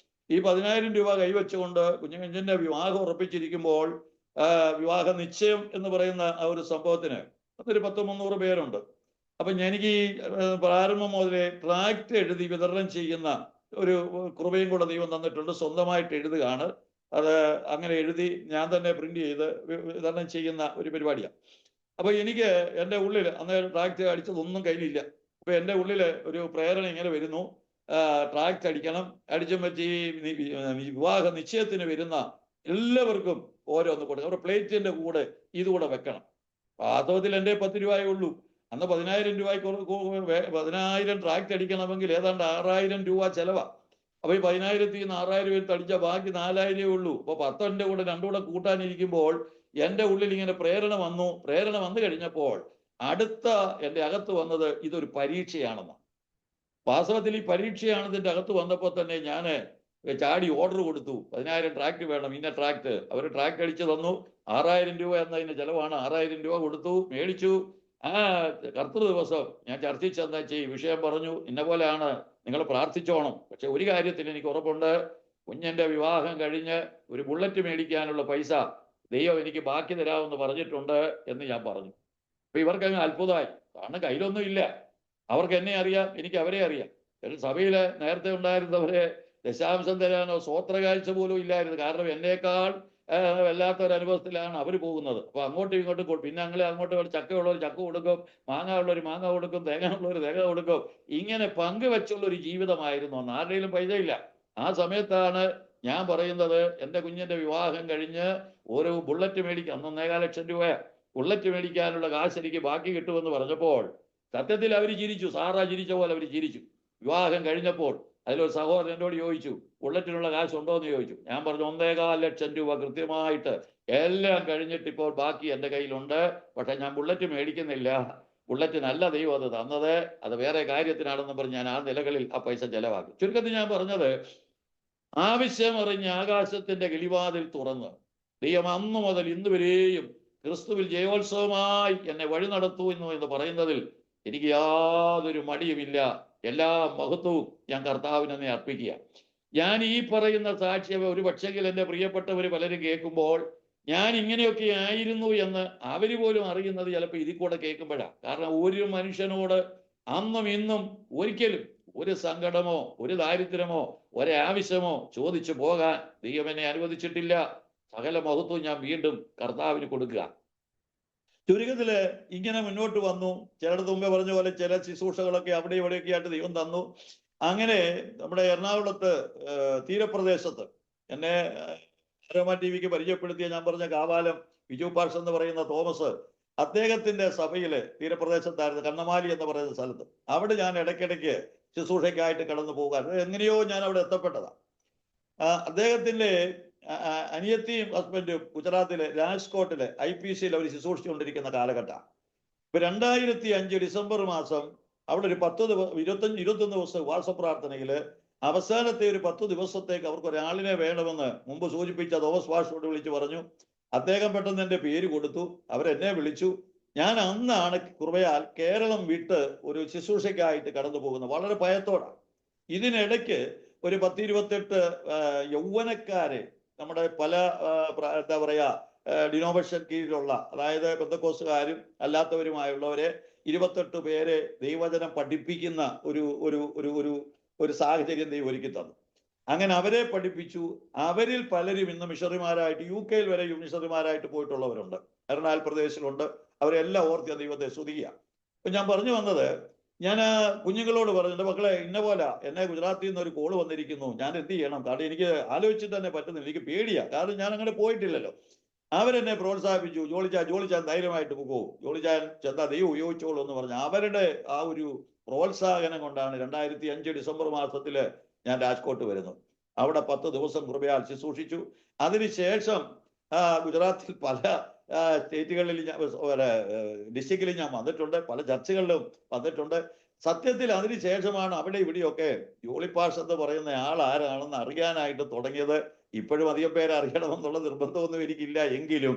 ഈ 10,000 രൂപ കൈവച്ചുകൊണ്ട് കുഞ്ഞുങ്ങളുടെ വിവാഹം ഉറപ്പിച്ചിരിക്കുമ്പോൾ വിവാഹ നിശ്ചയം എന്ന് പറയുന്ന ആ ഒരു സംഭവത്തിന് അതൊരു 200-300 പേരുണ്ട്. അപ്പൊ എനിക്ക് ഈ പ്രാരംഭം മുതലേ ട്രാക്ട് എഴുതി വിതരണം ചെയ്യുന്ന ഒരു കൃപയും കൂടെ ദൈവം തന്നിട്ടുണ്ട്. സ്വന്തമായിട്ട് എഴുതുകയാണ്. അത് അങ്ങനെ എഴുതി ഞാൻ തന്നെ പ്രിന്റ് ചെയ്ത് വിതരണം ചെയ്യുന്ന ഒരു പരിപാടിയാണ്. അപ്പൊ എനിക്ക് എൻ്റെ ഉള്ളിൽ അന്ന് ട്രാക്ട് അടിച്ചതൊന്നും കയ്യിലില്ല. അപ്പൊ എൻ്റെ ഉള്ളിൽ ഒരു പ്രേരണ ഇങ്ങനെ വരുന്നു, ട്രാക്ട് അടിക്കണം. അടിച്ചും വെച്ച് ഈ വിവാഹ നിശ്ചയത്തിന് വരുന്ന എല്ലാവർക്കും ഓരോന്ന് കൊടുക്കണം. അവരുടെ പ്ലേറ്റിന്റെ കൂടെ ഇതുകൂടെ വെക്കണം. വാസ്തവത്തിൽ എൻ്റെ 10 രൂപയേ ഉള്ളൂ. അന്ന് 10,000 രൂപയ്ക്ക് 10,000 ട്രാക്ട് അടിക്കണമെങ്കിൽ ഏതാണ്ട് 6,000 രൂപ ചെലവാ. അപ്പൊ ഈ 10,000-ൽ നിന്ന് 6,000 രൂപ തടിച്ച ബാക്കി 4,000 ഉള്ളൂ. അപ്പൊ 10 കൂടെ 2 കൂടെ കൂട്ടാനിരിക്കുമ്പോൾ എൻ്റെ ഉള്ളിൽ ഇങ്ങനെ പ്രേരണ വന്നു. പ്രേരണ വന്നു കഴിഞ്ഞപ്പോൾ അടുത്ത എൻ്റെ അകത്ത് വന്നത് ഇതൊരു പരീക്ഷയാണെന്ന്. വാസ്തവത്തിൽ ഈ പരീക്ഷയാണ് ഇതിൻ്റെ അകത്ത് വന്നപ്പോൾ തന്നെ ഞാൻ ചാടി ഓർഡർ കൊടുത്തു. 10,000 ട്രാക്ട് വേണം, ഇന്ന ട്രാക്ട്. അവർ ട്രാക്ട് അടിച്ചു തന്നു. 6,000 രൂപ എന്നതിൻ്റെ ചെലവാണ്. 6,000 രൂപ കൊടുത്തു, മേടിച്ചു. ആ കർത്തൃ ദിവസം ഞാൻ ചർച്ചിച്ചെന്താ ചെയ്യും, വിഷയം പറഞ്ഞു, ഇന്ന പോലെയാണ്, നിങ്ങൾ പ്രാർത്ഥിച്ചോണം. പക്ഷെ ഒരു കാര്യത്തിൽ എനിക്ക് ഉറപ്പുണ്ട്, കുഞ്ഞിൻ്റെ വിവാഹം കഴിഞ്ഞ് ഒരു ബുള്ളറ്റ് മേടിക്കാനുള്ള പൈസ ദൈവം എനിക്ക് ബാക്കി തരാമെന്ന് പറഞ്ഞിട്ടുണ്ട് എന്ന് ഞാൻ പറഞ്ഞു. അപ്പൊ ഇവർക്കങ്ങ് അത്ഭുതമായി. കാരണം കയ്യിലൊന്നും ഇല്ല. അവർക്ക് എന്നെ അറിയാം, എനിക്ക് അവരെ അറിയാം. സഭയിൽ നേരത്തെ ഉണ്ടായിരുന്നവരെ ദശാംശം തരാനോ സ്വോത്രകാഴ്ച പോലും ഇല്ലായിരുന്നു. കാരണം എന്നേക്കാൾ വല്ലാത്തൊരനുഭവത്തിലാണ് അവർ പോകുന്നത്. അപ്പൊ അങ്ങോട്ടും ഇങ്ങോട്ടും പിന്നെ ഞങ്ങളെ അങ്ങോട്ട് ചക്കയുള്ളവർ ചക്ക കൊടുക്കും, മാങ്ങ ഉള്ളവർ മാങ്ങ കൊടുക്കും, തേങ്ങ ഉള്ളവർ തേങ്ങ കൊടുക്കും. ഇങ്ങനെ പങ്കുവെച്ചുള്ള ഒരു ജീവിതമായിരുന്നു അന്ന്. ആരുടെയിലും പൈസ ഇല്ല. ആ സമയത്താണ് ഞാൻ പറയുന്നത്, എൻ്റെ കുഞ്ഞിൻ്റെ വിവാഹം കഴിഞ്ഞ് ഒരു ബുള്ളറ്റ് മേടിക്കുക. അന്ന് 1,4 ലക്ഷം രൂപ. ബുള്ളറ്റ് മേടിക്കാനുള്ള കാശ് എനിക്ക് ബാക്കി കിട്ടുമെന്ന് പറഞ്ഞപ്പോൾ സത്യത്തിൽ അവർ ചിരിച്ചു. സാറാ ചിരിച്ച പോലെ അവർ ചിരിച്ചു. വിവാഹം കഴിഞ്ഞപ്പോൾ അതിലൊരു സഹോദരൻ എന്നോട് ചോദിച്ചു, ബുള്ളറ്റിനുള്ള കാശ് ഉണ്ടോ എന്ന് ചോദിച്ചു. ഞാൻ പറഞ്ഞു 1.25 ലക്ഷം രൂപ കൃത്യമായിട്ട് എല്ലാം കഴിഞ്ഞിട്ട് ഇപ്പോൾ ബാക്കി എൻ്റെ കയ്യിലുണ്ട്. പക്ഷെ ഞാൻ ബുള്ളറ്റ് മേടിക്കുന്നില്ല. ബുള്ളറ്റിനല്ല ദൈവം അത് തന്നത്, അത് വേറെ കാര്യത്തിനാണെന്ന് പറഞ്ഞ് ഞാൻ ആ നിലകളിൽ ആ പൈസ ചെലവാക്കി. ചുരുക്കത്തിൽ ഞാൻ പറഞ്ഞത്, ആവശ്യമറിഞ്ഞ് ആകാശത്തിന്റെ കിളിവാതിൽ തുറന്ന് ദൈവം അന്നു മുതൽ ഇന്ന് വരെയും ക്രിസ്തുവിൽ ജയോത്സവമായി എന്നെ വഴി നടത്തുന്നു എന്ന് പറയുന്നതിൽ എനിക്ക് യാതൊരു മടിയുമില്ല. എല്ലാ മഹത്വവും ഞാൻ കർത്താവിനെ അർപ്പിക്കുക. ഞാൻ ഈ പറയുന്ന സാക്ഷ്യം ഒരു പക്ഷെങ്കിൽ എൻ്റെ പ്രിയപ്പെട്ടവർ പലരും കേൾക്കുമ്പോൾ ഞാൻ ഇങ്ങനെയൊക്കെ ആയിരുന്നു എന്ന് അവര് പോലും അറിയുന്നത് ചിലപ്പോൾ ഇതിൽ കൂടെ കേൾക്കുമ്പോഴാണ്. കാരണം ഒരു മനുഷ്യനോട് അന്നും ഇന്നും ഒരിക്കലും ഒരു സങ്കടമോ ഒരു ദാരിദ്ര്യമോ ഒരാവശ്യമോ ചോദിച്ചു പോകാൻ ദൈവം എന്നെ അനുവദിച്ചിട്ടില്ല. സകല മഹത്വം ഞാൻ വീണ്ടും കർത്താവിന് കൊടുക്കുക. ചുരുക്കത്തില് ഇങ്ങനെ മുന്നോട്ട് വന്നു. ചിലടത്ത് മുമ്പേ പറഞ്ഞ പോലെ ചില ശുശ്രൂഷകളൊക്കെ അവിടെ ഇവിടെയൊക്കെ ആയിട്ട് ദൈവം തന്നു. അങ്ങനെ നമ്മുടെ എറണാകുളത്ത് തീരപ്രദേശത്ത് എന്നെ ടി വിക്ക് പരിചയപ്പെടുത്തിയ ഞാൻ പറഞ്ഞ കാവാലം വിജു പാർഷ് എന്ന് പറയുന്ന തോമസ്, അദ്ദേഹത്തിന്റെ സഭയില് തീരപ്രദേശത്തായിരുന്നു, കണ്ണമാലി എന്ന് പറയുന്ന സ്ഥലത്ത്. അവിടെ ഞാൻ ഇടയ്ക്കിടയ്ക്ക് ശുശ്രൂഷയ്ക്കായിട്ട് കടന്നു പോകാൻ എങ്ങനെയോ ഞാൻ അവിടെ എത്തപ്പെട്ടതാണ്. അദ്ദേഹത്തിന്റെ അനിയത്തിയും ഹസ്ബൻഡും ഗുജറാത്തിലെ രാജ്കോട്ടിലെ IPCയിൽ അവർ ശുശ്രൂഷിച്ചുകൊണ്ടിരിക്കുന്ന കാലഘട്ടമാണ്. ഇപ്പൊ 2005 ഡിസംബർ മാസം അവിടെ ഒരു 21 ദിവസം വാട്സപ്പ് പ്രാർത്ഥനയില് അവസാനത്തെ ഒരു 10 ദിവസത്തേക്ക് അവർക്ക് ഒരാളിനെ വേണമെന്ന് മുമ്പ് സൂചിപ്പിച്ച തോമസ് വാഷോട് വിളിച്ചു പറഞ്ഞു. അദ്ദേഹം പെട്ടെന്ന് എൻ്റെ പേര് കൊടുത്തു. അവരെന്നെ വിളിച്ചു. ഞാൻ അന്നാണ് കൃപയാൽ കേരളം വിട്ട് ഒരു ശുശ്രൂഷയ്ക്കായിട്ട് കടന്നു പോകുന്നത്, വളരെ ഭയത്തോടാണ്. ഇതിനിടയ്ക്ക് ഒരു 10-28 യൗവനക്കാരെ നമ്മുടെ പല എന്താ പറയാ ഡിനോമിനേഷൻ കീഴിലുള്ള, അതായത് പെന്തക്കോസ്തുകാരും അല്ലാത്തവരുമായുള്ളവരെ 28 പേരെ ദൈവവചനം പഠിപ്പിക്കുന്ന ഒരു ഒരു ഒരു ഒരു ഒരു സാഹചര്യം ദൈവം ഒരുക്കി തന്നു. അങ്ങനെ അവരെ പഠിപ്പിച്ചു. അവരിൽ പലരും ഇന്ന് മിഷണറിമാരായിട്ട് UK വരെ മിഷണറിമാരായിട്ട് പോയിട്ടുള്ളവരുണ്ട്, അരുണാചൽ പ്രദേശിലുണ്ട്. അവരെല്ലാം ഓർത്തിയ ദൈവത്തെ സ്തുതിക്കുക. അപ്പൊ ഞാൻ പറഞ്ഞു വന്നത്, ഞാൻ കുഞ്ഞുങ്ങളോട് പറഞ്ഞു, എൻ്റെ മക്കളെ ഇന്ന പോലെ എന്നെ ഗുജറാത്തിൽ നിന്ന് ഒരു കോള് വന്നിരിക്കുന്നു, ഞാൻ എന്ത് ചെയ്യണം? കാരണം എനിക്ക് ആലോചിച്ചിട്ട് തന്നെ പറ്റുന്നില്ല, എനിക്ക് പേടിയാ, കാരണം ഞാൻ അങ്ങനെ പോയിട്ടില്ലല്ലോ. അവരെന്നെ പ്രോത്സാഹിപ്പിച്ചു. ജോളിച്ചാൻ ധൈര്യമായിട്ട് പോകുമോ, ജോളിച്ചാൻ ചെന്താ ദൈവം ഉപയോഗിച്ചോളൂ എന്ന് പറഞ്ഞു. അവരുടെ ആ ഒരു പ്രോത്സാഹനം കൊണ്ടാണ് 2005 ഡിസംബർ മാസത്തില് ഞാൻ രാജ്കോട്ട് വരുന്നു. അവിടെ 10 ദിവസം കൃപയാൽ ശുശ്രൂഷിച്ചു. അതിനുശേഷം ഗുജറാത്തിൽ പല സ്റ്റേറ്റുകളിൽ ഡിസ്ട്രിക്റ്റിൽ ഞാൻ വന്നിട്ടുണ്ട്, പല ചർച്ചുകളിലും വന്നിട്ടുണ്ട്. സത്യത്തിൽ അതിനുശേഷമാണ് അവിടെ ഇവിടെയൊക്കെ ജോളി പാഷ് എന്ന് പറയുന്ന ആൾ ആരാണെന്ന് അറിയാനായിട്ട് തുടങ്ങിയത്. ഇപ്പോഴും അധികം പേര് അറിയണമെന്നുള്ള നിർബന്ധമൊന്നും എനിക്കില്ല. എങ്കിലും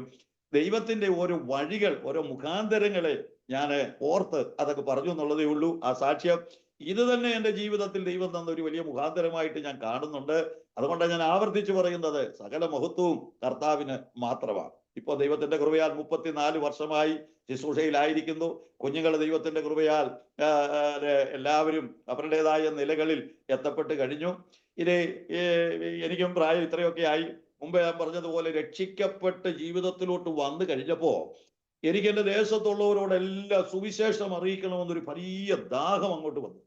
ദൈവത്തിന്റെ ഓരോ വഴികൾ, ഓരോ മുഖാന്തരങ്ങളെ ഞാൻ ഓർത്ത് അതൊക്കെ പറഞ്ഞു എന്നുള്ളതേ ഉള്ളൂ. ആ സാക്ഷ്യം ഇത് തന്നെ എൻ്റെ ജീവിതത്തിൽ ദൈവം തന്ന ഒരു വലിയ മുഖാന്തരമായിട്ട് ഞാൻ കാണുന്നുണ്ട്. അതുകൊണ്ടാണ് ഞാൻ ആവർത്തിച്ചു പറയുന്നത്, സകല മഹത്വവും കർത്താവിന് മാത്രമാണ്. ഇപ്പോൾ ദൈവത്തിന്റെ കൃപയാൽ 34 വർഷമായി ശുശ്രൂഷയിലായിരിക്കുന്നു. കുഞ്ഞുങ്ങൾ ദൈവത്തിന്റെ കൃപയാൽ എല്ലാവരും അവരുടേതായ നിലകളിൽ എത്തപ്പെട്ട് കഴിഞ്ഞു. ഇത് എനിക്കും പ്രായം ഇത്രയൊക്കെ ആയി. മുമ്പേ ഞാൻ പറഞ്ഞതുപോലെ രക്ഷിക്കപ്പെട്ട് ജീവിതത്തിലോട്ട് വന്നു കഴിഞ്ഞപ്പോ എനിക്ക് എൻ്റെ ദേശത്തുള്ളവരോടെല്ലാം സുവിശേഷം അറിയിക്കണമെന്നൊരു വലിയ ദാഹം അങ്ങോട്ട് വന്നു.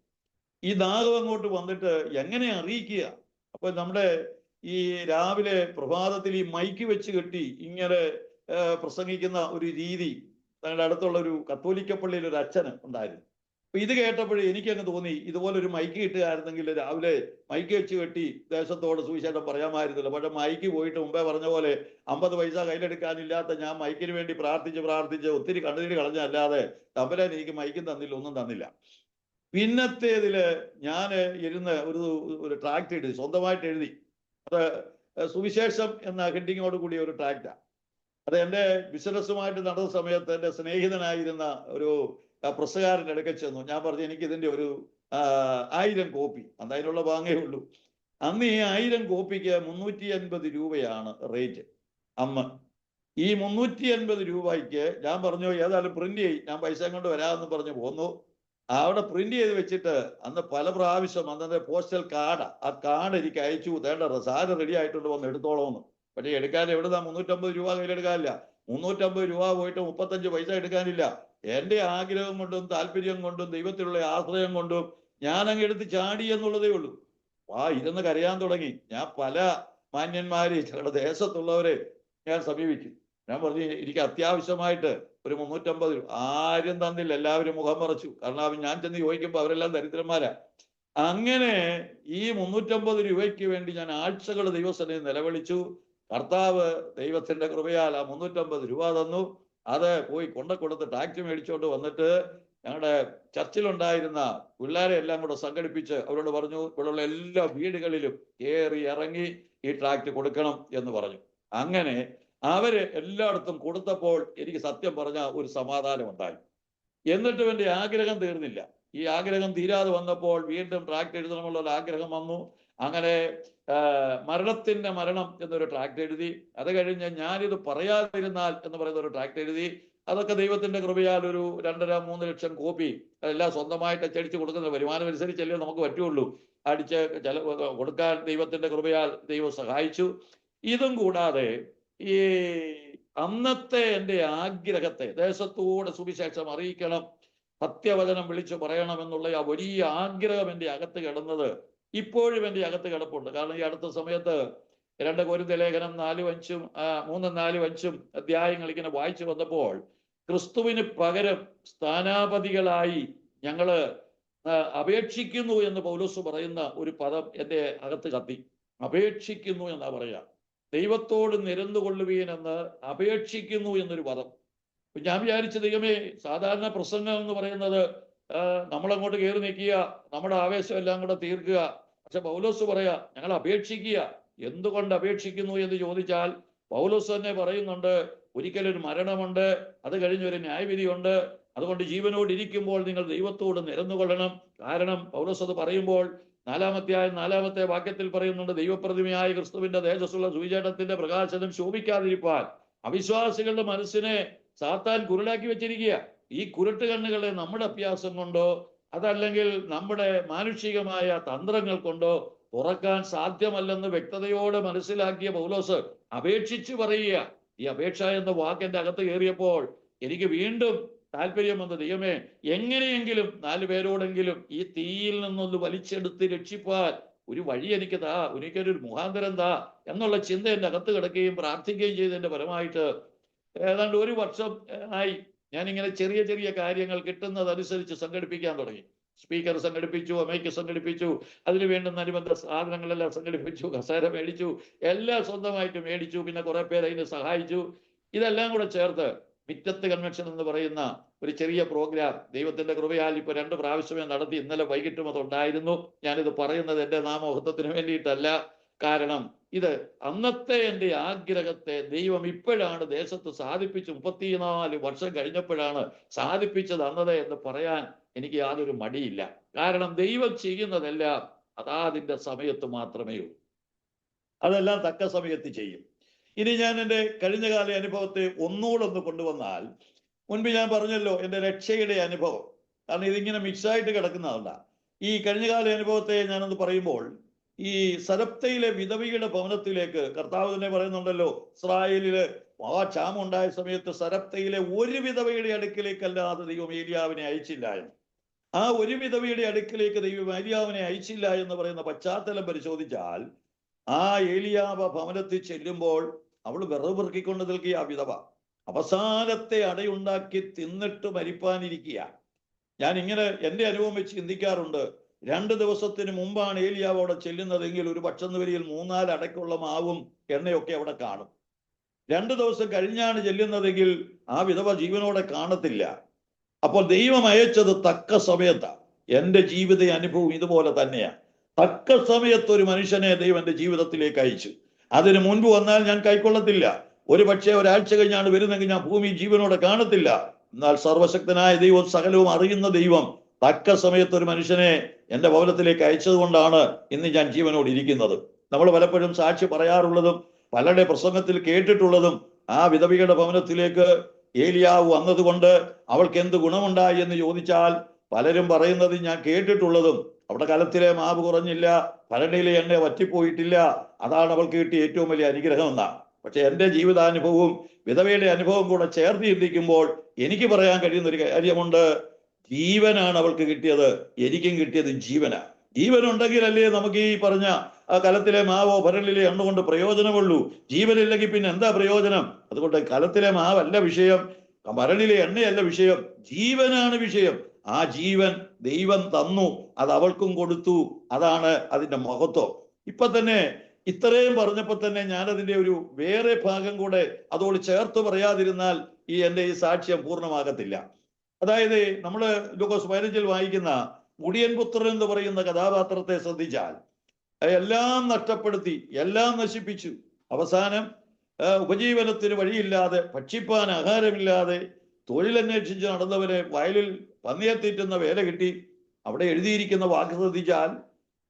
ഈ ദാഹം അങ്ങോട്ട് വന്നിട്ട് എങ്ങനെ അറിയിക്കുക? അപ്പൊ നമ്മുടെ ഈ രാവിലെ പ്രഭാതത്തിൽ ഈ മൈക്ക് വെച്ച് കെട്ടി ഇങ്ങനെ പ്രസംഗിക്കുന്ന ഒരു രീതി ഞങ്ങളുടെ അടുത്തുള്ള ഒരു കത്തോലിക്ക പള്ളിയിൽ ഒരു അച്ഛന് ഉണ്ടായിരുന്നു. അപ്പൊ ഇത് കേട്ടപ്പോഴേ എനിക്കങ്ങ് തോന്നി, ഇതുപോലൊരു മൈക്ക് കിട്ടുകയായിരുന്നെങ്കിൽ രാവിലെ മൈക്ക് വെച്ച് കെട്ടി ദേശത്തോട് സുവിശേഷം പറയാമായിരുന്നില്ല. പക്ഷെ മൈക്ക് പോയിട്ട് മുമ്പേ പറഞ്ഞ പോലെ 50 പൈസ കയ്യിലെടുക്കാനില്ലാത്ത ഞാൻ മൈക്കിന് വേണ്ടി പ്രാർത്ഥിച്ച് ഒത്തിരി കണ്ണുനീര് കളഞ്ഞല്ലാതെ തമ്പുരാൻ എനിക്ക് മൈക്കും തന്നില്ല, ഒന്നും തന്നില്ല. പിന്നത്തേതില് ഞാൻ ഇരുന്ന് ഒരു ട്രാക്ട് എഴുതി, സ്വന്തമായിട്ട് എഴുതി. അത് സുവിശേഷം എന്ന ഹെഡിങ്ങോട് കൂടിയ ഒരു ട്രാക്റ്റാണ്. അത് എൻ്റെ ബിസിനസ്സുമായിട്ട് നടന്ന സമയത്ത് എൻ്റെ സ്നേഹിതനായിരുന്ന ഒരു പ്രസ്സുകാരൻ്റെ അടുക്കൽ ചെന്നു. ഞാൻ പറഞ്ഞു, എനിക്ക് ഇതിൻ്റെ ഒരു 1000 കോപ്പി, അന്ന് അതിനുള്ള വാങ്ങേ ഉള്ളൂ. അന്ന് ഈ 1000 കോപ്പിക്ക് 350 രൂപയാണ് റേറ്റ് അന്ന്. ഈ 350 രൂപയ്ക്ക് ഞാൻ പറഞ്ഞു ഏതായാലും പ്രിന്റ് ചെയ്യും, ഞാൻ പൈസ കൊണ്ട് വരാമെന്ന് പറഞ്ഞു പോന്നു. അവിടെ പ്രിന്റ് ചെയ്ത് വെച്ചിട്ട് അന്ന് പല പ്രാവശ്യം അന്നത്തെ പോസ്റ്റൽ കാർഡ്, ആ കാർഡ് എനിക്ക് അയച്ചു, തേണ്ട സാധനം റെഡി ആയിട്ടുണ്ട് വന്ന് എടുത്തോളോന്ന്. പക്ഷേ എടുക്കാൻ എവിടുന്നാ 350 രൂപ കയ്യിലെടുക്കാനില്ല. 350 രൂപ പോയിട്ട് 35 പൈസ എടുക്കാനില്ല. എൻ്റെ ആഗ്രഹം കൊണ്ടും താല്പര്യം കൊണ്ടും ദൈവത്തിലുള്ള ആശ്രയം കൊണ്ടും ഞാൻ അങ്ങ് എടുത്ത് ചാടി എന്നുള്ളതേ ഉള്ളൂ. ഇരുന്ന് കരയാൻ തുടങ്ങി. ഞാൻ പല മാന്യന്മാരെ, ഞങ്ങളുടെ ദേശത്തുള്ളവരെ ഞാൻ സമീപിച്ചു. ഞാൻ പറഞ്ഞു, എനിക്ക് അത്യാവശ്യമായിട്ട് ഒരു 350 രൂപ. ആരും തന്നില്ല, എല്ലാവരും മുഖം മറച്ചു. കാരണം ഞാൻ ചെന്ന് ചോദിക്കുമ്പോൾ അവരെല്ലാം ദരിദ്രന്മാരാ. അങ്ങനെ ഈ 350 രൂപയ്ക്ക് വേണ്ടി ഞാൻ ആഴ്ചകൾ ദൈവസന്നിധിയിൽ നിലവിളിച്ചു. കർത്താവ് ദൈവത്തിന്റെ കൃപയാൽ ആ 350 രൂപ തന്നു. അത് പോയി കൊടുത്ത് ടാക്സി മേടിച്ചുകൊണ്ട് വന്നിട്ട് ഞങ്ങളുടെ ചർച്ചിലുണ്ടായിരുന്ന പിള്ളേരെ എല്ലാം കൂടെ സംഘടിപ്പിച്ച് അവരോട് പറഞ്ഞു, ഇവിടെയുള്ള എല്ലാ വീടുകളിലും കയറി ഇറങ്ങി ഈ ട്രാക്ട് കൊടുക്കണം എന്ന് പറഞ്ഞു. അങ്ങനെ അവര് എല്ലായിടത്തും കൊടുത്തപ്പോൾ എനിക്ക് സത്യം പറഞ്ഞ ഒരു സമാധാനം ഉണ്ടായി. എന്നിട്ടും എൻ്റെ ആഗ്രഹം തീർന്നില്ല. ഈ ആഗ്രഹം തീരാതെ വന്നപ്പോൾ വീണ്ടും ട്രാക്ട് എഴുതണമെന്നുള്ള ഒരു ആഗ്രഹം വന്നു. അങ്ങനെ മരണത്തിന്റെ മരണം എന്നൊരു ട്രാക്ട് എഴുതി. അത് കഴിഞ്ഞ് ഞാനിത് പറയാതിരുന്നാൽ എന്ന് പറയുന്ന ഒരു ട്രാക്ട് എഴുതി. അതൊക്കെ ദൈവത്തിന്റെ കൃപയാൽ ഒരു 2.5-3 ലക്ഷം കോപ്പി അതെല്ലാം സ്വന്തമായിട്ട് അച്ചടിച്ച് കൊടുക്കുന്ന വരുമാനം അനുസരിച്ചല്ലേ നമുക്ക് പറ്റുള്ളൂ. അടിച്ച് കൊടുക്കാൻ ദൈവത്തിന്റെ കൃപയാൽ ദൈവം സഹായിച്ചു. ഇതും കൂടാതെ ഈ അന്നത്തെ എൻ്റെ ആഗ്രഹത്തെ, ദേശത്തോടെ സുവിശേഷം അറിയിക്കണം, സത്യവചനം വിളിച്ചു പറയണമെന്നുള്ള ആ വലിയ ആഗ്രഹം എൻ്റെ അകത്ത് കിടന്നത് ഇപ്പോഴും എൻ്റെ അകത്ത് കിടപ്പുണ്ട്. കാരണം ഈ അടുത്ത സമയത്ത് 2 കൊരിന്ത്യർ ലേഖനം 4-5 3-4-5 അധ്യായങ്ങൾ ഇങ്ങനെ വായിച്ചു വന്നപ്പോൾ ക്രിസ്തുവിന് പകരം സ്ഥാനാപതികളായി ഞങ്ങള് അപേക്ഷിക്കുന്നു എന്ന് പൗലോസ് പറയുന്ന ഒരു പദം എൻ്റെ അകത്ത് കത്തി. അപേക്ഷിക്കുന്നു എന്നാ പറയാ. ദൈവത്തോട് നിരന്നുകൊള്ളുവീനെന്ന് അപേക്ഷിക്കുന്നു എന്നൊരു പദം. ഞാൻ വിചാരിച്ച ദൈവമേ, സാധാരണ പ്രസംഗം എന്ന് പറയുന്നത് നമ്മളങ്ങോട്ട് കയറി നിൽക്കുക, നമ്മുടെ ആവേശം എല്ലാം കൂടെ തീർക്കുക. പക്ഷെ പൗലോസ് പറയാ ഞങ്ങൾ അപേക്ഷിക്കുക. എന്തുകൊണ്ട് അപേക്ഷിക്കുന്നു എന്ന് ചോദിച്ചാൽ പൗലോസ് തന്നെ പറയുന്നുണ്ട്, ഒരിക്കലൊരു മരണമുണ്ട്, അത് കഴിഞ്ഞൊരു ന്യായവിധിയുണ്ട്. അതുകൊണ്ട് ജീവനോട് ഇരിക്കുമ്പോൾ നിങ്ങൾ ദൈവത്തോട് നിരന്നുകൊള്ളണം. കാരണം പൗലോസ് അത് പറയുമ്പോൾ 4-ാമത്തെ വാക്യത്തിൽ പറയുന്നുണ്ട്, ദൈവപ്രതിമയായ ക്രിസ്തുവിന്റെ തേജസ്സുള്ള സുവിശേഷത്തിന്റെ പ്രകാശനം ശോഭിക്കാതിരിപ്പാൻ അവിശ്വാസികളുടെ മനസ്സിനെ സാത്താൻ കുരുടാക്കി വെച്ചിരിക്കുക. ഈ കുരുട്ട് കണ്ണുകളെ നമ്മുടെ അഭ്യാസം കൊണ്ടോ അതല്ലെങ്കിൽ നമ്മുടെ മാനുഷികമായ തന്ത്രങ്ങൾ കൊണ്ടോ തുറക്കാൻ സാധ്യമല്ലെന്ന് വ്യക്തതയോടെ മനസ്സിലാക്കിയ പൗലോസ് അപേക്ഷിച്ചു പറയുക. ഈ അപേക്ഷ എന്ന വാക്കിന്റെ അകത്ത് കയറിയപ്പോൾ എനിക്ക് വീണ്ടും താല്പര്യം വന്നു, ദൈവമേ, എങ്ങനെയെങ്കിലും 4 പേരോടെങ്കിലും ഈ തീയിൽ നിന്നൊന്ന് വലിച്ചെടുത്ത് രക്ഷിപ്പാൻ ഒരു വഴി എനിക്ക് താ, ഒരിക്കലൊരു മുഖാന്തരം താ എന്നുള്ള ചിന്ത എൻ്റെ അകത്ത് കിടക്കുകയും പ്രാർത്ഥിക്കുകയും ചെയ്തതിന്റെ ഫലമായിട്ട് ഏതാണ്ട് 1 വർഷം ആയി ഞാനിങ്ങനെ ചെറിയ ചെറിയ കാര്യങ്ങൾ കിട്ടുന്നതനുസരിച്ച് സംഘടിപ്പിക്കാൻ തുടങ്ങി. സ്പീക്കർ സംഘടിപ്പിച്ചു, മൈക്ക് സംഘടിപ്പിച്ചു, അതിന് വേണ്ടുന്ന അനുബന്ധ സാധനങ്ങളെല്ലാം സംഘടിപ്പിച്ചു, കസേര മേടിച്ചു, എല്ലാം സ്വന്തമായിട്ട് മേടിച്ചു. പിന്നെ കുറെ പേര് അതിന് സഹായിച്ചു. ഇതെല്ലാം കൂടെ ചേർത്ത് മിറ്റത്ത് കൺവെൻഷൻ എന്ന് പറയുന്ന ഒരു ചെറിയ പ്രോഗ്രാം ദൈവത്തിന്റെ കൃപയാൽ ഇപ്പൊ 2 പ്രാവശ്യമേ നടത്തി. ഇന്നലെ വൈകിട്ടും അതുണ്ടായിരുന്നു. ഞാനിത് പറയുന്നത് എൻ്റെ നാമമഹത്വത്തിന് വേണ്ടിയിട്ടല്ല. കാരണം ഇത് അന്നത്തെ എൻ്റെ ആഗ്രഹത്തെ ദൈവം ഇപ്പോഴാണ് ദേശത്ത് സാധിപ്പിച്ചു. 34 വർഷം കഴിഞ്ഞപ്പോഴാണ് സാധിപ്പിച്ചത് അന്നത് എന്ന് പറയാൻ എനിക്ക് യാതൊരു മടിയില്ല. കാരണം ദൈവം ചെയ്യുന്നതെല്ലാം അതാതിൻ്റെ സമയത്ത് മാത്രമേ ഉള്ളൂ. അതെല്ലാം തക്ക സമയത്ത് ചെയ്യും. ഇനി ഞാൻ എൻ്റെ കഴിഞ്ഞകാല അനുഭവത്തെ ഒന്നുകൂടെ കൊണ്ടുവന്നാൽ, മുൻപ് ഞാൻ പറഞ്ഞല്ലോ എൻ്റെ രക്ഷയുടെ അനുഭവം. കാരണം ഇതിങ്ങനെ മിക്സായിട്ട് കിടക്കുന്നതല്ല. ഈ കഴിഞ്ഞകാല അനുഭവത്തെ ഞാനൊന്ന് പറയുമ്പോൾ, ഈ സരപ്തയിലെ വിധവയുടെ ഭവനത്തിലേക്ക് കർത്താവ് തന്നെ പറയുന്നുണ്ടല്ലോ, ഇസ്രായേലില് മഹാക്ഷാമം ഉണ്ടായ സമയത്ത് സരപ്തയിലെ ഒരു വിധവയുടെ അടുക്കിലേക്കല്ലാതെ ദൈവം ഏലിയാവിനെ അയച്ചില്ല എന്ന്. ആ ഒരു വിധവയുടെ അടുക്കിലേക്ക് ദൈവം ഏലിയാവിനെ അയച്ചില്ല എന്ന് പറയുന്ന പശ്ചാത്തലം പരിശോധിച്ചാൽ, ആ ഏലിയാവ് ഭവനത്തിൽ ചെല്ലുമ്പോൾ അവൾ വിറവ് പെറുക്കിക്കൊണ്ട് നിൽക്കുക. ആ വിധവ അവസാനത്തെ അടയുണ്ടാക്കി തിന്നിട്ട് മരിപ്പാനിരിക്കുക. ഞാൻ ഇങ്ങനെ എൻ്റെ അനുഭവം വെച്ച് ചിന്തിക്കാറുണ്ട്. 2 ദിവസത്തിന് മുമ്പാണ് ഏലിയാവ് അവിടെ ചെല്ലുന്നതെങ്കിൽ ഒരു ഭക്ഷണവരിയിൽ 3-4 അടയ്ക്കുള്ള മാവും എണ്ണയൊക്കെ അവിടെ കാണും. 2 ദിവസം കഴിഞ്ഞാണ് ചെല്ലുന്നതെങ്കിൽ ആ വിധവ ജീവനോടെ കാണത്തില്ല. അപ്പോൾ ദൈവം അയച്ചത് തക്ക സമയത്താണ്. എൻ്റെ ജീവിത അനുഭവം ഇതുപോലെ തന്നെയാണ്. തക്ക സമയത്ത് ഒരു മനുഷ്യനെ ദൈവം എൻ്റെ ജീവിതത്തിലേക്ക് അയച്ചു. അതിന് മുൻപ് വന്നാൽ ഞാൻ കൈക്കൊള്ളത്തില്ല. ഒരു പക്ഷേ ഒരാഴ്ച കഴിഞ്ഞാണ് വരുന്നെങ്കിൽ ഞാൻ ഭൂമി ജീവനോടെ കാണത്തില്ല. എന്നാൽ സർവശക്തനായ ദൈവം, സകലവും അറിയുന്ന ദൈവം തക്ക സമയത്ത് ഒരു മനുഷ്യനെ എൻ്റെ ഭവനത്തിലേക്ക് അയച്ചത് കൊണ്ടാണ് ഇന്ന് ഞാൻ ജീവനോട് ഇരിക്കുന്നത്. നമ്മൾ പലപ്പോഴും സാക്ഷി പറയാറുള്ളതും പലരുടെ പ്രസംഗത്തിൽ കേട്ടിട്ടുള്ളതും, ആ വിധവയുടെ ഭവനത്തിലേക്ക് ഏലിയാവ് വന്നതുകൊണ്ട് അവൾക്ക് എന്ത് ഗുണമുണ്ടായി എന്ന് ചോദിച്ചാൽ പലരും പറയുന്നത് ഞാൻ കേട്ടിട്ടുള്ളതും, അവിടെ കലത്തിലെ മാവ് കുറഞ്ഞില്ല, ഭരണിയിലെ എണ്ണ വറ്റിപ്പോയിട്ടില്ല, അതാണ് അവൾക്ക് കിട്ടിയ ഏറ്റവും വലിയ അനുഗ്രഹം എന്നാണ്. പക്ഷെ എൻ്റെ ജീവിതാനുഭവവും വിധവയുടെ അനുഭവം കൂടെ ചേർത്ത് ചിന്തിക്കുമ്പോൾ എനിക്ക് പറയാൻ കഴിയുന്ന ഒരു കാര്യമുണ്ട്. ജീവനാണ് അവൾക്ക് കിട്ടിയത്, എനിക്കും കിട്ടിയത് ജീവനാ. ജീവനുണ്ടെങ്കിലല്ലേ നമുക്ക് ഈ പറഞ്ഞ ആ കലത്തിലെ മാവോ ഭരണിലെ എണ്ണ കൊണ്ട് പ്രയോജനമുള്ളൂ. ജീവനില്ലെങ്കിൽ പിന്നെ എന്താ പ്രയോജനം? അതുകൊണ്ട് കലത്തിലെ മാവല്ല വിഷയം, ഭരണിലെ എണ്ണയല്ല വിഷയം, ജീവനാണ് വിഷയം. ആ ജീവൻ ദൈവം തന്നു, അത് അവൾക്കും കൊടുത്തു. അതാണ് അതിന്റെ മഹത്വം. ഇപ്പൊ തന്നെ ഇത്രയും പറഞ്ഞപ്പോ തന്നെ ഞാനതിന്റെ ഒരു വേറെ ഭാഗം കൂടെ അതോട് ചേർത്ത് പറയാതിരുന്നാൽ എൻ്റെ ഈ സാക്ഷ്യം പൂർണ്ണമാകത്തില്ല. അതായത് നമ്മള് ലൂക്കോസ് 15 വായിക്കുന്ന മുടിയൻ പുത്രൻ എന്ന് പറയുന്ന കഥാപാത്രത്തെ ശ്രദ്ധിച്ചാൽ എല്ലാം നഷ്ടപ്പെടുത്തി, എല്ലാം നശിപ്പിച്ചു. അവസാനം ഉപജീവനത്തിന് വഴിയില്ലാതെ, ഭക്ഷിപ്പാൻ ആഹാരമില്ലാതെ തൊഴിലന്വേഷിച്ച് നടന്നവരെ വയലിൽ പന്നിയെ തീറ്റുന്ന വേല കിട്ടി. അവിടെ എഴുതിയിരിക്കുന്ന വാക്ക് ശ്രദ്ധിച്ചാൽ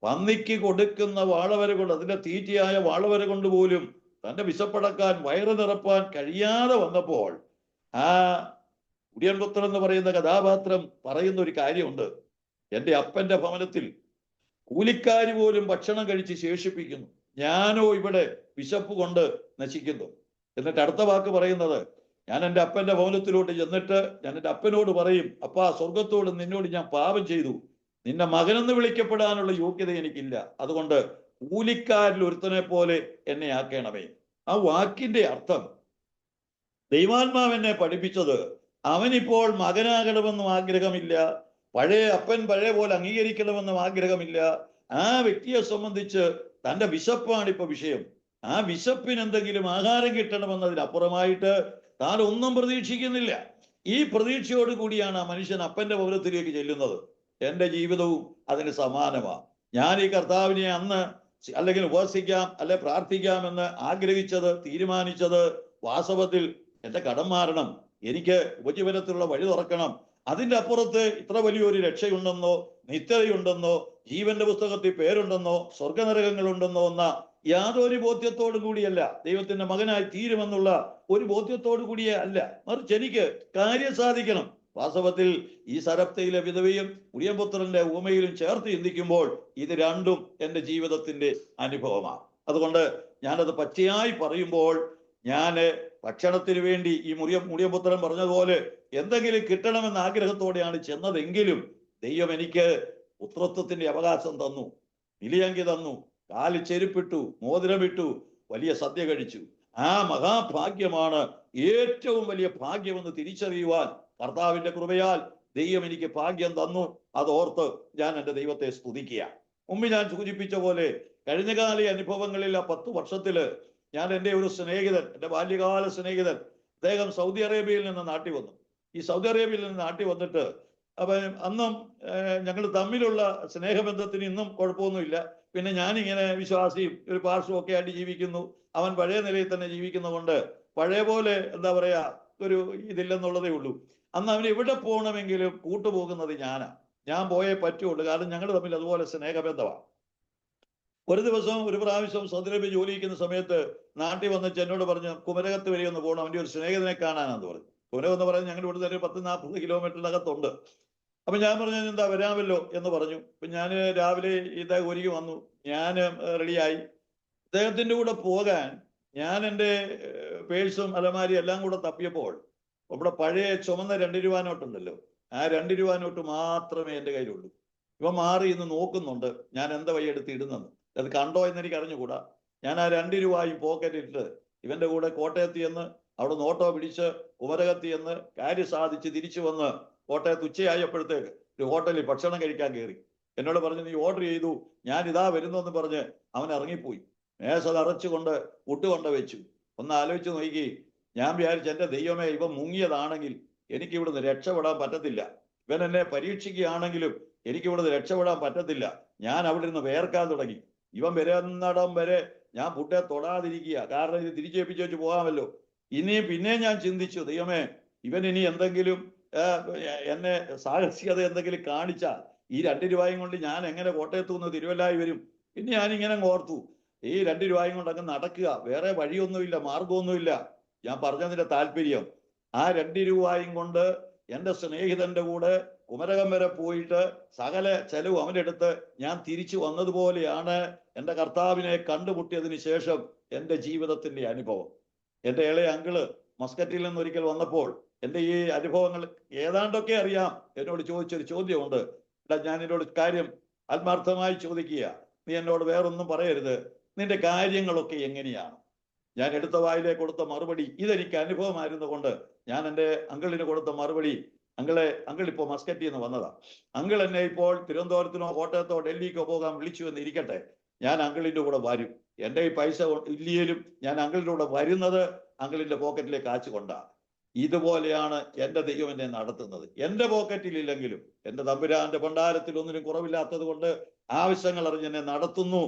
പന്നിക്ക് കൊടുക്കുന്ന വാളവര കൊണ്ട്, അതിന്റെ തീറ്റയായ വാളവര കൊണ്ട് പോലും തന്റെ വിശപ്പടക്കാൻ, വയറ് നിറപ്പാൻ കഴിയാതെ വന്നപ്പോൾ ആ മുടിയൻപുത്രൻ എന്ന് പറയുന്ന കഥാപാത്രം പറയുന്ന ഒരു കാര്യമുണ്ട്. എൻ്റെ അപ്പന്റെ ഭവനത്തിൽ കൂലിക്കാരി പോലും ഭക്ഷണം കഴിച്ച് ശേഷിപ്പിക്കുന്നു, ഞാനോ ഇവിടെ വിശപ്പ് കൊണ്ട് നശിക്കുന്നു. എന്നിട്ട് അടുത്ത വാക്ക് പറയുന്നത്, ഞാൻ എൻ്റെ അപ്പന്റെ ഭവനത്തിലോട്ട് ചെന്നിട്ട് ഞാൻ എൻ്റെ അപ്പനോട് പറയും, അപ്പാ, സ്വർഗത്തോട് നിന്നോട് ഞാൻ പാപം ചെയ്തു, നിന്നെ മകനെന്ന് വിളിക്കപ്പെടാനുള്ള യോഗ്യത എനിക്കില്ല, അതുകൊണ്ട് കൂലിക്കാരിൽ ഒരുത്തനെ പോലെ എന്നെ ആക്കണമേ. ആ വാക്കിന്റെ അർത്ഥം, ദൈവാത്മാവ് എന്നെ പഠിപ്പിച്ചത്, അവനിപ്പോൾ മകനാകണമെന്നും ആഗ്രഹമില്ല, പഴയ അപ്പൻ പഴയ പോലെ അംഗീകരിക്കണമെന്നും ആഗ്രഹമില്ല. ആ വ്യക്തിയെ സംബന്ധിച്ച് തൻ്റെ വിശപ്പാണ് ഇപ്പൊ വിഷയം. ആ വിശപ്പിന് എന്തെങ്കിലും ആഹാരം കിട്ടണമെന്നതിനപ്പുറമായിട്ട് താൻ ഒന്നും പ്രതീക്ഷിക്കുന്നില്ല. ഈ പ്രതീക്ഷയോട് കൂടിയാണ് ആ മനുഷ്യൻ അപ്പന്റെ ഭവനത്തിലേക്ക് ചെല്ലുന്നത്. എൻ്റെ ജീവിതവും അതിന് സമാനമാണ്. ഞാൻ ഈ കർത്താവിനെ അന്ന് അല്ലെങ്കിൽ ഉപവസിക്കാം, അല്ലെ പ്രാർത്ഥിക്കാമെന്ന് ആഗ്രഹിച്ചത്, തീരുമാനിച്ചത്, വാസ്തവത്തിൽ എൻ്റെ കടം മാറണം, എനിക്ക് ഉപജീവനത്തിലുള്ള വഴി തുറക്കണം, അതിൻ്റെ അപ്പുറത്ത് ഇത്ര വലിയൊരു രക്ഷയുണ്ടെന്നോ നിത്യതയുണ്ടെന്നോ ജീവന്റെ പുസ്തകത്തിൽ പേരുണ്ടെന്നോ സ്വർഗനരകങ്ങളുണ്ടെന്നോ എന്ന യാതൊരു ബോധ്യത്തോടു കൂടിയല്ല, ദൈവത്തിന്റെ മകനായി തീരുമെന്നുള്ള ഒരു ബോധ്യത്തോടു കൂടിയേ അല്ല, മറിച്ച് എനിക്ക് കാര്യം സാധിക്കണം. വാസ്തവത്തിൽ ഈ സരപ്തയിലെ വിധവയും മുടിയൻപുത്രന്റെ ഊമയിലും ചേർത്ത് ചിന്തിക്കുമ്പോൾ ഇത് രണ്ടും എൻ്റെ ജീവിതത്തിന്റെ അനുഭവമാണ്. അതുകൊണ്ട് ഞാനത് പച്ചയായി പറയുമ്പോൾ, ഞാന് ഭക്ഷണത്തിന് വേണ്ടി ഈ മുടിയൻപുത്രൻ പറഞ്ഞതുപോലെ എന്തെങ്കിലും കിട്ടണമെന്ന ആഗ്രഹത്തോടെയാണ് ചെന്നതെങ്കിലും ദൈവം എനിക്ക് പുത്രത്വത്തിന്റെ അവകാശം തന്നു, നിലയങ്കി തന്നു, കാലിൽ ചെരുപ്പിട്ടു, മോതിരമിട്ടു, വലിയ സദ്യ കഴിച്ചു. ആ മഹാഭാഗ്യമാണ് ഏറ്റവും വലിയ ഭാഗ്യമെന്ന് തിരിച്ചറിയുവാൻ കർത്താവിന്റെ കൃപയാൽ ദൈവം എനിക്ക് ഭാഗ്യം തന്നു. അതോർത്ത് ഞാൻ എൻ്റെ ദൈവത്തെ സ്തുതിക്കുക. മുമ്പ് ഞാൻ സൂചിപ്പിച്ച പോലെ കഴിഞ്ഞകാല അനുഭവങ്ങളിൽ ആ 10 വർഷത്തില് ഞാൻ എൻ്റെ ഒരു സ്നേഹിതൻ, എൻ്റെ ബാല്യകാല സ്നേഹിതൻ, അദ്ദേഹം സൗദി അറേബ്യയിൽ നിന്ന് നാട്ടി വന്നു. ഈ സൗദി അറേബ്യയിൽ നിന്ന് നാട്ടി വന്നിട്ട് അന്നും ഞങ്ങൾ തമ്മിലുള്ള സ്നേഹബന്ധത്തിന് ഇന്നും കുഴപ്പമൊന്നുമില്ല. പിന്നെ ഞാനിങ്ങനെ വിശ്വാസിയും ഒരു പാർശ്വം ഒക്കെ ആയിട്ട് ജീവിക്കുന്നു, അവൻ പഴയ നിലയിൽ തന്നെ ജീവിക്കുന്നതുകൊണ്ട് പഴയ പോലെ എന്താ പറയാ ഒരു ഇതില്ലെന്നുള്ളതേ ഉള്ളൂ. അന്ന് അവന് എവിടെ പോകണമെങ്കിലും കൂട്ടുപോകുന്നത് ഞാൻ പോയേ പറ്റുള്ളൂ, കാരണം ഞങ്ങൾ തമ്മിൽ അതുപോലെ സ്നേഹബന്ധമാണ്. ഒരു പ്രാവശ്യം സൗദി അറേബ്യ ജോലി ചെയ്യുന്ന സമയത്ത് നാട്ടിൽ വന്നിട്ട് എന്നോട് പറഞ്ഞു, കുമരകത്ത് വരെ ഒന്ന് പോകണം, അവൻ്റെ ഒരു സ്നേഹിതനെ കാണാനാന്ന് പറഞ്ഞു. കുമരകം എന്ന് പറഞ്ഞാൽ ഞങ്ങളുടെ ഇവിടെ തന്നെ 10-40 കിലോമീറ്ററിനകത്തുണ്ട്. അപ്പൊ ഞാൻ പറഞ്ഞു, എന്താ വരാമല്ലോ എന്ന് പറഞ്ഞു. അപ്പൊ ഞാൻ രാവിലെ ഇദ്ദേഹം ഒരുങ്ങി വന്നു, ഞാൻ റെഡിയായി. അദ്ദേഹത്തിന്റെ കൂടെ പോകാൻ ഞാൻ എൻ്റെ പേഴ്സും അലമാരി എല്ലാം കൂടെ തപ്പിയപ്പോൾ ഇവിടെ പഴയ ചുമന്ന 2 രൂപ നോട്ടുണ്ടല്ലോ, ആ 2 രൂപ നോട്ട് മാത്രമേ എൻ്റെ കയ്യിലുള്ളൂ. ഇവ മാറി ഇന്ന് നോക്കുന്നുണ്ട് ഞാൻ എന്താ വഴി എടുത്ത് ഇടുന്നെന്ന്. അത് കണ്ടോ എന്ന് എനിക്ക് അറിഞ്ഞുകൂടാ. ഞാൻ ആ 2 രൂപയും പോക്കറ്റിട്ട് ഇവന്റെ കൂടെ കോട്ടയത്ത് ചെന്ന് അവിടെ നോട്ടോ പിടിച്ച് കുമരകത്ത് ചെന്ന് കാര്യം സാധിച്ച് തിരിച്ചു വന്ന് കോട്ടയത്ത് ഉച്ചയായപ്പോഴത്തേക്ക് ഒരു ഹോട്ടലിൽ ഭക്ഷണം കഴിക്കാൻ കയറി. എന്നോട് പറഞ്ഞു, നീ ഓർഡർ ചെയ്തു, ഞാൻ ഇതാ വരുന്നെന്ന് പറഞ്ഞ് അവൻ ഇറങ്ങിപ്പോയി. മേശ നിറച്ചുകൊണ്ട് ഫുഡ് കൊണ്ട് വെച്ചു. ഒന്ന് ആലോചിച്ച് നോക്കി. ഞാൻ വിചാരിച്ചു, എൻ്റെ ദൈവമേ, ഇവൻ മുങ്ങിയതാണെങ്കിൽ എനിക്ക് ഇവിടുന്ന് രക്ഷപ്പെടാൻ പറ്റത്തില്ല, ഇവൻ എന്നെ പരീക്ഷിക്കുകയാണെങ്കിലും എനിക്ക് ഇവിടുന്ന് രക്ഷപ്പെടാൻ പറ്റത്തില്ല. ഞാൻ അവിടെ നിന്ന് വേർക്കാൻ തുടങ്ങി. ഇവൻ വരുന്നിടം വരെ ഞാൻ ഫുഡെ തൊടാതിരിക്കുക, കാരണം ഇത് തിരിച്ചേൽപ്പിച്ച് വെച്ച് പോകാമല്ലോ. പിന്നെ ഞാൻ ചിന്തിച്ചു, ദൈവമേ, ഇവൻ ഇനി എന്തെങ്കിലും എന്നെ സാഹസികത എന്തെങ്കിലും കാണിച്ചാൽ ഈ 2 രൂപയും കൊണ്ട് ഞാൻ എങ്ങനെ കോട്ടയത്തു നിന്ന് തിരുവല്ലായി വരും? പിന്നെ ഞാനിങ്ങനെ ഓർത്തു, ഈ 2 രൂപയും കൊണ്ട് അങ്ങ് നടക്കുക, വേറെ വഴിയൊന്നുമില്ല, മാർഗമൊന്നുമില്ല. ഞാൻ പറഞ്ഞതിന്റെ താല്പര്യം, ആ 2 രൂപയും കൊണ്ട് എൻ്റെ സ്നേഹിതന്റെ കൂടെ കുമരകം വരെ പോയിട്ട് സകല ചെലവ് അവനെടുത്ത് ഞാൻ തിരിച്ചു വന്നതുപോലെയാണ് എൻ്റെ കർത്താവിനെ കണ്ടുമുട്ടിയതിന് ശേഷം എൻ്റെ ജീവിതത്തിന്റെ അനുഭവം. എൻ്റെ ഇളയ അങ്കിള് മസ്കറ്റിൽ നിന്ന് ഒരിക്കൽ വന്നപ്പോൾ എൻ്റെ ഈ അനുഭവങ്ങൾ ഏതാണ്ടൊക്കെ അറിയാം. എന്നോട് ചോദിച്ചൊരു ചോദ്യമുണ്ട്. ഞാൻ എന്നോട് കാര്യം ആത്മാർത്ഥമായി ചോദിക്കുക, നീ എന്നോട് വേറൊന്നും പറയരുത്, നിന്റെ കാര്യങ്ങളൊക്കെ എങ്ങനെയാണ്? ഞാൻ എടുത്ത വായിലേക്ക് കൊടുത്ത മറുപടി ഇതെനിക്ക് അനുഭവമായിരുന്നു കൊണ്ട് ഞാൻ എൻ്റെ അങ്കിളിന് കൊടുത്ത മറുപടി, അങ്കിൾ ഇപ്പോൾ മസ്കറ്റിൽ നിന്ന് വന്നതാ, അങ്കിൾ എന്നെ ഇപ്പോൾ തിരുവനന്തപുരത്തിനോ കോട്ടയത്തോ ഡൽഹിക്കോ പോകാൻ വിളിച്ചു എന്ന് ഇരിക്കട്ടെ, ഞാൻ അങ്കിളിൻ്റെ കൂടെ വരും. എൻ്റെ ഈ പൈസ ഇല്ലേലും ഞാൻ അങ്കിളിൻ്റെ കൂടെ വരുന്നത് അങ്കിളിൻ്റെ പോക്കറ്റിലേക്ക് കാശ് കൊണ്ടാ. ഇതുപോലെയാണ് എൻ്റെ ദൈവം എന്നെ നടത്തുന്നത്. എൻ്റെ പോക്കറ്റിലില്ലെങ്കിലും എൻ്റെ തമ്പുരാന്റെ ഭണ്ഡാരത്തിൽ ഒന്നിനും കുറവില്ലാത്തത് കൊണ്ട് ആവശ്യങ്ങൾ അറിഞ്ഞ് എന്നെ നടത്തുന്നു.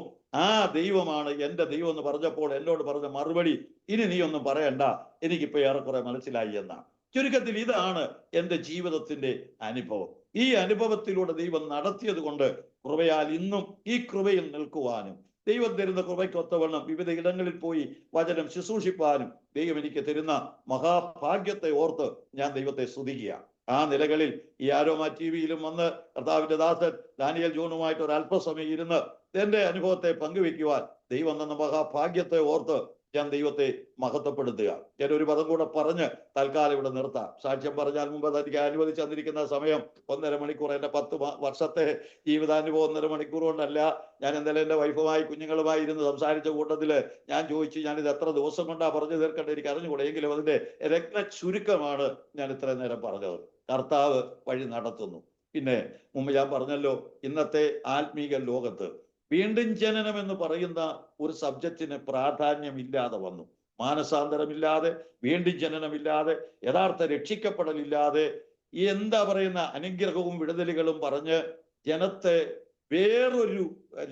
ആ ദൈവമാണ് എൻ്റെ ദൈവം എന്ന് പറഞ്ഞപ്പോൾ എന്നോട് പറഞ്ഞ മറുപടി, ഇനി നീ ഒന്നും പറയണ്ട, എനിക്കിപ്പോ ഏറെക്കുറെ മനസ്സിലായി എന്നാണ്. ചുരുക്കത്തിൽ ഇതാണ് എൻ്റെ ജീവിതത്തിന്റെ അനുഭവം. ഈ അനുഭവത്തിലൂടെ ദൈവം നടത്തിയത് കൊണ്ട് കൃപയാൽ ഇന്നും ഈ കൃപയിൽ നിൽക്കുവാനും ദൈവം തരുന്ന കൃപയ്ക്കൊത്തവണ്ണം വിവിധ ഇടങ്ങളിൽ പോയി വചനം ശുശ്രൂഷിപ്പാനും ദൈവം എനിക്ക് തരുന്ന മഹാഭാഗ്യത്തെ ഓർത്ത് ഞാൻ ദൈവത്തെ സ്തുതിക്കുക. ആ നിലകളിൽ ഈ ആരോമ ടിവിയിലും വന്ന് കർത്താവിന്റെ ദാസൻ ഡാനിയൽ ജോണുമായിട്ട് ഒരു അല്പസമയം ഇരുന്ന് എന്റെ അനുഭവത്തെ പങ്കുവെക്കുവാൻ ദൈവം തന്ന മഹാഭാഗ്യത്തെ ഓർത്ത് ഞാൻ ദൈവത്തെ മഹത്വപ്പെടുത്തുക. ഞാൻ ഒരു പദം കൂടെ പറഞ്ഞ് തൽക്കാലം ഇവിടെ നിർത്താം. സാക്ഷ്യം പറഞ്ഞാൽ മുമ്പ് എനിക്ക് അനുവദിച്ചു തന്നിരിക്കുന്ന സമയം 1.5 മണിക്കൂർ. എൻ്റെ 10 വർഷത്തെ ജീവിതാനുഭവം 1.5 മണിക്കൂർ കൊണ്ടല്ല. ഞാൻ എന്തായാലും എൻ്റെ വൈഫുമായി കുഞ്ഞുങ്ങളുമായി ഇരുന്ന് സംസാരിച്ച കൂട്ടത്തിൽ ഞാൻ ചോദിച്ചു, ഞാനിത് എത്ര ദിവസം കൊണ്ടാ പറഞ്ഞു തീർക്കേണ്ടത് എനിക്ക് അറിഞ്ഞുകൂടെ, എങ്കിലും അതിന്റെ രത്ന ചുരുക്കമാണ് ഞാൻ ഇത്രയും നേരം പറഞ്ഞത്. കർത്താവ് വഴി നടത്തുന്നു. പിന്നെ മുമ്പ് ഞാൻ പറഞ്ഞല്ലോ, ഇന്നത്തെ ആത്മീക ലോകത്ത് വീണ്ടും ജനനം എന്ന് പറയുന്ന ഒരു സബ്ജക്റ്റിന് പ്രാധാന്യമില്ലാതെ വന്നു. മാനസാന്തരമില്ലാതെ, വീണ്ടും ജനനമില്ലാതെ, യഥാർത്ഥ രക്ഷിക്കപ്പെടലില്ലാതെ, എന്താ പറയുന്ന അനുഗ്രഹവും വിടുതലുകളും പറഞ്ഞ് ജനത്തെ വേറൊരു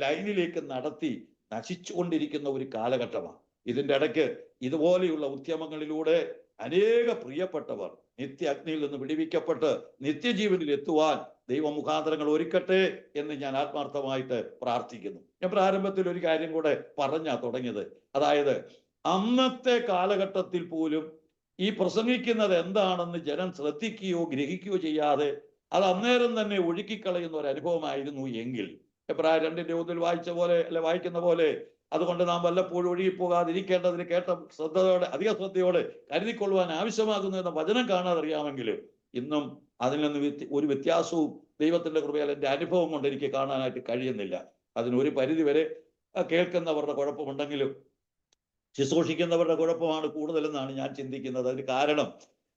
ലൈനിലേക്ക് നടത്തി നശിച്ചുകൊണ്ടിരിക്കുന്ന ഒരു കാലഘട്ടമാണ്. ഇതിൻ്റെ ഇടയ്ക്ക് ഇതുപോലെയുള്ള ഉദ്യമങ്ങളിലൂടെ അനേക പ്രിയപ്പെട്ടവർ നിത്യ അഗ്നിയിൽ നിന്ന് വിടുവിക്കപ്പെട്ട് നിത്യജീവനിൽ എത്തുവാൻ ദൈവമുഖാന്തരങ്ങൾ ഒരുക്കട്ടെ എന്ന് ഞാൻ ആത്മാർത്ഥമായിട്ട് പ്രാർത്ഥിക്കുന്നു. ഞാൻ പ്രാരംഭത്തിൽ ഒരു കാര്യം കൂടെ പറഞ്ഞാ തുടങ്ങിയത്. അതായത്, അന്നത്തെ കാലഘട്ടത്തിൽ പോലും ഈ പ്രസംഗിക്കുന്നത് എന്താണെന്ന് ജനം ശ്രദ്ധിക്കുകയോ ഗ്രഹിക്കുകയോ ചെയ്യാതെ അത് അന്നേരം തന്നെ ഒഴുക്കിക്കളയുന്ന ഒരു അനുഭവമായിരുന്നു എങ്കിൽ, എബ്രായർ 2:1 വായിച്ച പോലെ അല്ലെ വായിക്കുന്ന പോലെ, അതുകൊണ്ട് നാം വല്ലപ്പോഴും ഒഴുകിപ്പോകാതിരിക്കേണ്ടതിന് കേട്ട ശ്രദ്ധയോടെ അധിക ശ്രദ്ധയോടെ കരുതിക്കൊള്ളുവാൻ ആവശ്യമാകുന്നു എന്ന വചനം കാണാതെ അറിയാമെങ്കിൽ ഇന്നും അതിൽ നിന്ന് ഒരു വ്യത്യാസവും ദൈവത്തിന്റെ കൃപയാൽ എൻ്റെ അനുഭവം കൊണ്ട് എനിക്ക് കാണാനായിട്ട് കഴിയുന്നില്ല. അതിനൊരു പരിധി വരെ കേൾക്കുന്നവരുടെ കുഴപ്പമുണ്ടെങ്കിലും ശുശ്രൂഷിക്കുന്നവരുടെ കുഴപ്പമാണ് കൂടുതലെന്നാണ് ഞാൻ ചിന്തിക്കുന്നത്. അതിന് കാരണം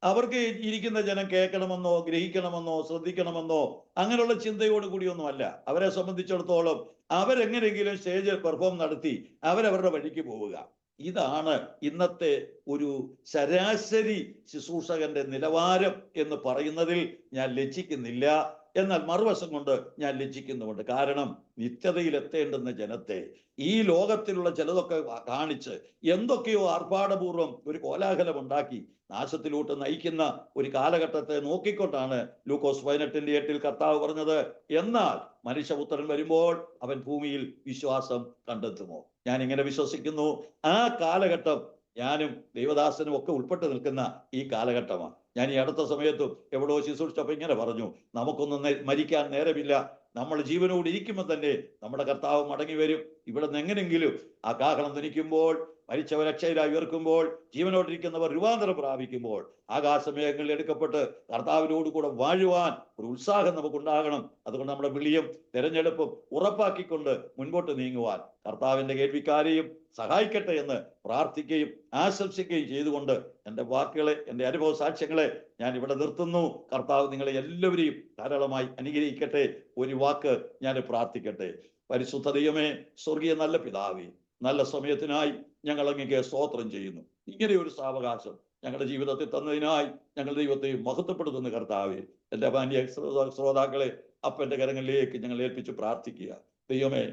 അവർക്ക് ഇരിക്കുന്ന ജനം കേൾക്കണമെന്നോ ഗ്രഹിക്കണമെന്നോ ശ്രദ്ധിക്കണമെന്നോ അങ്ങനെയുള്ള ചിന്തയോട് കൂടിയൊന്നുമല്ല. അവരെ സംബന്ധിച്ചിടത്തോളം അവരെങ്ങനെയെങ്കിലും സ്റ്റേജിൽ പെർഫോം നടത്തി അവരവരുടെ വഴിക്ക് പോവുക. ഇതാണ് ഇന്നത്തെ ഒരു ശരാശരി ശുശ്രൂഷകന്റെ നിലവാരം എന്ന് പറയുന്നതിൽ ഞാൻ ലജ്ജിക്കുന്നില്ല. എന്നാൽ മറുവശം കൊണ്ട് ഞാൻ ലജ്ജിക്കുന്നുമുണ്ട്. കാരണം നിത്യതയിൽ എത്തേണ്ടുന്ന ജനത്തെ ഈ ലോകത്തിലുള്ള ചിലതൊക്കെ കാണിച്ച് എന്തൊക്കെയോ ആർഭാടപൂർവ്വം ഒരു കോലാഹലം ഉണ്ടാക്കി നാശത്തിലോട്ട് നയിക്കുന്ന ഒരു കാലഘട്ടത്തെ നോക്കിക്കൊണ്ടാണ് ലൂക്കോസ് 18:8 കർത്താവ് പറഞ്ഞത്, എന്നാൽ മനുഷ്യപുത്രൻ വരുമ്പോൾ അവൻ ഭൂമിയിൽ വിശ്വാസം കണ്ടെത്തുമോ? ഞാൻ ഇങ്ങനെ വിശ്വസിക്കുന്നു. ആ കാലഘട്ടം ഞാനും ദൈവദാസനും ഒക്കെ ഉൾപ്പെട്ട് നിൽക്കുന്ന ഈ കാലഘട്ടമാണ്. ഞാൻ ഈ അടുത്ത സമയത്തും എവിടെയോ ശുശ്രൂഷിച്ചപ്പോൾ ഇങ്ങനെ പറഞ്ഞു, നമുക്കൊന്നും മരിക്കാൻ നേരമില്ല, നമ്മൾ ജീവനോട് ഇരിക്കുമ്പോൾ തന്നെ നമ്മുടെ കർത്താവ് മടങ്ങി വരും. ഇവിടെ നിന്ന് എങ്ങനെങ്കിലും ആ കാഹളം ധനിക്കുമ്പോൾ, മരിച്ചവർ രക്ഷയിലായി ഉയർക്കുമ്പോൾ, ജീവനോടിരിക്കുന്നവർ രൂപാന്തരം പ്രാപിക്കുമ്പോൾ, ആകാശമേഘങ്ങളിൽ എടുക്കപ്പെട്ട് കർത്താവിനോട് കൂടെ വാഴുവാൻ ഒരു ഉത്സാഹം നമുക്കുണ്ടാകണം. അതുകൊണ്ട് നമ്മുടെ വിളിയും തെരഞ്ഞെടുപ്പും ഉറപ്പാക്കിക്കൊണ്ട് മുൻപോട്ട് നീങ്ങുവാൻ കർത്താവിന്റെ കേൾവിക്കാരെയും സഹായിക്കട്ടെ എന്ന് പ്രാർത്ഥിക്കുകയും ആശംസിക്കുകയും ചെയ്തുകൊണ്ട് എൻ്റെ വാക്കുകളെ, എൻ്റെ അനുഭവ സാക്ഷ്യങ്ങളെ ഞാൻ ഇവിടെ നിർത്തുന്നു. കർത്താവ് നിങ്ങളെ എല്ലാവരെയും ധാരാളമായി അനുഗ്രഹിക്കട്ടെ. ഒരു വാക്ക് ഞാൻ പ്രാർത്ഥിക്കട്ടെ. പരിശുദ്ധ ദൈവമേ, സ്വർഗീയ നല്ല പിതാവേ, നല്ല സമയത്തിനായി ഞങ്ങൾ അങ്ങേക്ക് സ്തോത്രം ചെയ്യുന്നു. ഇങ്ങനെ ഒരു സാവകാശം ഞങ്ങളുടെ ജീവിതത്തിൽ തന്നതിനായി ഞങ്ങൾ ദൈവത്തെ മഹത്വപ്പെടുത്തുന്ന കർത്താവേ, എൻ്റെ മാന്യ ശ്രോതാക്കളെ അപ്പൻ്റെ കരങ്ങളിലേക്ക് ഞങ്ങൾ ഏൽപ്പിച്ച് പ്രാർത്ഥിക്കുക. ദൈവമേ,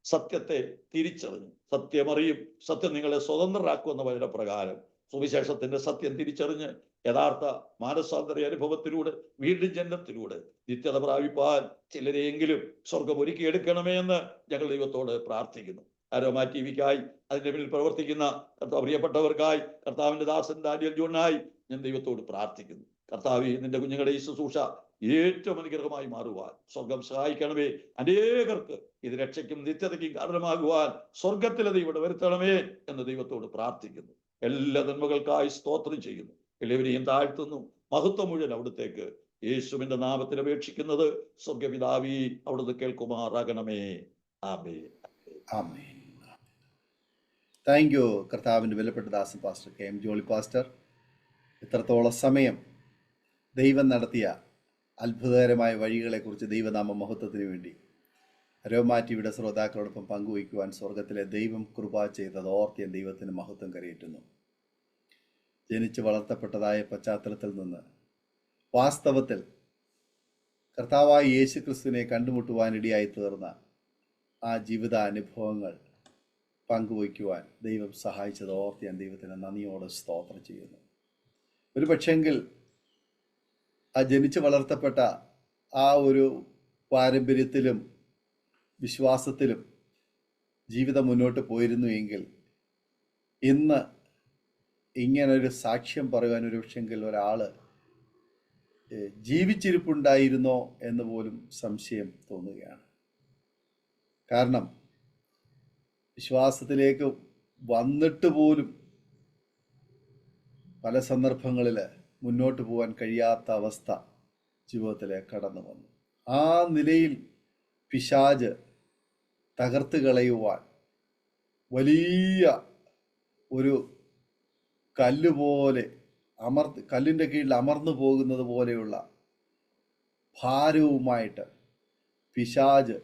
സത്യത്തെ തിരിച്ചറിഞ്ഞു സത്യമറിയും, സത്യം നിങ്ങളെ സ്വതന്ത്രരാക്കുമെന്ന വചന പ്രകാരം സുവിശേഷത്തിന്റെ സത്യം തിരിച്ചറിഞ്ഞ് യഥാർത്ഥ മാനസാന്തര അനുഭവത്തിലൂടെ വീണ്ടും ജന്മത്തിലൂടെ നിത്യത പ്രാപിപ്പാൻ ചിലരെയെങ്കിലും സ്വർഗം ഒരുക്കിയെടുക്കണമേ എന്ന് ഞങ്ങൾ ദൈവത്തോട് പ്രാർത്ഥിക്കുന്നു. ആരോമ ടിവിക്കായി അതിന്റെ പിന്നിൽ പ്രവർത്തിക്കുന്ന പ്രിയപ്പെട്ടവർക്കായി കർത്താവിന്റെ ദാസൻ ഡാനിയൽ ജോണിനായി ഞാൻ ദൈവത്തോട് പ്രാർത്ഥിക്കുന്നു. കർത്താവേ, നിന്റെ കുഞ്ഞുങ്ങളുടെ ഈ ശുശ്രൂഷ ഏറ്റവും അനുഗ്രഹമായി മാറുവാൻ സ്വർഗം സഹായിക്കണമേ. അനേകർക്ക് ഇത് രക്ഷയ്ക്കും നിത്യതയ്ക്കും കാരണമാകുവാൻ സ്വർഗത്തിലെ ഇവിടെ വരുത്തണമേ എന്ന് ദൈവത്തോട് പ്രാർത്ഥിക്കുന്നു. എല്ലാ നന്മകൾക്കായി സ്തോത്രം ചെയ്യുന്നു. എല്ലാവരെയും താഴ്ത്തുന്നു. മഹത്വം മുഴുവൻ അവിടുത്തേക്ക് യേശുവിന്റെ നാമത്തിൽ അപേക്ഷിക്കുന്നത് സ്വർഗപിതാവേ, അവിടുന്ന് കേൾക്കുമാറാകണമേ. ആമേൻ. ആമേൻ. താങ്ക് യു കർത്താവിൻ്റെ വിലപ്പെട്ട ദാസൻ പാസ്റ്റർ KM ജോളി പാസ്റ്റർ. ഇത്രത്തോളം സമയം ദൈവം നടത്തിയ അത്ഭുതകരമായ വഴികളെക്കുറിച്ച് ദൈവനാമ മഹത്വത്തിന് വേണ്ടി അരോമ ടിവിയുടെ ശ്രോതാക്കളോടൊപ്പം പങ്കുവയ്ക്കുവാൻ സ്വർഗത്തിലെ ദൈവം കൃപ ചെയ്തത് ഓർത്ത് ഞാൻ ദൈവത്തിന് മഹത്വം കരയേറ്റുന്നു. ജനിച്ച് വളർത്തപ്പെട്ടതായ പശ്ചാത്തലത്തിൽ നിന്ന് വാസ്തവത്തിൽ കർത്താവായ യേശു ക്രിസ്തുവിനെ കണ്ടുമുട്ടുവാനിടയായി തീർന്ന ആ ജീവിതാനുഭവങ്ങൾ പങ്കുവയ്ക്കുവാൻ ദൈവം സഹായിച്ചത് ഓർത്ത് ഞാൻ ദൈവത്തിന് നന്ദിയോടെ സ്തോത്രം ചെയ്യുന്നു. ഒരു പക്ഷെങ്കിൽ ആ ജനിച്ച് വളർത്തപ്പെട്ട ആ ഒരു പാരമ്പര്യത്തിലും വിശ്വാസത്തിലും ജീവിതം മുന്നോട്ട് പോയിരുന്നു എങ്കിൽ ഇന്ന് ഇങ്ങനൊരു സാക്ഷ്യം പറയുവാൻ ഒരു പക്ഷെങ്കിൽ ഒരാൾ ജീവിച്ചിരിപ്പുണ്ടായിരുന്നോ എന്ന് പോലും സംശയം തോന്നുകയാണ്. കാരണം വിശ്വാസത്തിലേക്ക് വന്നിട്ട് പോലും പല സന്ദർഭങ്ങളിൽ മുന്നോട്ട് പോകാൻ കഴിയാത്ത അവസ്ഥ ജീവിതത്തിലേക്ക് കടന്നു വന്നു. ആ നിലയിൽ പിശാച് തകർത്ത് കളയുവാൻ വലിയ ഒരു കല്ലുപോലെ കല്ലിൻ്റെ കീഴിൽ അമർന്നു പോകുന്നത് പോലെയുള്ള ഭാരവുമായിട്ട് പിശാച്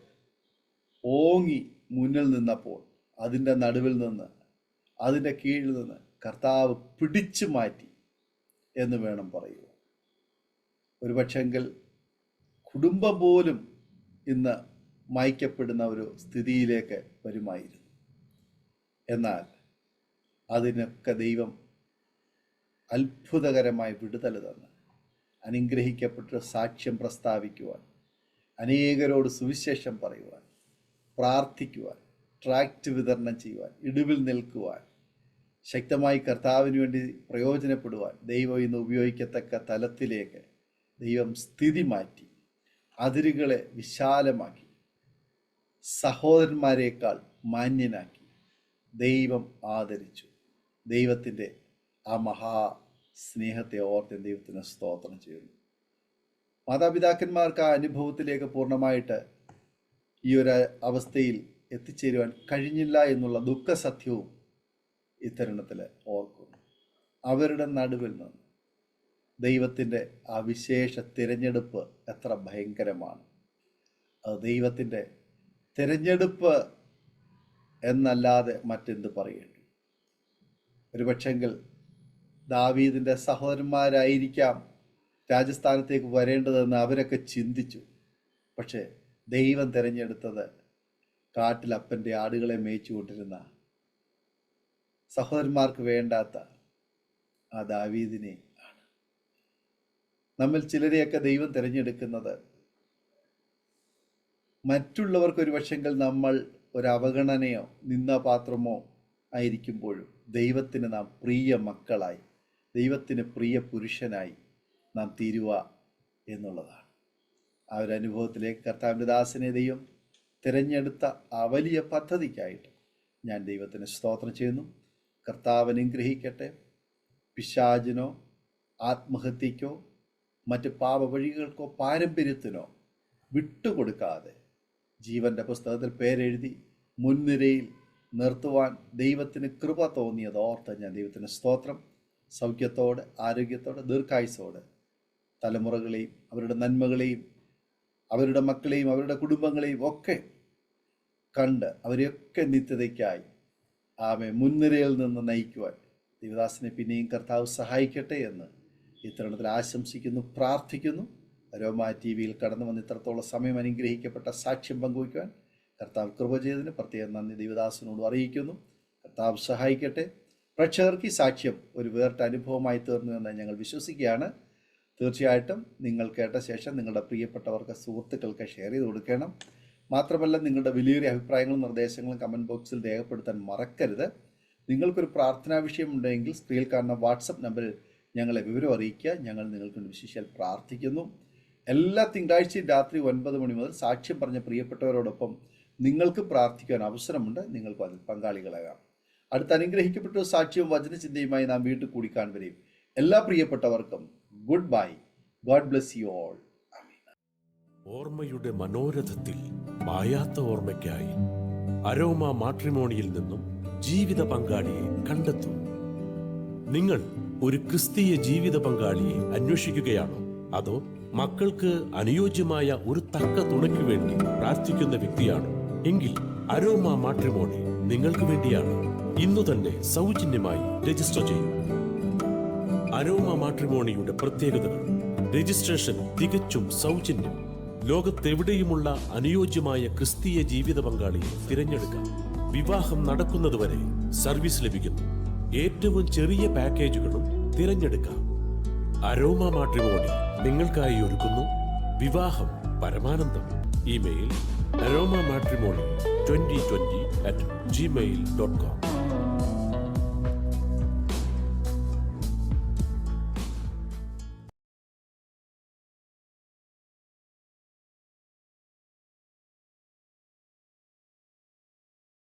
ഓങ്ങി മുന്നിൽ നിന്നപ്പോൾ അതിൻ്റെ നടുവിൽ നിന്ന് അതിൻ്റെ കീഴിൽ നിന്ന് കർത്താവ് പിടിച്ചു മാറ്റി എന്ന് വേണം പറയുക. ഒരു പക്ഷെങ്കിൽ കുടുംബം പോലും ഇന്ന് മായ്ക്കപ്പെടുന്ന ഒരു സ്ഥിതിയിലേക്ക് വരുമായിരുന്നു. എന്നാൽ അതിനൊക്കെ ദൈവം അത്ഭുതകരമായ വിടുതൽ തന്ന് അനുഗ്രഹിക്കപ്പെട്ട സാക്ഷ്യം പ്രസ്താവിക്കുവാൻ, അനേകരോട് സുവിശേഷം പറയുവാൻ, പ്രാർത്ഥിക്കുവാൻ, ട്രാക്റ്റ് വിതരണം ചെയ്യുവാൻ, ഇടിവിൽ നിൽക്കുവാൻ, ശക്തമായി കർത്താവിന് വേണ്ടി പ്രയോജനപ്പെടുവാൻ ദൈവം ഇന്ന് ഉപയോഗിക്കത്തക്ക തലത്തിലേക്ക് ദൈവം സ്ഥിതി മാറ്റി, അതിരുകളെ വിശാലമാക്കി, സഹോദരന്മാരെക്കാൾ മാന്യനാക്കി ദൈവം ആദരിച്ചു. ദൈവത്തിൻ്റെ ആ മഹാ സ്നേഹത്തെ ഓർത്ത് ദൈവത്തിന് സ്തോത്രം ചെയ്യുന്നു. മാതാപിതാക്കന്മാർക്ക് ആ അനുഭവത്തിലേക്ക് പൂർണ്ണമായിട്ട് ഈ ഒരു അവസ്ഥയിൽ എത്തിച്ചേരുവാൻ കഴിഞ്ഞില്ല എന്നുള്ള ദുഃഖസത്യവും ഇത്തരുണത്തിൽ ഓർക്കുന്നു. അവരുടെ നടുവിൽ നിന്ന് ദൈവത്തിൻ്റെ ആ വിശേഷ തിരഞ്ഞെടുപ്പ് എത്ര ഭയങ്കരമാണ്. അത് ദൈവത്തിൻ്റെ തിരഞ്ഞെടുപ്പ് എന്നല്ലാതെ മറ്റെന്ത് പറയേണ്ടു. ഒരുപക്ഷെങ്കിൽ ദാവീദിൻ്റെ സഹോദരന്മാരായിരിക്കാം രാജസ്ഥാനത്തേക്ക് വരേണ്ടതെന്ന് അവരൊക്കെ ചിന്തിച്ചു. പക്ഷേ ദൈവം തിരഞ്ഞെടുത്തത് കാട്ടിൽ അപ്പൻ്റെ ആടുകളെ മേയിച്ചു കൊണ്ടിരുന്ന സഹോദരന്മാർക്ക് വേണ്ടാത്ത ആ ദാവീദിനെ ആണ്. നമ്മിൽ ചിലരെയൊക്കെ ദൈവം തിരഞ്ഞെടുക്കുന്നത് മറ്റുള്ളവർക്ക് ഒരു പക്ഷെങ്കിൽ നമ്മൾ ഒരു അവഗണനയോ നിന്ദാപാത്രമോ ആയിരിക്കുമ്പോഴും ദൈവത്തിന് നാം പ്രിയ മക്കളായി, ദൈവത്തിന് പ്രിയ പുരുഷനായി നാം തീരുക എന്നുള്ളതാണ്. ആ ഒരു അനുഭവത്തിലേക്ക് കർത്താവിൻ്റെ ദാസനെ ദൈവം തിരഞ്ഞെടുത്ത ആ വലിയ പദ്ധതിക്കായിട്ട് ഞാൻ ദൈവത്തിന് സ്തോത്രം ചെയ്യുന്നു. കർത്താവ് അനുഗ്രഹിക്കട്ടെ. പിശാചിനോ ആത്മഹത്യക്കോ മറ്റ് പാപവഴികൾക്കോ പാരമ്പര്യത്തിനോ വിട്ടുകൊടുക്കാതെ ജീവൻ്റെ പുസ്തകത്തിൽ പേരെഴുതി മുൻനിരയിൽ നിർത്തുവാൻ ദൈവത്തിന് കൃപ തോന്നിയത് ഓർത്ത് ഞാൻ ദൈവത്തിന് സ്തോത്രം. സൗഖ്യത്തോടെ, ആരോഗ്യത്തോടെ, ദീർഘായുസോടെ തലമുറകളെയും അവരുടെ നന്മകളെയും അവരുടെ മക്കളെയും അവരുടെ കുടുംബങ്ങളെയും ഒക്കെ കണ്ട് അവരെയൊക്കെ നിത്യതയ്ക്കായി മുൻനിരയിൽ നിന്ന് നയിക്കുവാൻ ദൈവദാസനെ പിന്നെയും കർത്താവ് സഹായിക്കട്ടെ എന്ന് ഈ തരുണത്തിൽ ആശംസിക്കുന്നു, പ്രാർത്ഥിക്കുന്നു. അരോമ TV കടന്നു വന്ന് ഇത്രത്തോളം സമയം അനുഗ്രഹിക്കപ്പെട്ട സാക്ഷ്യം പങ്കുവയ്ക്കുവാൻ കർത്താവ് കൃപ ചെയ്തതിന് പ്രത്യേകം നന്ദി ദൈവദാസനോട് അറിയിക്കുന്നു. കർത്താവ് സഹായിക്കട്ടെ. പ്രേക്ഷകർക്ക് ഈ സാക്ഷ്യം ഒരു വേറിട്ട അനുഭവമായി തീർന്നു എന്ന് ഞങ്ങൾ വിശ്വസിക്കുകയാണ്. തീർച്ചയായിട്ടും നിങ്ങൾ കേട്ട ശേഷം നിങ്ങളുടെ പ്രിയപ്പെട്ടവർക്ക്, സുഹൃത്തുക്കൾക്ക് ഷെയർ ചെയ്ത് കൊടുക്കണം. മാത്രമല്ല, നിങ്ങളുടെ വലിയൊരു അഭിപ്രായങ്ങളും നിർദ്ദേശങ്ങളും കമൻറ്റ് ബോക്സിൽ രേഖപ്പെടുത്താൻ മറക്കരുത്. നിങ്ങൾക്കൊരു പ്രാർത്ഥനാ വിഷയമുണ്ടെങ്കിൽ സ്ക്രീനിൽ കാണുന്ന വാട്സപ്പ് നമ്പറിൽ ഞങ്ങളെ വിവരം അറിയിക്കുക. ഞങ്ങൾ നിങ്ങൾക്ക് വിശേഷിച്ചാൽ പ്രാർത്ഥിക്കുന്നു. എല്ലാ തിങ്കളാഴ്ചയും രാത്രി 9 മണി മുതൽ സാക്ഷ്യം പറഞ്ഞ പ്രിയപ്പെട്ടവരോടൊപ്പം നിങ്ങൾക്ക് പ്രാർത്ഥിക്കാൻ അവസരമുണ്ട്. നിങ്ങൾക്കും അതിൽ പങ്കാളികളാകാം. അടുത്ത അനുഗ്രഹിക്കപ്പെട്ട സാക്ഷ്യവും വചനചിന്തയുമായി നാം വീണ്ടും കൂടിക്കാണും വരെയും എല്ലാ പ്രിയപ്പെട്ടവർക്കും good bye. God bless you all. ഓർമ്മയുടെ മനോരഥത്തിൽ മായാത്ത ഓർമ്മയ്ക്കായി അരോമ മാട്രിമോണിയിൽ നിന്നും ജീവിത പങ്കാളിയെ കണ്ടെത്തൂ. നിങ്ങൾ ഒരു ക്രിസ്തീയ ജീവിത പങ്കാളിയെ അന്വേഷിക്കുകയാണോ? അതോ മക്കൾക്ക് അനുയോജ്യമായ ഒരു തക്ക തുണയ്ക്ക് വേണ്ടി പ്രാർത്ഥിക്കുന്ന വ്യക്തിയാണോ? എങ്കിൽ അരോമ മാട്രിമോണി നിങ്ങൾക്ക് വേണ്ടിയാണ്. ഇന്നു തന്നെ സൗജന്യമായി രജിസ്റ്റർ ചെയ്യൂ. അരോമ മാട്രിമോണിയുടെ പ്രത്യേകതകൾ: രജിസ്ട്രേഷൻ തികച്ചും സൗജന്യം. ലോകത്തെവിടെയുമുള്ള അനുയോജ്യമായ ക്രിസ്തീയ ജീവിത പങ്കാളിയെ തിരഞ്ഞെടുക്കാം. വിവാഹം നടക്കുന്നതുവരെ സർവീസ് ലഭിക്കുന്നു. ഏറ്റവും ചെറിയ പാക്കേജുകളും തിരഞ്ഞെടുക്കാം. അരോമ മാട്രിമോണി നിങ്ങൾക്കായി ഒരുക്കുന്നു വിവാഹം പരമാനന്ദം. Email aroma matrimony2020@gmail.com